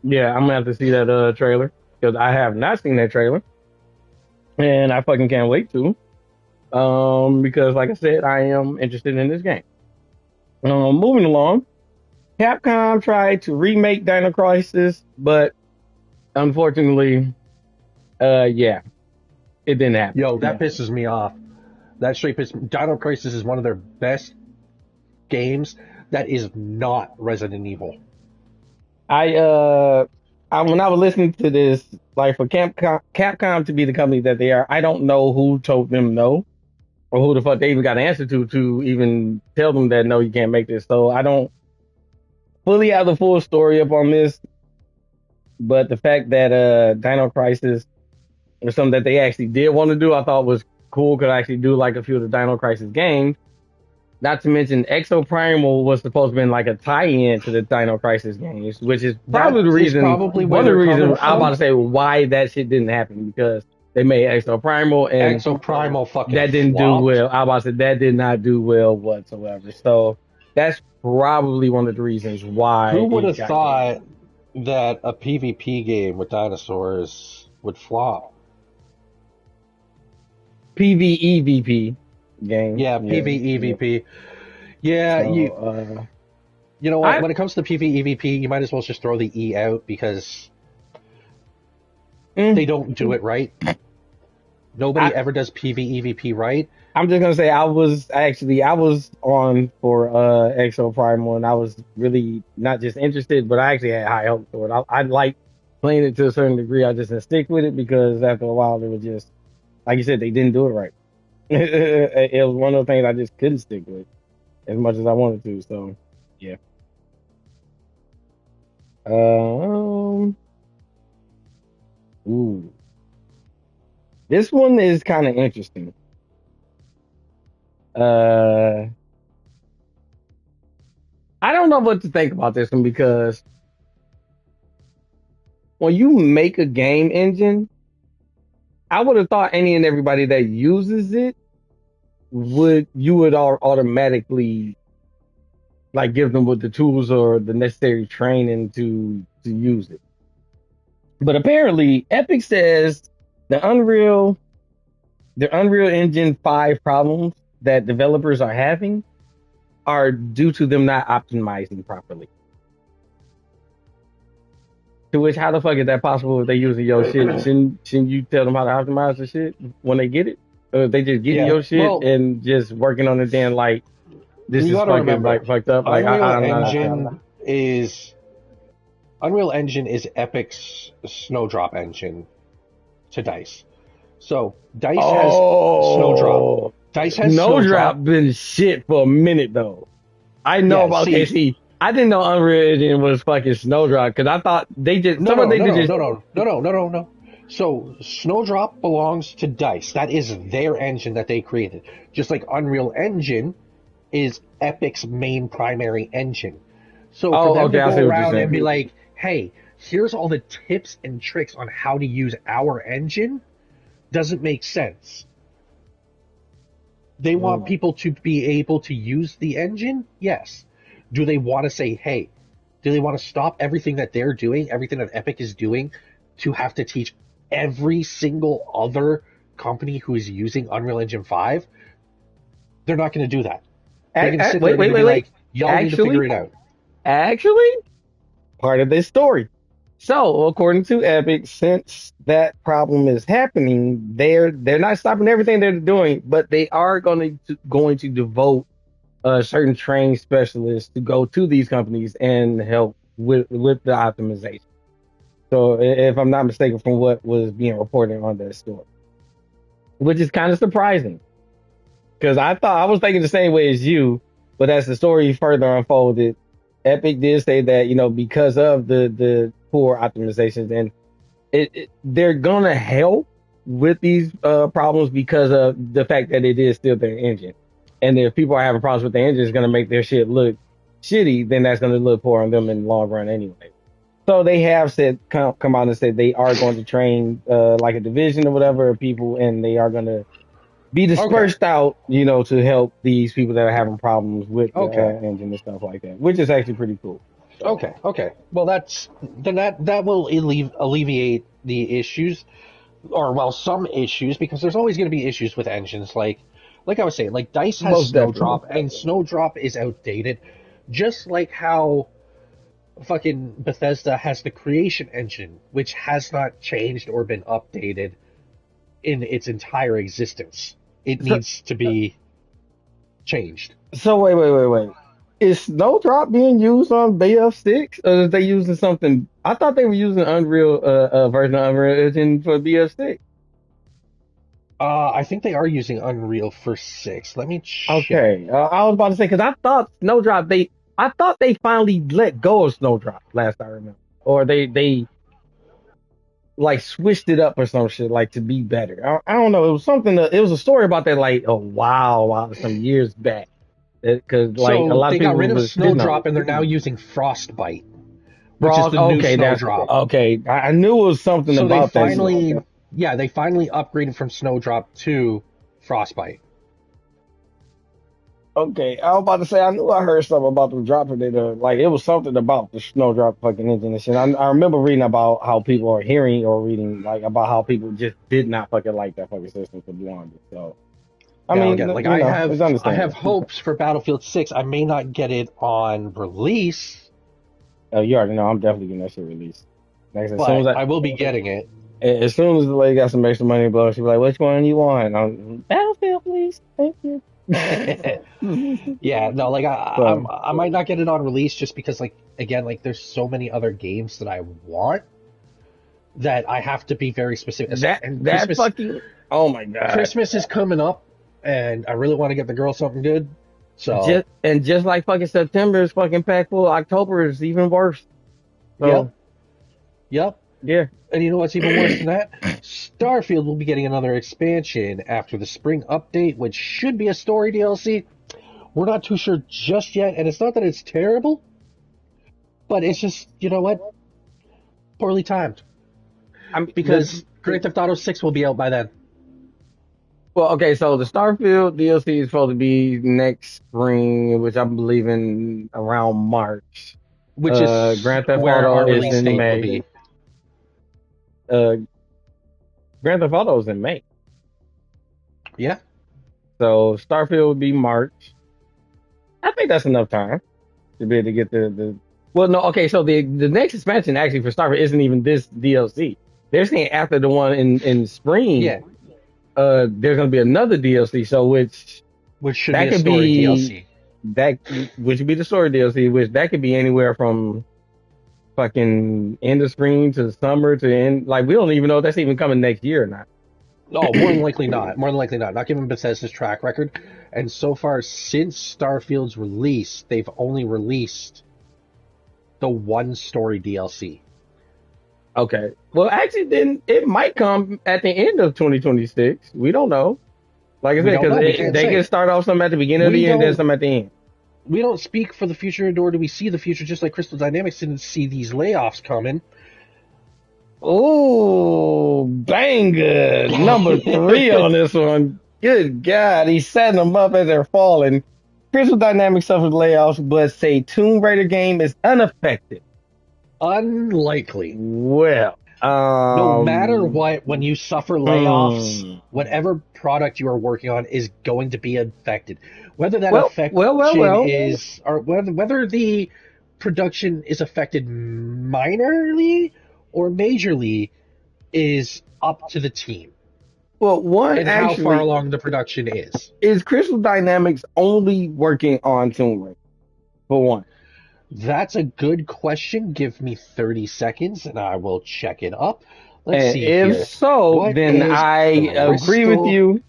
Speaker 2: Yeah, I'm gonna have to see that trailer because I have not seen that trailer, and I fucking can't wait to. Because like I said, I am interested in this game. Moving along, Capcom tried to remake Dino Crisis, but unfortunately, yeah, it didn't happen.
Speaker 1: Yo, that pisses me off. That straight pisses me. Dino Crisis is one of their best games that is not Resident Evil.
Speaker 2: When I was listening to this, like for Capcom to be the company that they are, I don't know who told them no or who the fuck they even got an answer to even tell them that no, you can't make this. So I don't fully have the full story up on this, but the fact that Dino Crisis was something that they actually did want to do, I thought was cool because I actually do like a few of the Dino Crisis games. Not to mention, Exo Primal was supposed to be like a tie-in to the Dino Crisis games, which is probably
Speaker 1: That
Speaker 2: the
Speaker 1: is
Speaker 2: reason,
Speaker 1: probably where
Speaker 2: one of the
Speaker 1: they're coming
Speaker 2: reasons I'm about
Speaker 1: from.
Speaker 2: to say why that shit didn't happen because they made Exo Primal and
Speaker 1: Exo Primal fucking
Speaker 2: that didn't do
Speaker 1: flopped.
Speaker 2: well. I about to say that did not do well whatsoever. So that's probably one of the reasons why
Speaker 1: Who would
Speaker 2: it
Speaker 1: have
Speaker 2: got canceled.
Speaker 1: thought that a PvP game with dinosaurs would flop?
Speaker 2: PvEVP game.
Speaker 1: Yeah,
Speaker 2: Yeah. Yeah.
Speaker 1: PvEVP. Yeah,
Speaker 2: So
Speaker 1: you know what?
Speaker 2: I
Speaker 1: When it comes to PvEVP, you might as well just throw the E out because
Speaker 2: mm,
Speaker 1: they don't do it right.
Speaker 2: I
Speaker 1: Nobody ever does PvEVP right.
Speaker 2: I'm just gonna say I was on for Exo Primal and I was really not just interested, but I actually had high hopes for it. I like playing it to a certain degree. I just didn't stick with it because after a while it was just like you said, they didn't do it right. It was one of the things I just couldn't stick with as much as I wanted to. So yeah. Um ooh. This one is kind of interesting. Uh I don't know what to think about this one because when you make a game engine, I would have thought any and everybody that uses it would automatically like give them with the tools or the necessary training to use it. But apparently, Epic says the Unreal the Unreal Engine 5 problems that developers are having are due to them not optimizing properly. To which, how the fuck is that possible if they using your shit? Shouldn't you tell them how to optimize the shit when they get it? Or they just getting
Speaker 1: Yeah.
Speaker 2: your shit
Speaker 1: Well,
Speaker 2: and just working on it then like this
Speaker 1: you
Speaker 2: is
Speaker 1: got to
Speaker 2: fucking
Speaker 1: remember,
Speaker 2: like fucked up? Like
Speaker 1: Unreal
Speaker 2: I'm not
Speaker 1: Engine is Unreal Engine is Epic's Snowdrop engine to Dice. So Dice has Snowdrop.
Speaker 2: Oh,
Speaker 1: Dice has
Speaker 2: Snowdrop
Speaker 1: Snowdrop.
Speaker 2: been shit for a minute though. I know
Speaker 1: Yeah.
Speaker 2: about okay,
Speaker 1: See,
Speaker 2: see, I didn't know Unreal Engine was fucking Snowdrop because I thought they just
Speaker 1: no,
Speaker 2: some of
Speaker 1: no,
Speaker 2: they
Speaker 1: no,
Speaker 2: did
Speaker 1: no,
Speaker 2: just
Speaker 1: no, no, no, no, no, no, no. So Snowdrop belongs to Dice. That is their engine that they created. Just like Unreal Engine is Epic's main primary engine. So for
Speaker 2: oh
Speaker 1: them to
Speaker 2: okay, I
Speaker 1: go
Speaker 2: see what you're
Speaker 1: around and
Speaker 2: saying.
Speaker 1: be like, hey, here's all the tips and tricks on how to use our engine doesn't make sense. They want
Speaker 2: Mm.
Speaker 1: people to be able to use the engine? Yes. Do they want to say, hey, do they want to stop everything that they're doing, everything that Epic is doing, to have to teach every single other company who is using Unreal Engine 5? They're not going to do that. They're going to sit there
Speaker 2: Wait,
Speaker 1: and they're
Speaker 2: wait,
Speaker 1: going to
Speaker 2: wait,
Speaker 1: be
Speaker 2: wait.
Speaker 1: like, y'all need to
Speaker 2: Actually,
Speaker 1: figure it out.
Speaker 2: actually, part of this story. So, according to Epic, since that problem is happening, they're not stopping everything they're doing, but they are going to devote certain trained specialists to go to these companies and help with the optimization. So, if I'm not mistaken, from what was being reported on that story, which is kind of surprising because I was thinking the same way as you, but as the story further unfolded, Epic did say that because of the poor optimizations and they're gonna help with these problems because of the fact that it is still their engine. And if people are having problems with the engine, it's gonna make their shit look shitty. Then that's gonna look poor on them in the long run anyway. So they have said come out and said they are going to train like a division or whatever of people, and they are going to be
Speaker 1: Okay.
Speaker 2: dispersed out, to help these people that are having problems with the
Speaker 1: Okay.
Speaker 2: engine and stuff like that, which is actually pretty cool. So,
Speaker 1: Okay. Okay. Well, that will alleviate the issues, or well, some issues, because there's always going to be issues with engines. Like I was saying, like Dice has
Speaker 2: most definitely.
Speaker 1: Snowdrop, and Snowdrop is outdated, just like how fucking Bethesda has the Creation engine, which has not changed or been updated in its entire existence. It
Speaker 2: So,
Speaker 1: needs to be changed.
Speaker 2: so wait. Is Snowdrop being used on BF6, or are they using something? I thought they were using Unreal, version of Unreal Engine for BF6.
Speaker 1: I think they are using Unreal for 6. Let me check.
Speaker 2: Okay, I was about to say because I thought they finally let go of Snowdrop last I remember, or they like switched it up or some shit like to be better. I don't know. It was something. It was a story about that like a while, some years back. Because like a
Speaker 1: So
Speaker 2: lot of
Speaker 1: they got
Speaker 2: people
Speaker 1: rid of
Speaker 2: was shitting on
Speaker 1: Snowdrop
Speaker 2: it.
Speaker 1: and they're now using Frostbite, which is
Speaker 2: Frost.
Speaker 1: the new
Speaker 2: Okay, that's
Speaker 1: Snowdrop.
Speaker 2: okay. I knew it was something
Speaker 1: So they
Speaker 2: about that shit.
Speaker 1: finally, yeah, they finally upgraded from Snowdrop to Frostbite.
Speaker 2: Okay, I was about to say I knew I heard something about them dropping it. Like it was something about the Snowdrop fucking engine and shit. I remember reading about how people are hearing or reading like about how people just did not fucking like that fucking system for the longest. So I
Speaker 1: Now
Speaker 2: mean,
Speaker 1: again, like
Speaker 2: it's
Speaker 1: I have
Speaker 2: understandable.
Speaker 1: hopes for Battlefield 6. I may not get it on release,
Speaker 2: You already know I'm definitely getting that shit released. Like I said,
Speaker 1: but I will be getting it.
Speaker 2: as soon as the lady got some extra money, blow, she be like, "Which one you want?" Battlefield, please, thank you.
Speaker 1: Yeah, no, like
Speaker 2: So
Speaker 1: I might not get it on release just because, like, again, like there's so many other games that I want that I have to be very specific. And
Speaker 2: that fucking oh my god.
Speaker 1: Christmas is coming up, and I really want to get the girl something good. So,
Speaker 2: Just like fucking September is fucking packed full, October is even worse. So
Speaker 1: yep, yep.
Speaker 2: yeah.
Speaker 1: And you know what's even worse than that? Starfield will be getting another expansion after the spring update, which should be a story DLC. We're not too sure just yet, and it's not that it's terrible, but it's just, you know what? Poorly timed. Because Grand Theft Auto 6 will be out by then.
Speaker 2: Well, okay, so the Starfield DLC is supposed to be next spring, which I'm believing around March.
Speaker 1: Which is
Speaker 2: Grand Theft
Speaker 1: where
Speaker 2: Auto
Speaker 1: our
Speaker 2: is
Speaker 1: release
Speaker 2: in
Speaker 1: date
Speaker 2: May.
Speaker 1: will be.
Speaker 2: Grand Theft Auto is in May.
Speaker 1: Yeah.
Speaker 2: So Starfield would be March. I think that's enough time to be able to get the. Well, no, okay. So the next expansion actually for Starfield isn't even this DLC. They're saying after the one in spring,
Speaker 1: Yeah.
Speaker 2: there's gonna be another DLC. So which
Speaker 1: should
Speaker 2: that
Speaker 1: be a
Speaker 2: could
Speaker 1: story
Speaker 2: be
Speaker 1: DLC.
Speaker 2: that which would be the story DLC, which that could be anywhere from fucking end of spring to summer to end. Like we don't even know if that's even coming next year or not.
Speaker 1: Oh, more than likely not. More than likely not. Not given Bethesda's track record. And so far, since Starfield's release, they've only released the one story DLC.
Speaker 2: Okay. Well, actually, then it might come at the end of 2026. We don't know. Like I said, because they can start off some at the beginning of the year and then some at the end.
Speaker 1: We don't speak for the future, nor do we see the future, just like Crystal Dynamics didn't see these layoffs coming.
Speaker 2: Oh, banger. Number 3 on this one. Good God. He's setting them up as they're falling. Crystal Dynamics suffered layoffs, but say Tomb Raider game is unaffected.
Speaker 1: Unlikely.
Speaker 2: Well,
Speaker 1: no matter what, when you suffer layoffs, whatever product you are working on is going to be affected. Whether that is, or whether the production is affected minorly or majorly, is up to the team.
Speaker 2: Well,
Speaker 1: and how far along the production is.
Speaker 2: Is Crystal Dynamics only working on Tomb Raider? For one.
Speaker 1: That's a good question. Give me 30 seconds and I will check it up.
Speaker 2: Let's see. If so, then I agree with you.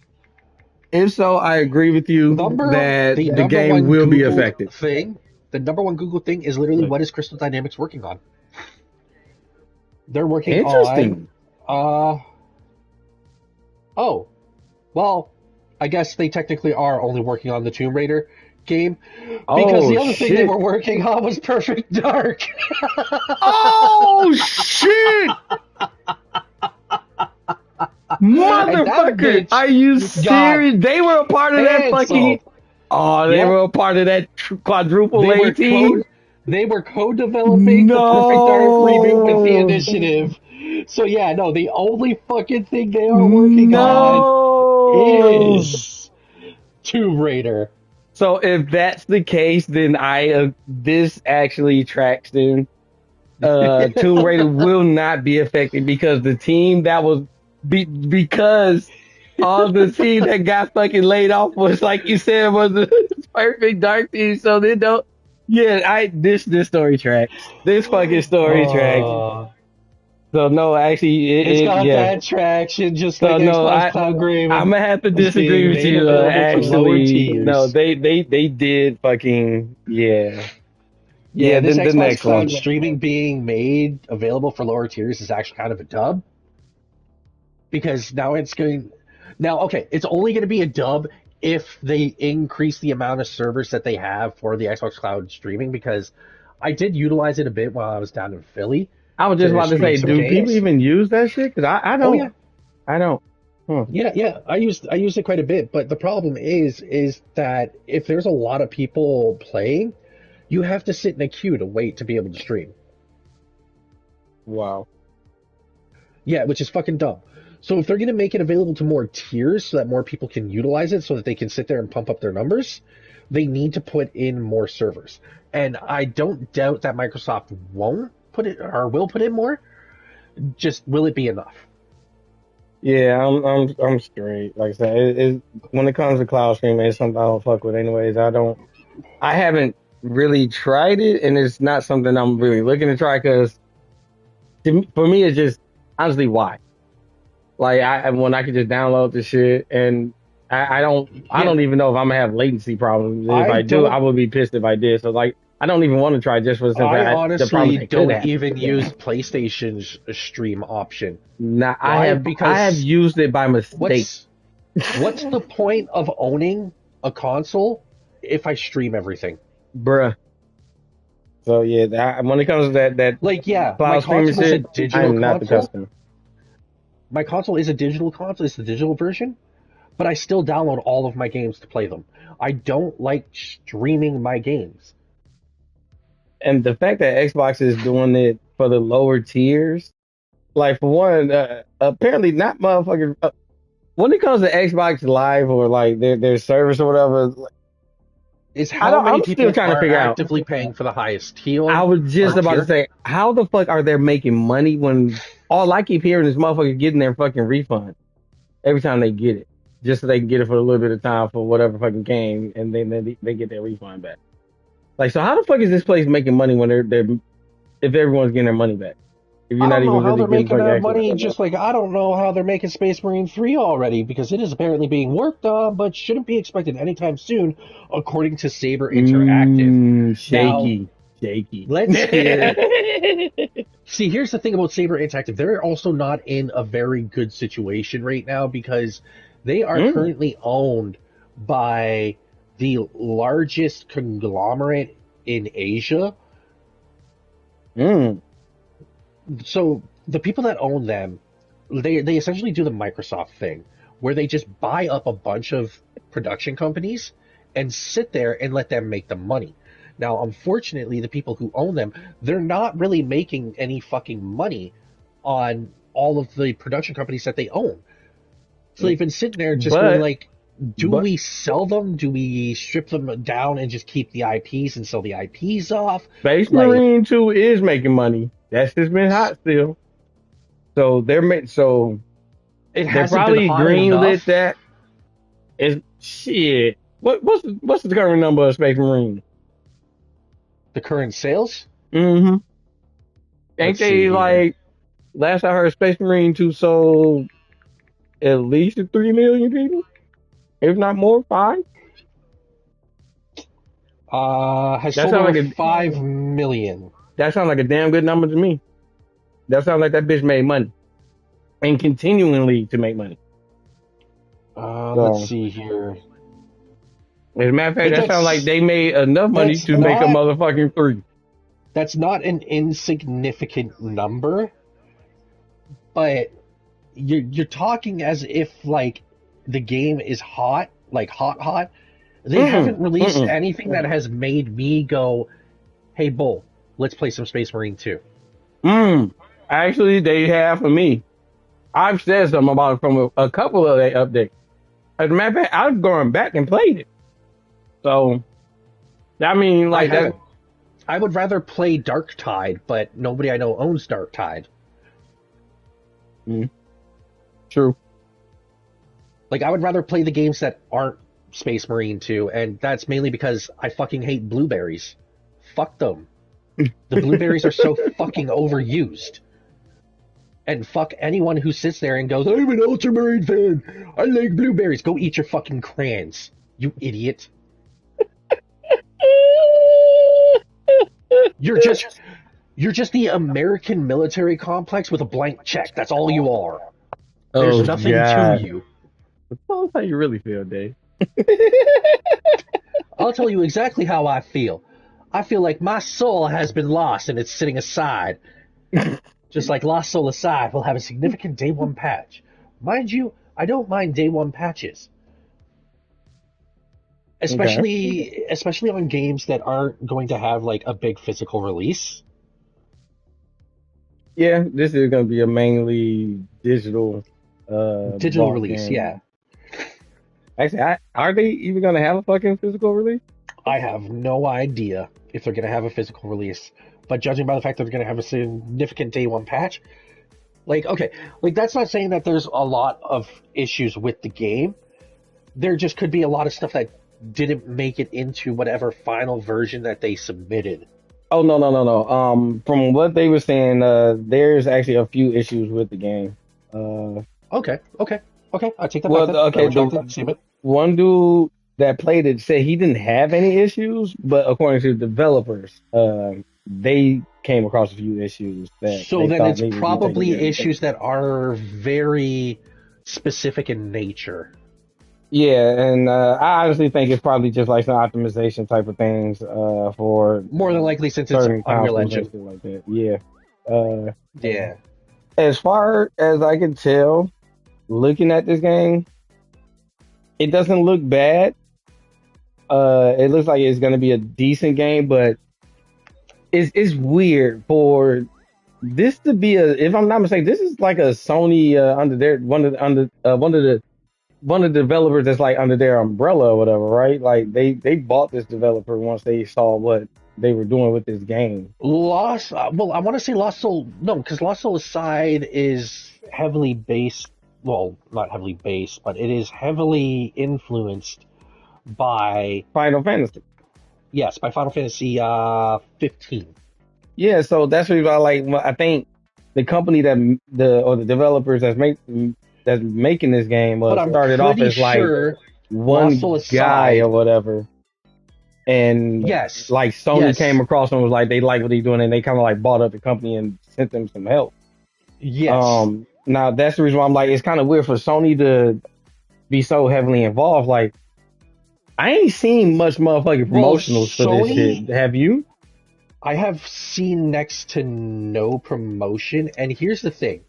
Speaker 2: If so, I agree with you that the game will be affected.
Speaker 1: The number one Google thing is literally what is Crystal Dynamics working on? They're working on. Oh, well, I guess they technically are only working on the Tomb Raider game because the other thing they were working on was Perfect Dark.
Speaker 2: Oh shit! Motherfucker, are you serious? They were a part of that fucking. Oh, they were a part of that quadruple A team.
Speaker 1: They were co-developing the Perfect Dark reboot with the initiative. So yeah, no, the only fucking thing they are working on is Tomb Raider.
Speaker 2: So if that's the case, then this actually tracks then. Tomb Raider will not be affected because the team that was because all the team that got fucking laid off was, like you said, was the Perfect Dark team. So they don't. Yeah, this story tracks. This fucking story tracks. So no, actually,
Speaker 1: it's got that traction, just like Xbox Cloud Gaming.
Speaker 2: I'm gonna have to disagree with you. Actually, no, they did fucking
Speaker 1: Yeah, this Xbox Cloud streaming being made available for lower tiers is actually kind of a dub. Because now it's only going to be a dub if they increase the amount of servers that they have for the Xbox Cloud streaming, because I did utilize it a bit while I was down in Philly.
Speaker 2: I was just about to say, do people even use that shit? Because I don't. Oh, yeah. I don't.
Speaker 1: Yeah, I used it quite a bit, but the problem is that if there's a lot of people playing, you have to sit in a queue to wait to be able to stream.
Speaker 2: Wow.
Speaker 1: Yeah, which is fucking dumb. So if they're going to make it available to more tiers so that more people can utilize it so that they can sit there and pump up their numbers, they need to put in more servers. And I don't doubt that Microsoft won't put it or will put in more. Just will it be enough?
Speaker 2: Yeah, I'm straight. Like I said, when it comes to cloud streaming, it's something I don't fuck with anyways. I haven't really tried it, and it's not something I'm really looking to try because for me, it's just honestly why. Like when I could just download the shit, and I don't even know if I'm gonna have latency problems. If I do, I would be pissed if I did. So like, I don't even want to try just for the simple
Speaker 1: I honestly don't even use PlayStation's stream option.
Speaker 2: Nah, I have used it by mistake.
Speaker 1: What's the point of owning a console if I stream everything.
Speaker 2: Bruh. So yeah, when it comes to that
Speaker 1: Like, yeah, my
Speaker 2: cloud streaming
Speaker 1: console is a
Speaker 2: shit, I
Speaker 1: digital
Speaker 2: am not the
Speaker 1: console.
Speaker 2: customer.
Speaker 1: My console is a digital console. It's the digital version, but I still download all of my games to play them. I don't like streaming my games.
Speaker 2: And the fact that Xbox is doing it for the lower tiers, like for one, apparently not motherfuckers. When it comes to Xbox Live or like their service or whatever,
Speaker 1: Is how many
Speaker 2: I'm still
Speaker 1: people
Speaker 2: trying to
Speaker 1: are
Speaker 2: figure out.
Speaker 1: actively paying for the highest tier
Speaker 2: I was just
Speaker 1: or
Speaker 2: about to
Speaker 1: tier?
Speaker 2: say, how the fuck are they making money when all I keep hearing is motherfuckers getting their fucking refund every time they get it, just so they can get it for a little bit of time for whatever fucking game, and then they get their refund back. Like, so how the fuck is this place making money when they're if everyone's getting their money back? If you're
Speaker 1: I
Speaker 2: not
Speaker 1: don't know
Speaker 2: even
Speaker 1: how
Speaker 2: really
Speaker 1: they're
Speaker 2: getting
Speaker 1: making
Speaker 2: fucking
Speaker 1: that
Speaker 2: extra.
Speaker 1: money. Just like I don't know how they're making Space Marine 3 already because it is apparently being worked on, but shouldn't be expected anytime soon, according to Saber Interactive. Now,
Speaker 2: Shaky.
Speaker 1: let's hear. See, here's the thing about Saber Interactive. They're also not in a very good situation right now because they are
Speaker 2: mm,
Speaker 1: currently owned by the largest conglomerate in Asia.
Speaker 2: mm,
Speaker 1: So the people that own them, they essentially do the Microsoft thing, where they just buy up a bunch of production companies and sit there and let them make the money. Now, unfortunately, the people who own them, they're not really making any fucking money on all of the production companies that they own. So they've been sitting there just going
Speaker 2: but
Speaker 1: like, do
Speaker 2: but
Speaker 1: we sell them? Do we strip them down and just keep the IPs and sell the IPs off?
Speaker 2: Space
Speaker 1: Like,
Speaker 2: Marine 2 is making money. That's just been hot still. So
Speaker 1: it
Speaker 2: they're
Speaker 1: hasn't been
Speaker 2: probably
Speaker 1: hot
Speaker 2: greenlit
Speaker 1: enough.
Speaker 2: that. Is shit. What's the current number of Space Marine?
Speaker 1: The current sales?
Speaker 2: Mm-hmm. Ain't
Speaker 1: Let's see
Speaker 2: they
Speaker 1: here.
Speaker 2: like last I heard Space Marine 2 sold at least 3 million people? If not more, 5?
Speaker 1: Has
Speaker 2: That
Speaker 1: sold
Speaker 2: sounds
Speaker 1: over
Speaker 2: like a
Speaker 1: 5 million.
Speaker 2: that sounds like a damn good number to me. That sounds like that bitch made money. And continually to make money.
Speaker 1: Let's
Speaker 2: So
Speaker 1: see here.
Speaker 2: as a matter of fact,
Speaker 1: But
Speaker 2: that sounds like they made enough money
Speaker 1: that's
Speaker 2: to make a
Speaker 1: not
Speaker 2: motherfucking 3.
Speaker 1: that's not an insignificant number, but you're talking as if like the game is hot, like hot. They
Speaker 2: Mm-mm.
Speaker 1: haven't released
Speaker 2: Mm-mm.
Speaker 1: anything that has made me go, "Hey, Bull, let's play some Space Marine 2."
Speaker 2: Mm. Actually, they have for me. I've said something about it from a couple of their updates. As a matter of fact, I've gone back and played it. So, I mean,
Speaker 1: I
Speaker 2: like that.
Speaker 1: haven't. I would rather play Dark Tide, but nobody I know owns Dark Tide.
Speaker 2: Mm, true.
Speaker 1: Like, I would rather play the games that aren't Space Marine 2, and that's mainly because I fucking hate blueberries. Fuck them. The blueberries are so fucking overused. And fuck anyone who sits there and goes, I'm an Ultramarine fan. I like blueberries. Go eat your fucking crayons, you idiot. You're just you're just the American military complex with a blank check. That's all you are. There's
Speaker 2: Oh
Speaker 1: nothing to
Speaker 2: God.
Speaker 1: you.
Speaker 2: Tell us how you really feel, Dave.
Speaker 1: I'll tell you exactly how I feel. I feel like my soul has been lost and it's sitting aside. Just like Lost Soul Aside will have a significant day one patch. Mind you, I don't mind day one patches.
Speaker 2: Okay.
Speaker 1: Especially on games that aren't going to have like a big physical release.
Speaker 2: Yeah, this is gonna be a mainly digital
Speaker 1: Digital
Speaker 2: ball
Speaker 1: release,
Speaker 2: game.
Speaker 1: yeah.
Speaker 2: Actually, are they even gonna have a fucking physical release?
Speaker 1: I have no idea if they're going to have a physical release. But judging by the fact that they're going to have a significant day one patch, like, okay, like that's not saying that there's a lot of issues with the game. There just could be a lot of stuff that didn't make it into whatever final version that they submitted.
Speaker 2: Oh no. From what they were saying, there's actually a few issues with the game. Uh,
Speaker 1: Okay. I take that back
Speaker 2: well,
Speaker 1: then. I
Speaker 2: okay,
Speaker 1: retract that
Speaker 2: the
Speaker 1: statement.
Speaker 2: one dude that played it said he didn't have any issues, but according to the developers, they came across a few issues that
Speaker 1: So
Speaker 2: they
Speaker 1: then
Speaker 2: thought
Speaker 1: it's
Speaker 2: needed to be taken
Speaker 1: probably
Speaker 2: care of.
Speaker 1: issues that are very specific in nature.
Speaker 2: Yeah, and I honestly think it's probably just like some optimization type of things for
Speaker 1: More than likely, since it's
Speaker 2: certain
Speaker 1: Unreal
Speaker 2: consoles and
Speaker 1: Engine.
Speaker 2: shit like that. Yeah. Uh,
Speaker 1: Yeah.
Speaker 2: as far as I can tell, looking at this game, it doesn't look bad. It looks like it's gonna be a decent game, but it's weird for this to be a. If I'm not mistaken, this is like a Sony under their one of the developers that's like under their umbrella or whatever, right? Like they bought this developer once they saw what they were doing with this game.
Speaker 1: Lost. Well, I want to say Lost Soul. No, because Lost Soul Aside is heavily based. Well, not heavily based, but it is heavily influenced by,
Speaker 2: Final Fantasy.
Speaker 1: yes, by Final Fantasy 15.
Speaker 2: Yeah, so that's what I like. Well, I think the company the developers that's making this game
Speaker 1: But I'm
Speaker 2: started off
Speaker 1: pretty
Speaker 2: as like
Speaker 1: sure Lost Soul
Speaker 2: one guy or
Speaker 1: Aside.
Speaker 2: whatever, and
Speaker 1: Yes.
Speaker 2: like Sony came
Speaker 1: Yes.
Speaker 2: across and was like they like what he's doing, and they kind of like bought up the company and sent them some help.
Speaker 1: Yes.
Speaker 2: Now that's the reason why I'm like it's kind of weird for Sony to be so heavily involved. Like I ain't seen much motherfucking
Speaker 1: Well,
Speaker 2: promotionals for this shit.
Speaker 1: Sony,
Speaker 2: Have you?
Speaker 1: I have seen next to no promotion, and here's the thing.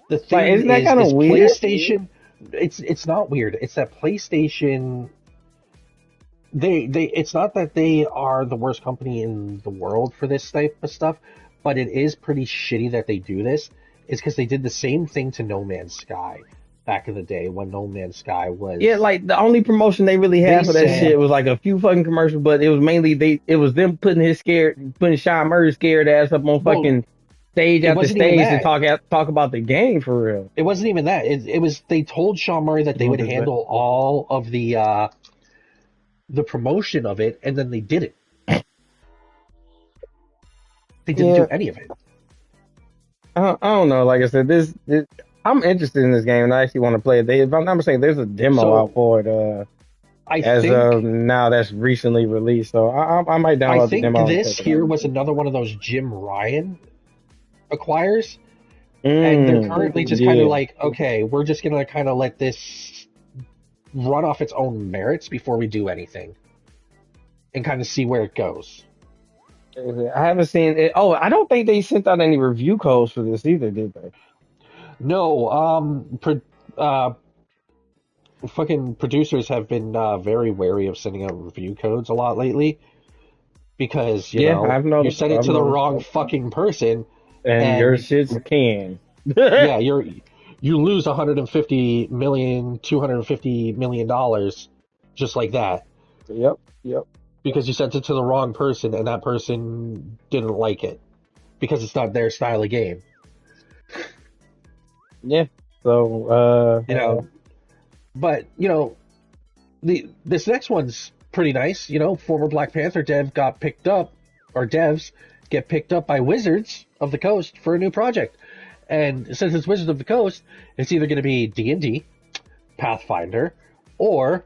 Speaker 1: The
Speaker 2: Like
Speaker 1: thing
Speaker 2: isn't that kind of
Speaker 1: is
Speaker 2: weird?
Speaker 1: PlayStation. It's not weird. It's that PlayStation. They. It's not that they are the worst company in the world for this type of stuff, but it is pretty shitty that they do this. It's because they did the same thing to No Man's Sky back in the day when No Man's Sky was.
Speaker 2: Yeah, like the only promotion they really
Speaker 1: They
Speaker 2: had for that
Speaker 1: said,
Speaker 2: shit was like a few fucking commercials, but it was mainly it was them putting Sean Murray's scared ass up on
Speaker 1: well,
Speaker 2: fucking stage
Speaker 1: it
Speaker 2: after
Speaker 1: wasn't even
Speaker 2: stage to
Speaker 1: that.
Speaker 2: talk about the game for real.
Speaker 1: It wasn't even that. It was they told Sean Murray that
Speaker 2: You
Speaker 1: they
Speaker 2: want
Speaker 1: would
Speaker 2: this back?
Speaker 1: handle all of the promotion of it, and then they didn't. They didn't
Speaker 2: Yeah,
Speaker 1: do any of it.
Speaker 2: I don't know. Like I said, this I'm interested in this game and I actually want to play it. If I'm not mistaken, there's a demo out
Speaker 1: So
Speaker 2: for it
Speaker 1: I
Speaker 2: as of
Speaker 1: think
Speaker 2: now that's recently released. So I might
Speaker 1: I
Speaker 2: download the
Speaker 1: think
Speaker 2: demo and
Speaker 1: this
Speaker 2: check it out.
Speaker 1: here was another one of those Jim Ryan acquires, and they're currently just kind of
Speaker 2: Yeah.
Speaker 1: like, okay, we're just gonna kind of let this run off its own merits before we do anything, and kind of see where it goes.
Speaker 2: I haven't seen it. Oh, I don't think they sent out any review codes for this either, did they?
Speaker 1: No, uh, fucking producers have been very wary of sending out review codes a lot lately because
Speaker 2: Yeah, I've
Speaker 1: you
Speaker 2: noticed.
Speaker 1: send it
Speaker 2: I've
Speaker 1: to the
Speaker 2: noticed.
Speaker 1: wrong fucking person,
Speaker 2: And your
Speaker 1: and
Speaker 2: shit's can.
Speaker 1: yeah, you lose 150 million, 250 million dollars just like that
Speaker 2: Yep, yep.
Speaker 1: because you sent it to the wrong person and that person didn't like it because it's not their style of game.
Speaker 2: Yeah. So,
Speaker 1: You know, but this next one's pretty nice. Former Black Panther dev got picked up, or devs get picked up by Wizards of the Coast for a new project. And since it's Wizards of the Coast, it's either going to be D&D, Pathfinder, or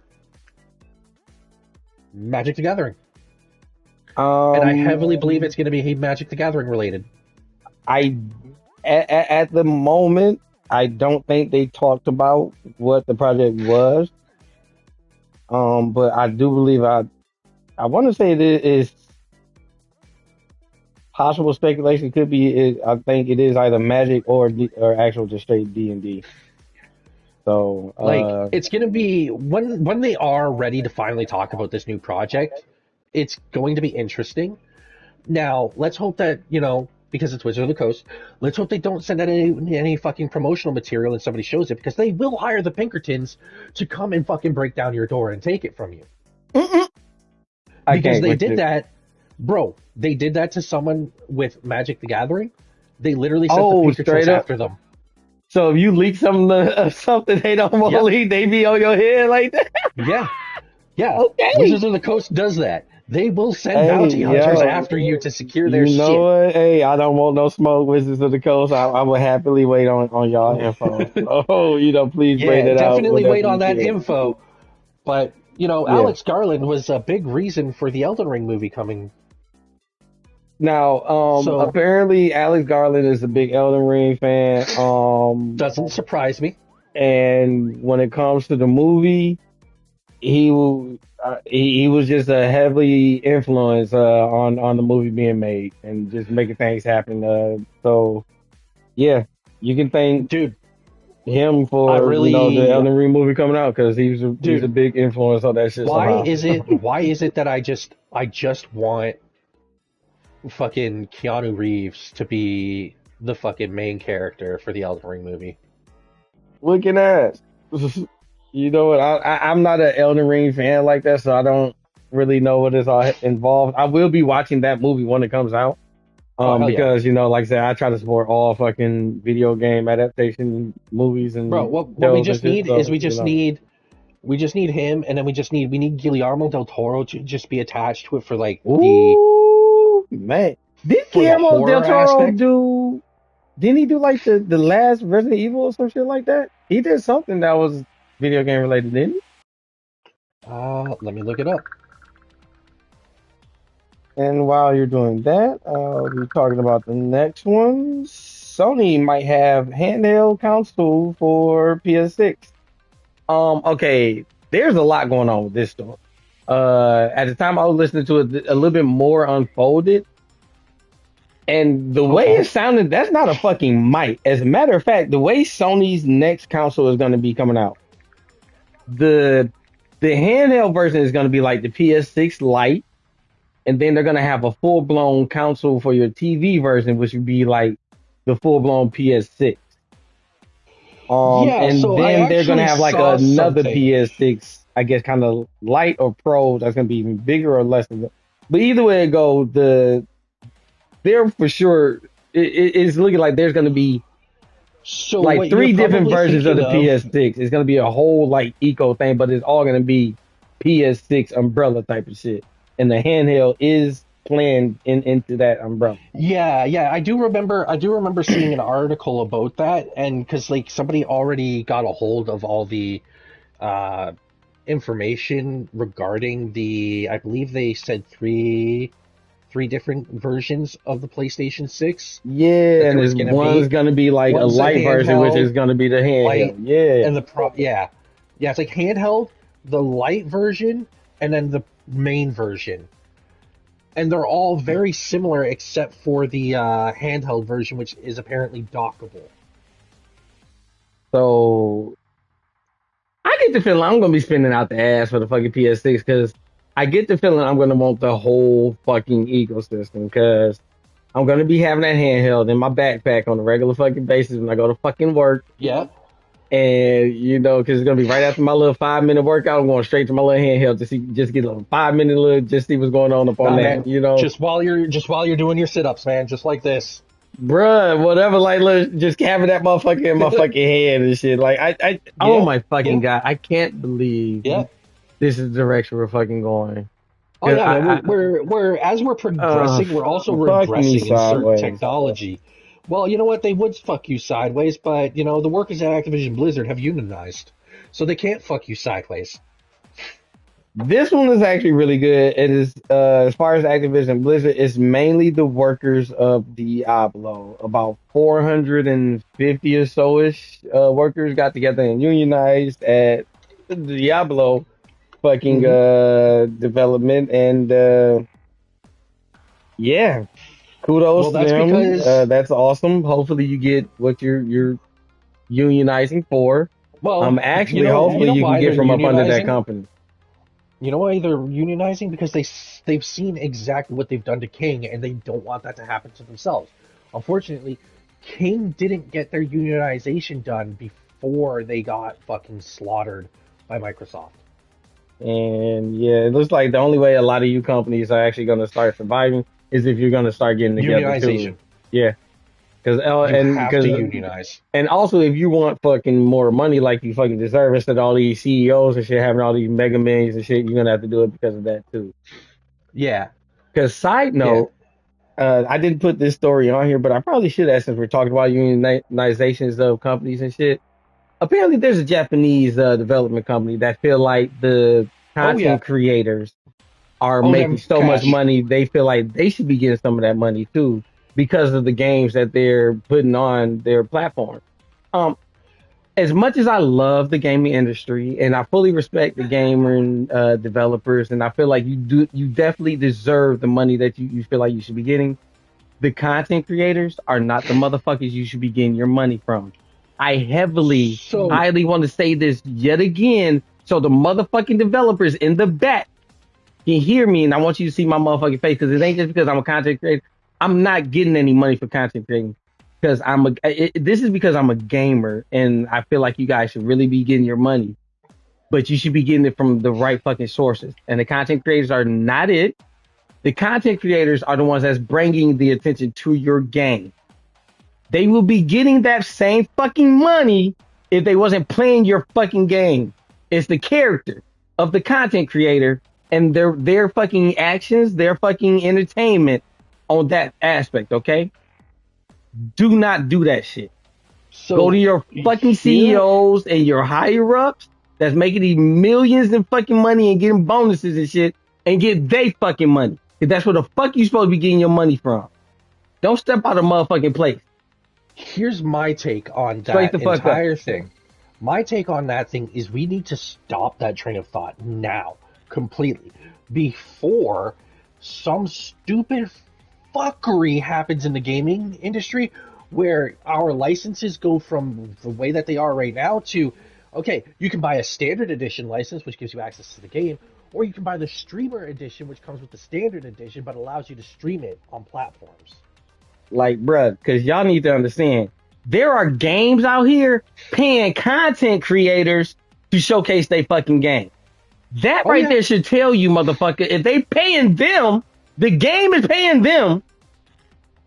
Speaker 1: Magic the Gathering. And I heavily believe it's going to be Magic the Gathering related.
Speaker 2: I at the moment, I don't think they talked about what the project was. But I do believe I want to say it is possible speculation. Could be I think it is either Magic or actual just straight D&D. So,
Speaker 1: Like, it's going to be when they are ready to finally talk about this new project, it's going to be interesting. Now, let's hope that, because it's Wizard of the Coast, let's hope they don't send out any fucking promotional material and somebody shows it, because they will hire the Pinkertons to come and fucking break down your door and take it from you.
Speaker 2: I
Speaker 1: Because
Speaker 2: can't
Speaker 1: they
Speaker 2: with
Speaker 1: did
Speaker 2: you.
Speaker 1: that, bro. They did that to someone with Magic the Gathering. They literally sent the
Speaker 2: Oh,
Speaker 1: Pinkertons
Speaker 2: straight up.
Speaker 1: after them.
Speaker 2: So if you leak something they don't want to
Speaker 1: Yep.
Speaker 2: leak, they be on your head like that.
Speaker 1: Yeah. Yeah.
Speaker 2: Okay.
Speaker 1: Wizards of the Coast does that. They will send
Speaker 2: Hey,
Speaker 1: bounty hunters
Speaker 2: yo,
Speaker 1: after you to secure their
Speaker 2: you know
Speaker 1: shit.
Speaker 2: what? Hey, I don't want no smoke, Wizards of the Coast. I will happily wait on y'all info. Oh, please bring
Speaker 1: Yeah,
Speaker 2: it out
Speaker 1: definitely
Speaker 2: whenever
Speaker 1: wait on
Speaker 2: you
Speaker 1: that
Speaker 2: can.
Speaker 1: info. But,
Speaker 2: Yeah.
Speaker 1: Alex Garland was a big reason for the Elden Ring movie coming.
Speaker 2: Now,
Speaker 1: So,
Speaker 2: apparently Alex Garland is a big Elden Ring fan.
Speaker 1: doesn't surprise me.
Speaker 2: And when it comes to the movie, he was just a heavily influence on the movie being made and just making things happen. So yeah, you can thank
Speaker 1: Dude,
Speaker 2: him
Speaker 1: I
Speaker 2: for the
Speaker 1: really,
Speaker 2: Elden Ring movie coming out because he's a
Speaker 1: dude,
Speaker 2: big influence on that shit
Speaker 1: why
Speaker 2: somehow.
Speaker 1: is it that I just want fucking Keanu Reeves to be the fucking main character for the Elden Ring movie?
Speaker 2: Looking at you know what I'm not an Elden Ring fan like that, so I don't really know what is all involved. I will be watching that movie when it comes out.
Speaker 1: Oh hell yeah.
Speaker 2: Because like I said, I try to support all fucking video game adaptation movies
Speaker 1: Bro,
Speaker 2: and
Speaker 1: what we
Speaker 2: shows and
Speaker 1: just
Speaker 2: shit.
Speaker 1: need is
Speaker 2: So
Speaker 1: we just need him, and then we need Guillermo del Toro to just be attached to it for like the
Speaker 2: ooh man, did
Speaker 1: for the
Speaker 2: Guillermo del
Speaker 1: horror
Speaker 2: Toro
Speaker 1: aspect.
Speaker 2: do? Didn't he do like the last Resident Evil or some shit like that? He did something that was video game related, didn't he?
Speaker 1: Let me look it up.
Speaker 2: And while you're doing that, I'll be talking about the next one. Sony might have handheld console for PS6. Okay, there's a lot going on with this story. At the time I was listening to it, a little bit more unfolded, and the way
Speaker 1: Okay.
Speaker 2: it sounded, that's not a fucking might. As a matter of fact, the way Sony's next console is going to be coming out, the the handheld version is going to be like the PS6 Lite, and then they're going to have a full blown console for your TV version, which would be like the full blown PS6.
Speaker 1: Yeah,
Speaker 2: And
Speaker 1: so I
Speaker 2: then they're gonna
Speaker 1: actually
Speaker 2: have like
Speaker 1: saw
Speaker 2: another
Speaker 1: something.
Speaker 2: PS6, I guess, kind of light or pro. That's gonna be even bigger or less than that. But either way it goes, they're for sure. It's looking like there's gonna be
Speaker 1: So
Speaker 2: like
Speaker 1: what you're
Speaker 2: three different
Speaker 1: probably
Speaker 2: versions of
Speaker 1: thinking
Speaker 2: the
Speaker 1: of,
Speaker 2: PS6. It's gonna be a whole like eco thing, but it's all gonna be PS6 umbrella type of shit. And the handheld is planned into that umbrella.
Speaker 1: yeah, I do remember seeing an article about that, and because like somebody already got a hold of all the uh, information regarding I believe they said three different versions of the PlayStation 6 that
Speaker 2: Yeah, and
Speaker 1: there
Speaker 2: there's
Speaker 1: was gonna
Speaker 2: one's
Speaker 1: be.
Speaker 2: gonna be like a
Speaker 1: One's a
Speaker 2: light version, which is
Speaker 1: handheld,
Speaker 2: gonna be the
Speaker 1: light,
Speaker 2: handheld. Yeah.
Speaker 1: and yeah, it's like handheld, the light version, and then the main version. And they're all very similar except for the handheld version, which is apparently dockable.
Speaker 2: So I get the feeling I'm gonna be spinning out the ass for the fucking PS6 because I get the feeling I'm gonna want the whole fucking ecosystem because I'm gonna be having that handheld in my backpack on a regular fucking basis when I go to fucking work.
Speaker 1: Yeah.
Speaker 2: And because it's gonna be right after my little 5 minute workout, I'm going straight to my little handheld to see, just get a little 5 minute little, just see what's going on up on
Speaker 1: Nah,
Speaker 2: that.
Speaker 1: man. Just while you're doing your sit-ups, man, just like this.
Speaker 2: Bruh, whatever, like, look, just having that motherfucker in my fucking head and shit. Like, oh
Speaker 1: Yeah,
Speaker 2: my fucking
Speaker 1: yeah,
Speaker 2: god, I can't believe
Speaker 1: yeah.
Speaker 2: this is the direction we're fucking going.
Speaker 1: Oh
Speaker 2: 'Cause
Speaker 1: yeah, man. We're as we're progressing, we're also
Speaker 2: fuck me
Speaker 1: regressing in certain
Speaker 2: sideways.
Speaker 1: technology. Well, you know what? They would fuck you sideways, but the workers at Activision Blizzard have unionized, so they can't fuck you sideways.
Speaker 2: This one is actually really good. It is, as far as Activision Blizzard, it's mainly the workers of Diablo. About 450 or so ish workers got together and unionized at Diablo fucking
Speaker 1: Hmm.
Speaker 2: development, and yeah,
Speaker 1: Well,
Speaker 2: kudos to
Speaker 1: that's
Speaker 2: them.
Speaker 1: because
Speaker 2: That's awesome. Hopefully you get what you're unionizing for.
Speaker 1: well,
Speaker 2: Actually, hopefully you can
Speaker 1: why they're
Speaker 2: get from up under that
Speaker 1: unionizing.
Speaker 2: company.
Speaker 1: You know why they're unionizing? Because they've seen exactly what they've done to King, and they don't want that to happen to themselves. Unfortunately, King didn't get their unionization done before they got fucking slaughtered by Microsoft.
Speaker 2: And yeah, it looks like the only way a lot of you companies are actually going to start surviving is if you're going to start getting together too.
Speaker 1: Unionization.
Speaker 2: Yeah, because
Speaker 1: You
Speaker 2: and
Speaker 1: have to
Speaker 2: because
Speaker 1: unionize.
Speaker 2: and also if you want fucking more money like you fucking deserve, instead of all these CEOs and shit having all these mega millions and shit, you're gonna have to do it because of that too.
Speaker 1: Yeah,
Speaker 2: Because side
Speaker 1: yeah.
Speaker 2: note, I didn't put this story on here, but I probably should have since we're talking about unionizations of companies and shit. Apparently, there's a Japanese development company that feel like the
Speaker 1: Oh yeah.
Speaker 2: content creators are
Speaker 1: Oh
Speaker 2: making
Speaker 1: them
Speaker 2: so much
Speaker 1: cash.
Speaker 2: money. They feel like they should be getting some of that money too because of the games that they're putting on their platform. Um, as much as I love the gaming industry and I fully respect the gamer and developers, and I feel like you definitely deserve the money that you feel like you should be getting. The content creators are not the motherfuckers you should be getting your money from. I
Speaker 1: So
Speaker 2: highly want to say this yet again, so the motherfucking developers in the back can hear me, and I want you to see my motherfucking face, because it ain't just because I'm a content creator. I'm not getting any money for content creating because this is because I'm a gamer, and I feel like you guys should really be getting your money, but you should be getting it from the right fucking sources. And the content creators are not it. The content creators are the ones that's bringing the attention to your game. They will be getting that same fucking money if they wasn't playing your fucking game. It's the character of the content creator and their fucking actions, their fucking entertainment on that aspect, okay? Do not do that shit. Go to your fucking CEOs and your higher ups that's making these millions in fucking money and getting bonuses and shit, and get they fucking money. Because that's where the fuck you supposed to be getting your money from. Don't step out of motherfucking place.
Speaker 1: Here's my take on that entire thing. My take on that thing is we need to stop that train of thought now, completely, before some stupid fuckery happens in the gaming industry where our licenses go from the way that they are right now to, okay, you can buy a standard edition license, which gives you access to the game, or you can buy the streamer edition, which comes with the standard edition, but allows you to stream it on platforms.
Speaker 2: Like, bruh, because y'all need to understand, there are games out here paying content creators to showcase their fucking game. That there should tell you, motherfucker, if they paying them, the game is paying them.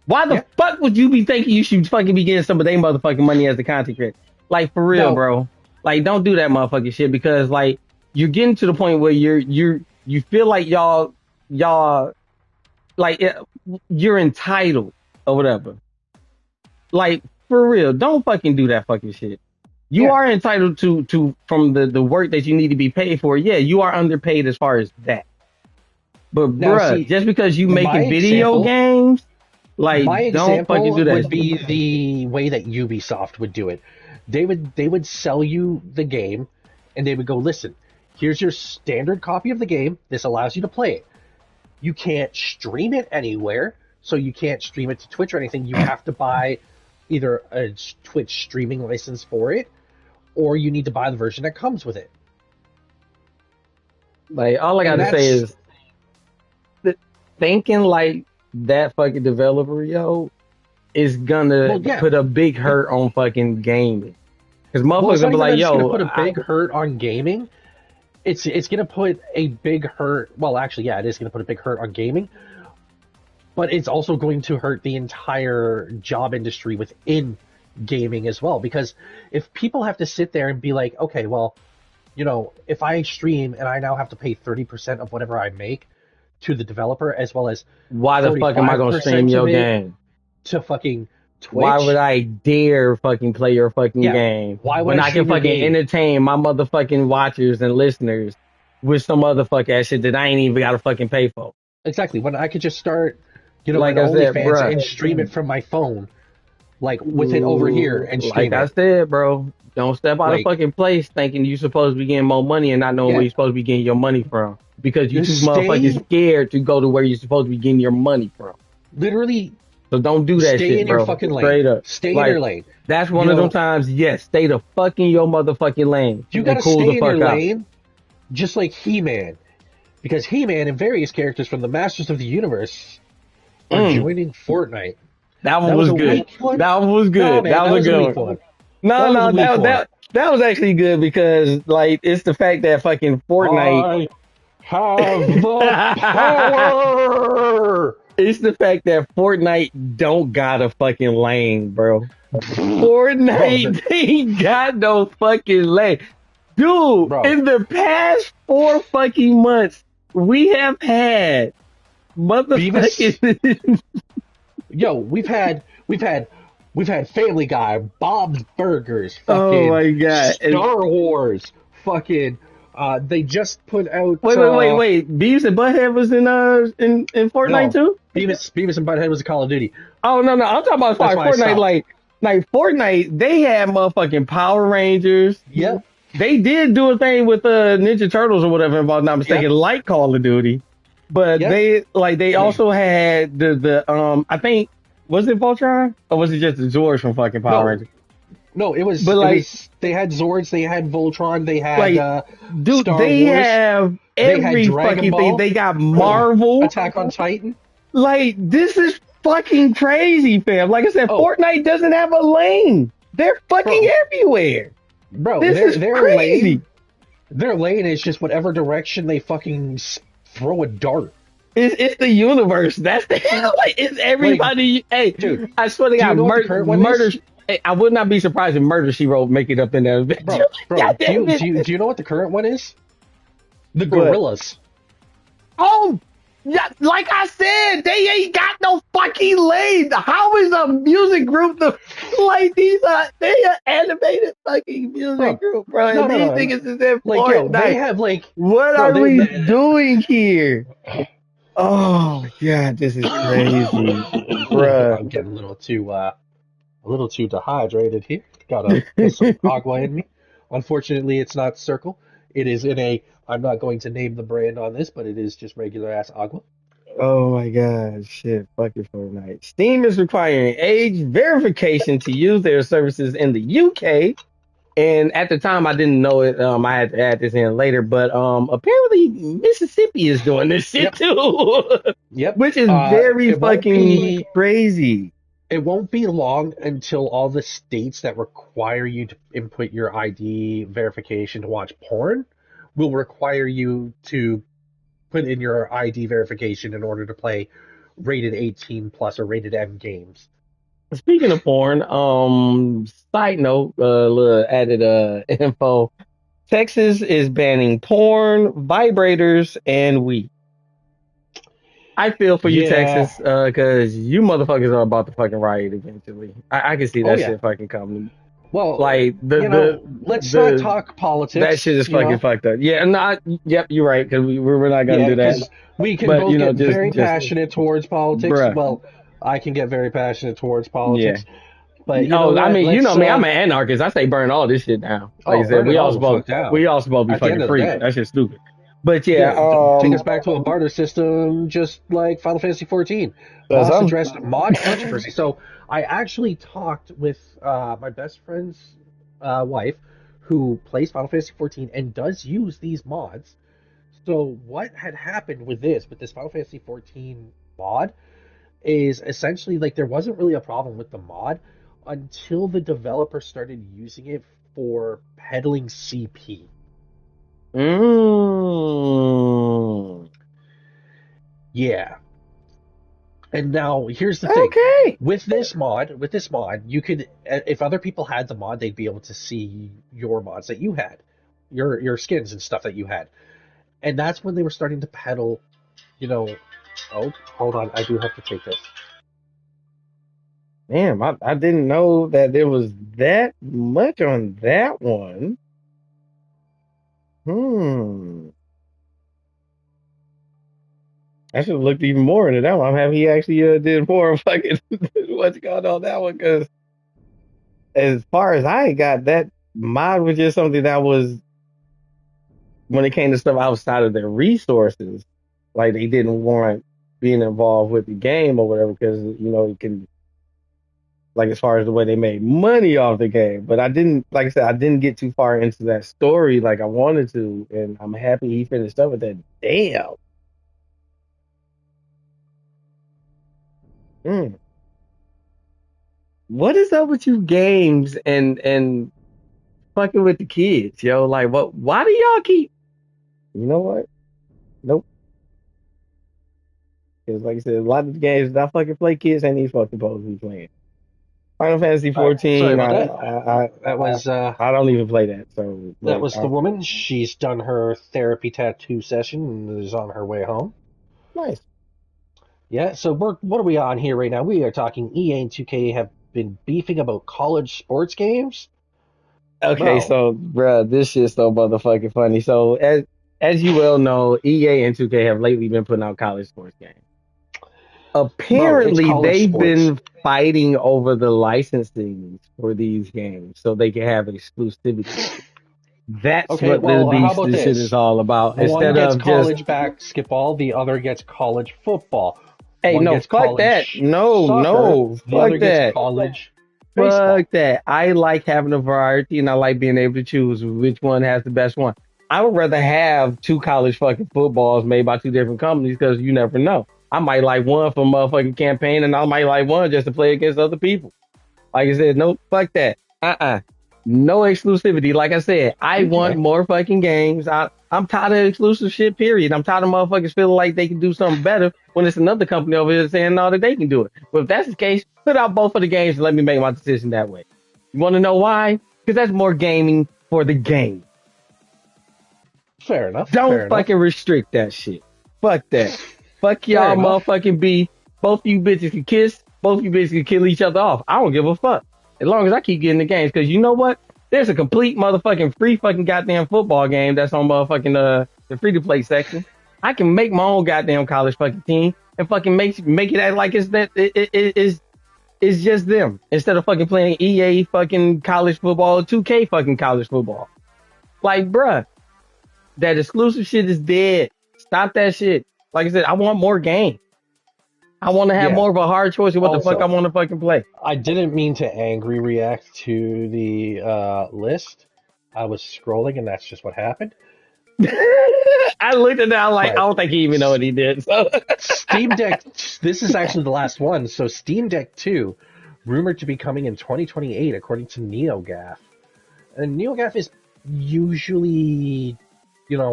Speaker 2: Why the fuck would you be thinking you should fucking be getting some of their motherfucking money as the content creator? Like, for real, bro. Like, don't do that motherfucking shit, because like you're getting to the point where you feel like y'all like you're entitled or whatever. Like, for real, don't fucking do that fucking shit. You are entitled to from the work that you need to be paid for. Yeah, you are underpaid as far as that. But bruh, just because you making video games, like, don't fucking do that.
Speaker 1: Would be the way that Ubisoft would do it. They would sell you the game, and they would go, listen, here's your standard copy of the game. This allows you to play it. You can't stream it anywhere, so you can't stream it to Twitch or anything. You have to buy either a Twitch streaming license for it, or you need to buy the version that comes with it.
Speaker 2: Like, all I gotta say is, thinking like that fucking developer, yo, is gonna put a big hurt on fucking gaming. Because motherfuckers gonna be like, yo,
Speaker 1: gonna put a big hurt on gaming. It's gonna put a big hurt. Well, actually, yeah, it is gonna put a big hurt on gaming. But it's also going to hurt the entire job industry within gaming as well. Because if people have to sit there and be like, okay, well, you know, if I stream and I now have to pay 30% of whatever I make to the developer, as well as
Speaker 2: why the fuck am I gonna stream your game
Speaker 1: to fucking Twitch?
Speaker 2: Why would I dare fucking play your fucking game?
Speaker 1: Why would
Speaker 2: when I can fucking entertain my motherfucking watchers and listeners with some other fuck ass shit that I ain't even gotta fucking pay for?
Speaker 1: Exactly. When I could just start, you know, like OnlyFans and stream it from my phone, like with it over here and stream
Speaker 2: it. Like I said, bro, don't step out of fucking place thinking you're supposed to be getting more money and not knowing where you're supposed to be getting your money from. Because you too motherfucking scared to go to where you're supposed to be getting your money from.
Speaker 1: Literally.
Speaker 2: So don't do that shit, bro.
Speaker 1: Stay in your fucking lane.
Speaker 2: Straight up.
Speaker 1: Stay in your lane.
Speaker 2: That's one of them times, yes, stay the fuck in your motherfucking lane.
Speaker 1: You gotta stay in your lane, just like He-Man. Because He-Man and various characters from the Masters of the Universe are joining Fortnite.
Speaker 2: That one was good. That one was good. That was a good one. No, that was actually good because, like, it's the fact that fucking Fortnite...
Speaker 1: have the power.
Speaker 2: It's the fact that Fortnite don't got a fucking lane, bro. Fortnite ain't got no fucking lane. Dude, in the past 4 fucking months, we have had motherfucking
Speaker 1: Yo, we've had Family Guy, Bob's Burgers, fucking
Speaker 2: oh my God.
Speaker 1: Star Wars, fucking they just put out.
Speaker 2: Wait! Beavis and Butthead was in Fortnite too.
Speaker 1: Beavis and Butthead was a Call of Duty.
Speaker 2: Oh no! I'm talking about Fortnite. Like like Fortnite, they had motherfucking Power Rangers.
Speaker 1: Yep.
Speaker 2: They did do a thing with Ninja Turtles or whatever, if I'm not mistaken,
Speaker 1: Yep.
Speaker 2: like Call of Duty. But
Speaker 1: Yep.
Speaker 2: they also had the I think, was it Voltron or was it just the Zords from fucking Power
Speaker 1: No,
Speaker 2: Rangers?
Speaker 1: no,
Speaker 2: But like
Speaker 1: they had Zords, they had Voltron, they had
Speaker 2: like dude,
Speaker 1: Star
Speaker 2: they
Speaker 1: Wars,
Speaker 2: have
Speaker 1: they had
Speaker 2: every
Speaker 1: Dragon
Speaker 2: fucking thing.
Speaker 1: Ball,
Speaker 2: They got Marvel.
Speaker 1: Attack on Titan.
Speaker 2: Like this is fucking crazy, fam. Like I said,
Speaker 1: Oh,
Speaker 2: Fortnite doesn't have a lane. They're fucking
Speaker 1: bro,
Speaker 2: everywhere.
Speaker 1: bro,
Speaker 2: This is
Speaker 1: their
Speaker 2: crazy.
Speaker 1: lane, their lane is just whatever direction they fucking throw a dart.
Speaker 2: It's the universe. That's the hell. Like it's
Speaker 1: Like,
Speaker 2: everybody. Hey,
Speaker 1: dude,
Speaker 2: I swear to
Speaker 1: do you
Speaker 2: God,
Speaker 1: know what the current one
Speaker 2: murder.
Speaker 1: is?
Speaker 2: Hey, I would not be surprised if Murder She Wrote make it up in there.
Speaker 1: Bro,
Speaker 2: God damn it.
Speaker 1: do you know what the current one is? The
Speaker 2: What?
Speaker 1: Gorillas.
Speaker 2: Oh, yeah. Like I said, they ain't got no fucking lane. How is a music group like these? They are animated fucking music
Speaker 1: Bro,
Speaker 2: group, bro.
Speaker 1: no,
Speaker 2: And
Speaker 1: no,
Speaker 2: these
Speaker 1: no, no.
Speaker 2: niggas is in
Speaker 1: Like, yo, they
Speaker 2: Fortnite.
Speaker 1: have like,
Speaker 2: What
Speaker 1: bro,
Speaker 2: are we doing here? Oh my God, this is crazy, bruh.
Speaker 1: I'm getting a little too dehydrated here. Gotta put some agua in me. Unfortunately, it's not Circle. It is in a. I'm not going to name the brand on this, but it is just regular ass agua.
Speaker 2: Oh my God, shit, fucking Fortnite. Steam is requiring age verification to use their services in the UK. And at the time, I didn't know it. I had to add this in later, but apparently Mississippi is doing this shit
Speaker 1: Yep,
Speaker 2: too,
Speaker 1: yep.
Speaker 2: which is very
Speaker 1: It won't
Speaker 2: fucking
Speaker 1: be.
Speaker 2: crazy.
Speaker 1: It won't be long until all the states that require you to input your ID verification to watch porn will require you to put in your ID verification in order to play rated 18 plus or rated M games.
Speaker 2: Speaking of porn, side note, little added info. Texas is banning porn, vibrators, and weed. I feel for you,
Speaker 1: Yeah.
Speaker 2: Texas, because you motherfuckers are about to fucking riot eventually. I can see
Speaker 1: Oh
Speaker 2: that
Speaker 1: yeah.
Speaker 2: shit fucking coming.
Speaker 1: Well,
Speaker 2: Like
Speaker 1: let's not
Speaker 2: the
Speaker 1: talk
Speaker 2: that shit
Speaker 1: politics,
Speaker 2: is fucking fucked up. Yeah, not. Yep, you're right, because we're not gonna
Speaker 1: Yeah,
Speaker 2: do that.
Speaker 1: because we can
Speaker 2: But
Speaker 1: both get very
Speaker 2: just
Speaker 1: passionate towards politics.
Speaker 2: bruh,
Speaker 1: Well, I can get very passionate towards
Speaker 2: yeah.
Speaker 1: politics. But you know
Speaker 2: Oh, I
Speaker 1: what?
Speaker 2: mean, you know
Speaker 1: Let's
Speaker 2: me, I'm an anarchist. I say burn all this shit down. Like I said,
Speaker 1: burn it all the fuck down.
Speaker 2: we all supposed to be
Speaker 1: At the
Speaker 2: fucking
Speaker 1: end of the
Speaker 2: free.
Speaker 1: day.
Speaker 2: That shit's stupid. But yeah,
Speaker 1: Yeah, take us back to a barter system, just like Final Fantasy 14.
Speaker 2: that's
Speaker 1: Boss
Speaker 2: I'm
Speaker 1: addressed mod controversy. So I actually talked with my best friend's wife, who plays Final Fantasy 14 and does use these mods. So what had happened with this Final Fantasy 14 mod, is essentially like there wasn't really a problem with the mod until the developer started using it for peddling CP.
Speaker 2: mm,
Speaker 1: Yeah. And now here's the thing.
Speaker 2: okay.
Speaker 1: With this mod, you could, if other people had the mod, they'd be able to see your mods that you had, your skins and stuff that you had. And that's when they were starting to peddle, you know, oh, hold on, I do have to take this.
Speaker 2: Damn, I didn't know that there was that much on that one. Hmm. I should have looked even more into that one. I'm happy he actually did more fucking what's going on that one, because as far as I got, that mod was just something that was, when it came to stuff outside of their resources, like they didn't want being involved with the game or whatever, because it can, like, as far as the way they made money off the game. But I didn't, like I said, I didn't get too far into that story like I wanted to, and I'm happy he finished up with that. Damn. Mm. What is up with you games and fucking with the kids, yo? Like, what? Why do y'all keep? You know what? Nope. Because like I said, a lot of the games that I fucking play, kids ain't these fucking supposed to be playing. Final Fantasy
Speaker 1: All right, sorry
Speaker 2: 14,
Speaker 1: about that.
Speaker 2: I don't even play that. So
Speaker 1: That
Speaker 2: like,
Speaker 1: was the woman. She's done her therapy tattoo session and is on her way home.
Speaker 2: nice.
Speaker 1: Yeah, so what are we on here right now? We are talking EA and 2K have been beefing about college sports games.
Speaker 2: Okay,
Speaker 1: Bro,
Speaker 2: so bruh, this shit's so motherfucking funny. So as you well know, EA and 2K have lately been putting out college sports games.
Speaker 1: Bro, it's
Speaker 2: apparently
Speaker 1: college
Speaker 2: they've
Speaker 1: sports.
Speaker 2: been fighting over the licensing for these games so they can have exclusivity. That's
Speaker 1: Okay,
Speaker 2: what
Speaker 1: well, how about
Speaker 2: this shit is
Speaker 1: this?
Speaker 2: all about.
Speaker 1: One
Speaker 2: Instead
Speaker 1: gets
Speaker 2: of just,
Speaker 1: college basketball, the other gets college football.
Speaker 2: hey,
Speaker 1: One
Speaker 2: no,
Speaker 1: gets
Speaker 2: fuck that.
Speaker 1: college
Speaker 2: No,
Speaker 1: soccer,
Speaker 2: no,
Speaker 1: the
Speaker 2: fuck
Speaker 1: other gets
Speaker 2: that.
Speaker 1: college
Speaker 2: Fuck
Speaker 1: baseball.
Speaker 2: that. I like having a variety and I like being able to choose which one has the best one. I would rather have two college fucking footballs made by two different companies because you never know. I might like one for motherfucking campaign and I might like one just to play against other people. Like I said, no, fuck that. No exclusivity. Like I said, I want
Speaker 1: Okay.
Speaker 2: more fucking games. I'm tired of exclusive shit, period. I'm tired of motherfuckers feeling like they can do something better when it's another company over here saying no that they can do it. But if that's the case, put out both of the games and let me make my decision that way. You want to know why? Because that's more gaming for the game.
Speaker 1: Fair enough.
Speaker 2: Don't
Speaker 1: Fair enough.
Speaker 2: fucking restrict that shit. Fuck that. Fuck
Speaker 1: Fair
Speaker 2: y'all
Speaker 1: enough.
Speaker 2: motherfucking be. Both you bitches can kiss. Both you bitches can kill each other off. I don't give a fuck. As long as I keep getting the games. Because you know what? There's a complete motherfucking free fucking goddamn football game that's on motherfucking the free to play section. I can make my own goddamn college fucking team and fucking make it act like it's that it's just them instead of fucking playing EA fucking college football, 2K fucking college football. Like, bruh, that exclusive shit is dead. Stop that shit. Like I said, I want more game. I want to have
Speaker 1: Yeah.
Speaker 2: more of a hard choice of what the fuck I
Speaker 1: Also,
Speaker 2: want to fucking play.
Speaker 1: I didn't mean to angry react to the list. I was scrolling, and that's just what happened.
Speaker 2: I looked at that like I
Speaker 1: But
Speaker 2: don't think he even know what he did. So
Speaker 1: Steam Deck, this is actually the last one. So Steam Deck 2, rumored to be coming in 2028, according to NeoGAF. And NeoGAF is usually,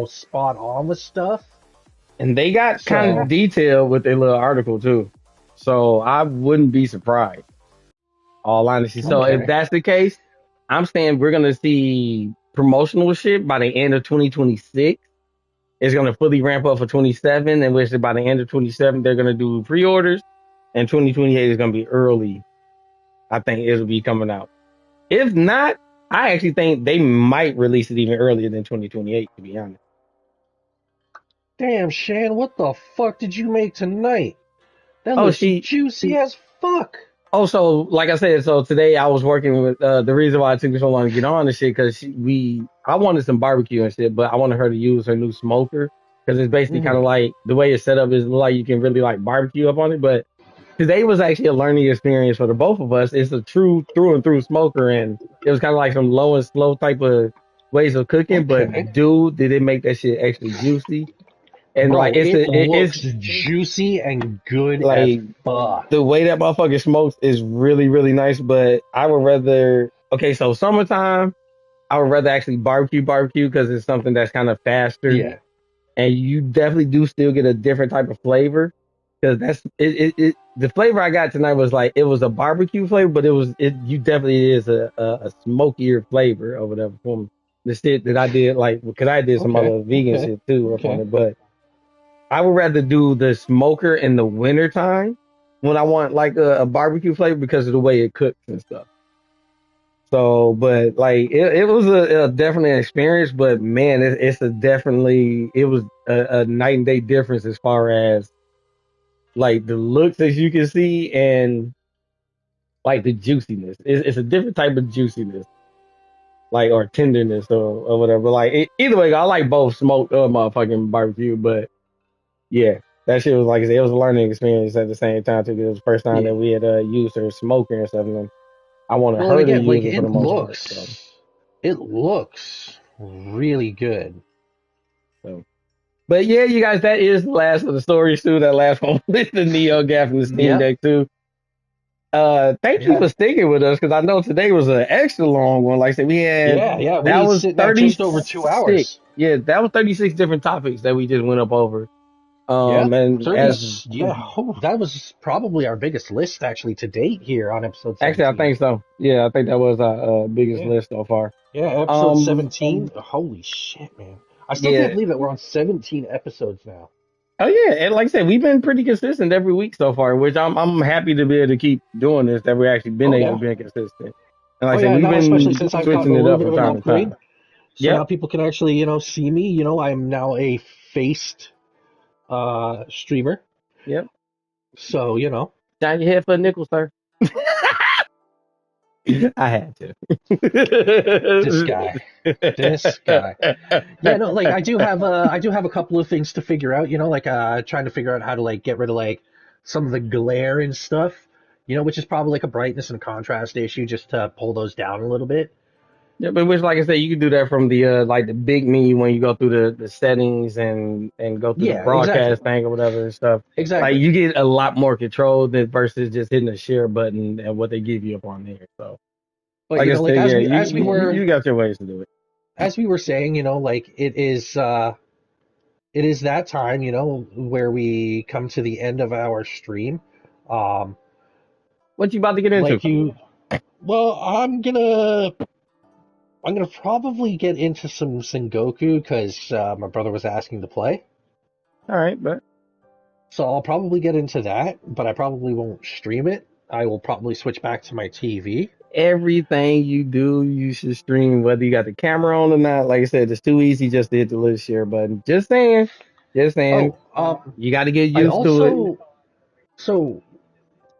Speaker 1: spot on with stuff.
Speaker 2: and they got kind
Speaker 1: So,
Speaker 2: of detailed with their little article too. So I wouldn't be surprised. All honesty. So if
Speaker 1: okay.
Speaker 2: that's the case, I'm saying we're gonna see promotional shit by the end of 2026. It's gonna fully ramp up for 27, and which by the end of 27 they're gonna do pre-orders, and 2028 is gonna be early. I think it'll be coming out. If not, I actually think they might release it even earlier than 2028. To be honest.
Speaker 1: Damn, Shan, what the fuck did you make tonight? That
Speaker 2: Oh,
Speaker 1: looks
Speaker 2: she.
Speaker 1: juicy as fuck.
Speaker 2: Also, like I said, so today I was working with the reason why it took me so long to get on and shit because I wanted some barbecue and shit, but I wanted her to use her new smoker because it's basically kind
Speaker 1: Mm,
Speaker 2: of like the way it's set up is like you can really like barbecue up on it. But today was actually a learning experience for the both of us. It's a true through and through smoker, and it was kind of like some low and slow type of ways of cooking.
Speaker 1: okay.
Speaker 2: But dude, did it make that shit extra juicy? And like
Speaker 1: Bro, it
Speaker 2: it's
Speaker 1: looks juicy and good as
Speaker 2: like
Speaker 1: fuck.
Speaker 2: the way that motherfucker smokes is really, really nice, but I would rather, okay, so summertime, I would rather actually barbecue because it's something that's kind of faster
Speaker 1: Yeah.
Speaker 2: and you definitely do still get a different type of flavor because the flavor I got tonight was like, it was a barbecue flavor, but you definitely is a smokier flavor or whatever from the shit that I did, like, because I did some
Speaker 1: Okay.
Speaker 2: other vegan
Speaker 1: Okay.
Speaker 2: shit too up on
Speaker 1: Okay.
Speaker 2: it, but I would rather do the smoker in the winter time when I want like a barbecue flavor because of the way it cooks and stuff. So, but like it was a definitely an experience, but man, it's a definitely it was a night and day difference as far as like the looks as you can see and like the juiciness. It's a different type of juiciness, like or tenderness or whatever. Like either way, I like both smoked or motherfucking barbecue, but yeah, that shit was like I said, it was a learning experience at the same time too. 'Cause it was the first time
Speaker 1: Yeah.
Speaker 2: that we had used her smoker and stuff, and I wanted
Speaker 1: Well, and
Speaker 2: her to
Speaker 1: again, like
Speaker 2: use it for the most part.
Speaker 1: it looks really good.
Speaker 2: So, but yeah, you guys, that is the last of the stories too. That last one with the Neo Gap and the Steam
Speaker 1: Yep.
Speaker 2: Deck too. Thank you
Speaker 1: Yeah.
Speaker 2: for sticking with us because I know today was an extra long one. Like I said, we had
Speaker 1: Yeah. Yeah.
Speaker 2: that
Speaker 1: We
Speaker 2: was
Speaker 1: sitting at just over
Speaker 2: 36.
Speaker 1: 2 hours.
Speaker 2: Yeah, that was 36 different topics that we just went up over.
Speaker 1: Yeah.
Speaker 2: And
Speaker 1: 30.
Speaker 2: as
Speaker 1: Yeah. Oh, that was probably our biggest list actually to date here on episode
Speaker 2: actually, I
Speaker 1: 17.
Speaker 2: think so. Yeah, I think that was our biggest
Speaker 1: Yeah.
Speaker 2: list so far.
Speaker 1: Yeah. Episode
Speaker 2: Um,
Speaker 1: 17. Holy shit, man. I still can't
Speaker 2: yeah.
Speaker 1: believe that we're on 17 episodes now.
Speaker 2: Oh yeah, and like I said, we've been pretty consistent every week so far, which I'm happy to be able to keep doing this. That we've actually been
Speaker 1: Oh,
Speaker 2: able to
Speaker 1: yeah.
Speaker 2: be consistent. And like
Speaker 1: Oh,
Speaker 2: I said,
Speaker 1: yeah.
Speaker 2: we've
Speaker 1: Now, especially
Speaker 2: been
Speaker 1: since I've gotten
Speaker 2: switching
Speaker 1: a
Speaker 2: it
Speaker 1: little
Speaker 2: up
Speaker 1: bit
Speaker 2: from
Speaker 1: of an
Speaker 2: time to
Speaker 1: upgrade.
Speaker 2: time.
Speaker 1: So now
Speaker 2: Yep.
Speaker 1: people can actually, see me. I am now a faced streamer.
Speaker 2: Yep.
Speaker 1: So,
Speaker 2: Shine your head for a nickel, sir. I had to.
Speaker 1: this guy, this guy. Yeah, no, like I do have a couple of things to figure out, like trying to figure out how to like get rid of like some of the glare and stuff, which is probably like a brightness and contrast issue just to pull those down a little bit.
Speaker 2: Yeah, but which, like I said, you can do that from the like the big menu when you go through the settings and go through the
Speaker 1: Yeah, exactly.
Speaker 2: broadcast thing or whatever and stuff. Like
Speaker 1: Exactly.
Speaker 2: you get a lot more control than versus just hitting the share button and what they give you up on there. So,
Speaker 1: But
Speaker 2: like I
Speaker 1: like
Speaker 2: said, yeah,
Speaker 1: as we were
Speaker 2: you got your ways to do it.
Speaker 1: saying, like it is that time, where we come to the end of our stream. Um
Speaker 2: What you about to get into?
Speaker 1: like you well, I'm gonna probably get into some Sengoku because my brother was asking to play.
Speaker 2: All right, but
Speaker 1: So I'll probably get into that, but I probably won't stream it. I will probably switch back to my TV.
Speaker 2: everything you do, you should stream, whether you got the camera on or not. Like I said, it's too easy just to hit the little share button. Just saying,
Speaker 1: Oh,
Speaker 2: you got to get
Speaker 1: I
Speaker 2: used to it.
Speaker 1: also so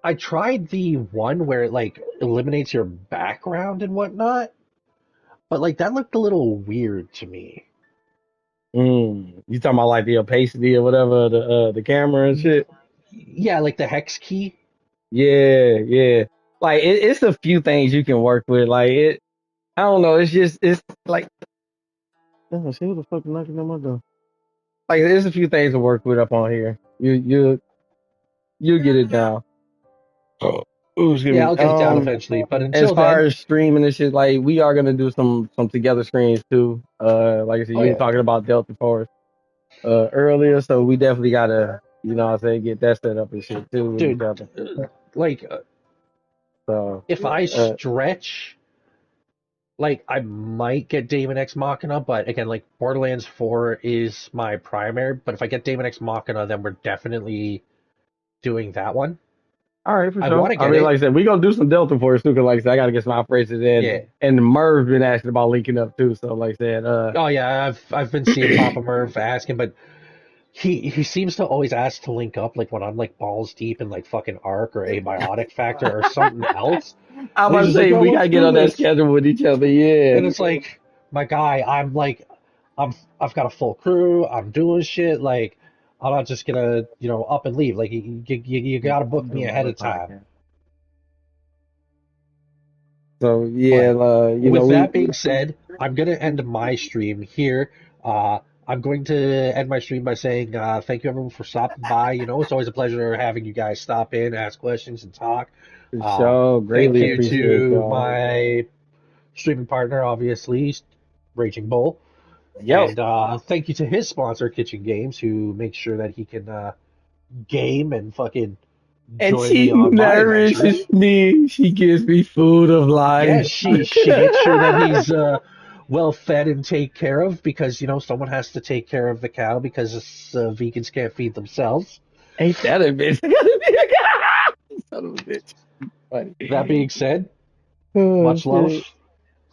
Speaker 1: I tried the one where it like eliminates your background and whatnot, but like that looked a little weird to me.
Speaker 2: You talking about like the opacity or whatever, the camera and shit.
Speaker 1: Yeah, like the hex key.
Speaker 2: Yeah, yeah. Like it's a few things you can work with. Like I don't know. It's like, oh, see who the fuck knocking on my door. Like there's a few things to work with up on here. You get it down. Oh, excuse
Speaker 1: Yeah,
Speaker 2: me.
Speaker 1: I'll get it down eventually, but
Speaker 2: As
Speaker 1: until
Speaker 2: far
Speaker 1: then,
Speaker 2: as streaming and shit, like we are gonna do some together screens too. Like I said,
Speaker 1: oh
Speaker 2: you were
Speaker 1: yeah,
Speaker 2: talking about Delta Force earlier, so we definitely gotta, what I'm saying, get that set up and shit too with each
Speaker 1: dude,
Speaker 2: other.
Speaker 1: like
Speaker 2: So
Speaker 1: if I
Speaker 2: uh,
Speaker 1: stretch, like I might get Daemon X Machina, but again, like Borderlands 4 is my primary. But if I get Daemon X Machina, then we're definitely doing that one.
Speaker 2: all right, for
Speaker 1: I want
Speaker 2: sure.
Speaker 1: to
Speaker 2: I
Speaker 1: get
Speaker 2: mean,
Speaker 1: it.
Speaker 2: like I said, we gonna do some Delta Force too, cause like I said, I gotta get some operations in,
Speaker 1: Yeah.
Speaker 2: and Merv's been asking about linking up too. So like I said,
Speaker 1: Oh yeah, I've been seeing Papa Merv asking, but he seems to always ask to link up like when I'm like balls deep in like fucking Arc or Abiotic Factor or something else.
Speaker 2: I'm
Speaker 1: And
Speaker 2: about
Speaker 1: he's
Speaker 2: to
Speaker 1: just like,
Speaker 2: say
Speaker 1: yo,
Speaker 2: we
Speaker 1: let's
Speaker 2: gotta get
Speaker 1: do
Speaker 2: on that
Speaker 1: this.
Speaker 2: schedule with each other. Yeah.
Speaker 1: And it's like, my guy, I've got a full crew. I'm doing shit. Like, I'm not just gonna, up and leave. Like, you gotta book
Speaker 2: I'm
Speaker 1: me
Speaker 2: doing my
Speaker 1: ahead
Speaker 2: other
Speaker 1: of time.
Speaker 2: podcast. So yeah,
Speaker 1: But with that being said, I'm gonna end my stream here. Uh, I'm going to end my stream by saying thank you everyone for stopping by. It's always a pleasure having you guys stop in, ask questions, and talk.
Speaker 2: for sure,
Speaker 1: Thank
Speaker 2: greatly
Speaker 1: you
Speaker 2: appreciate
Speaker 1: to
Speaker 2: y'all.
Speaker 1: my streaming partner, obviously, Raging Bull.
Speaker 2: Yo,
Speaker 1: And thank you to his sponsor, Kitchen Games, who makes sure that he can game and fucking
Speaker 2: and
Speaker 1: join me
Speaker 2: she
Speaker 1: on my adventures.
Speaker 2: nourishes me. She gives me food of
Speaker 1: Yeah,
Speaker 2: life.
Speaker 1: she makes sure that he's well fed and take care of because someone has to take care of the cow because vegans can't feed themselves.
Speaker 2: Ain't that a bitch? Son of a bitch.
Speaker 1: That
Speaker 2: Funny.
Speaker 1: being said,
Speaker 2: Oh
Speaker 1: much love.
Speaker 2: shit.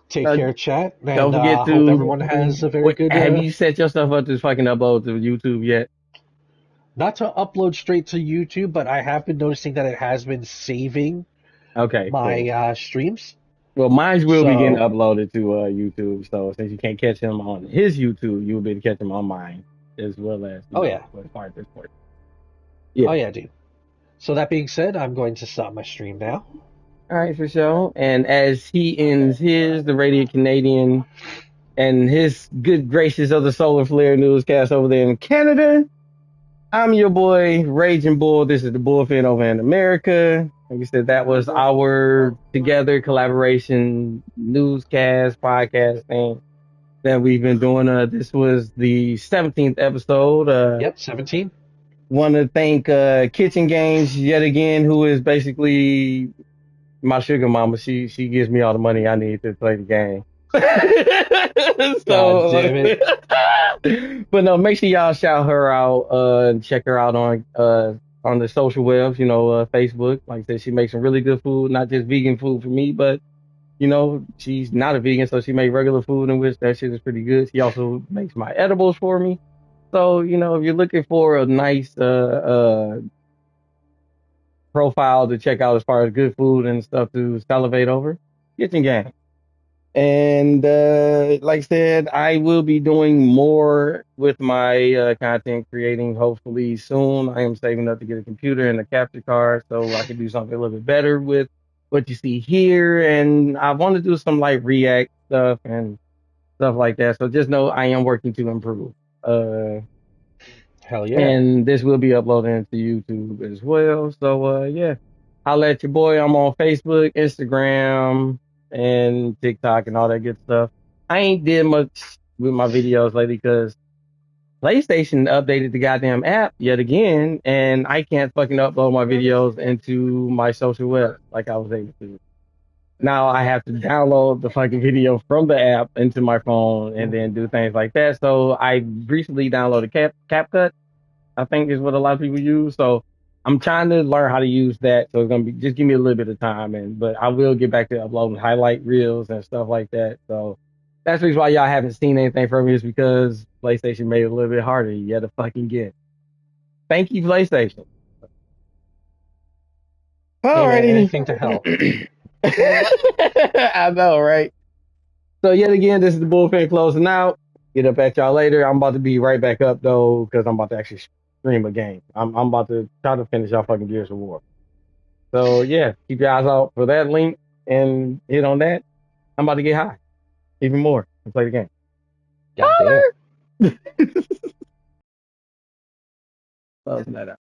Speaker 1: Take
Speaker 2: Uh,
Speaker 1: care, chat,
Speaker 2: don't
Speaker 1: and
Speaker 2: forget
Speaker 1: hope
Speaker 2: to
Speaker 1: everyone has a very
Speaker 2: wait.
Speaker 1: good.
Speaker 2: Have you set yourself up to fucking upload to YouTube yet?
Speaker 1: Not to upload straight to YouTube, but I have been noticing that it has been saving
Speaker 2: Okay, cool.
Speaker 1: my streams.
Speaker 2: Well, mine will be getting
Speaker 1: So,
Speaker 2: uploaded to YouTube. So since you can't catch him on his YouTube, you'll be able to catch him on mine as well as
Speaker 1: oh yeah,
Speaker 2: what part this part.
Speaker 1: oh
Speaker 2: Yeah.
Speaker 1: yeah, dude. So that being said, I'm going to stop my stream now.
Speaker 2: All right, for sure. And as he ends his, the Radiant Canadian, and his good gracious of the Solar Flare newscast over there in Canada, I'm your boy, Raging Bull. This is the Bullpen over in America. Like I said, that was our together collaboration newscast podcast thing that we've been doing. This was the 17th episode.
Speaker 1: Yep, 17.
Speaker 2: Want to thank Kitchen Games yet again, who is basically my sugar mama. She gives me all the money I need to play the game.
Speaker 1: God
Speaker 2: So,
Speaker 1: damn it.
Speaker 2: but no, make sure y'all shout her out. And check her out on the social webs. Facebook. Like I said, she makes some really good food, not just vegan food for me, but she's not a vegan, so she makes regular food, in which that shit is pretty good. She also makes my edibles for me. So if you're looking for a nice profile to check out as far as good food and stuff to salivate over, Kitchen Gang. And like I said, I will be doing more with my content creating hopefully soon. I am saving up to get a computer and a capture card so I can do something a little bit better with what you see here. And I want to do some like React stuff and stuff like that. So just know I am working to improve.
Speaker 1: Hell yeah.
Speaker 2: And this will be uploaded into YouTube as well. So yeah, I'll at your boy. I'm on Facebook, Instagram, and TikTok and all that good stuff. I ain't did much with my videos lately because PlayStation updated the goddamn app yet again, and I can't fucking upload my videos into my social web like I was able to. Now I have to download the fucking video from the app into my phone and then do things like that. So I recently downloaded CapCut, I think is what a lot of people use. So I'm trying to learn how to use that. So it's gonna be just give me a little bit of time, but I will get back to uploading highlight reels and stuff like that. So that's the reason why y'all haven't seen anything from me is because PlayStation made it a little bit harder yet to fucking get. Thank you, PlayStation.
Speaker 1: Hey man,
Speaker 2: Alrighty.
Speaker 1: anything to help.
Speaker 2: I know, right? So yet again, this is the Bullpen closing out. Get up at y'all later. I'm about to be right back up though, because I'm about to actually stream a game. I'm about to try to finish off fucking Gears of War. So yeah, keep your eyes out for that link and hit on that. I'm about to get high, even more, and play the game.
Speaker 1: God damn.
Speaker 2: Closing that out.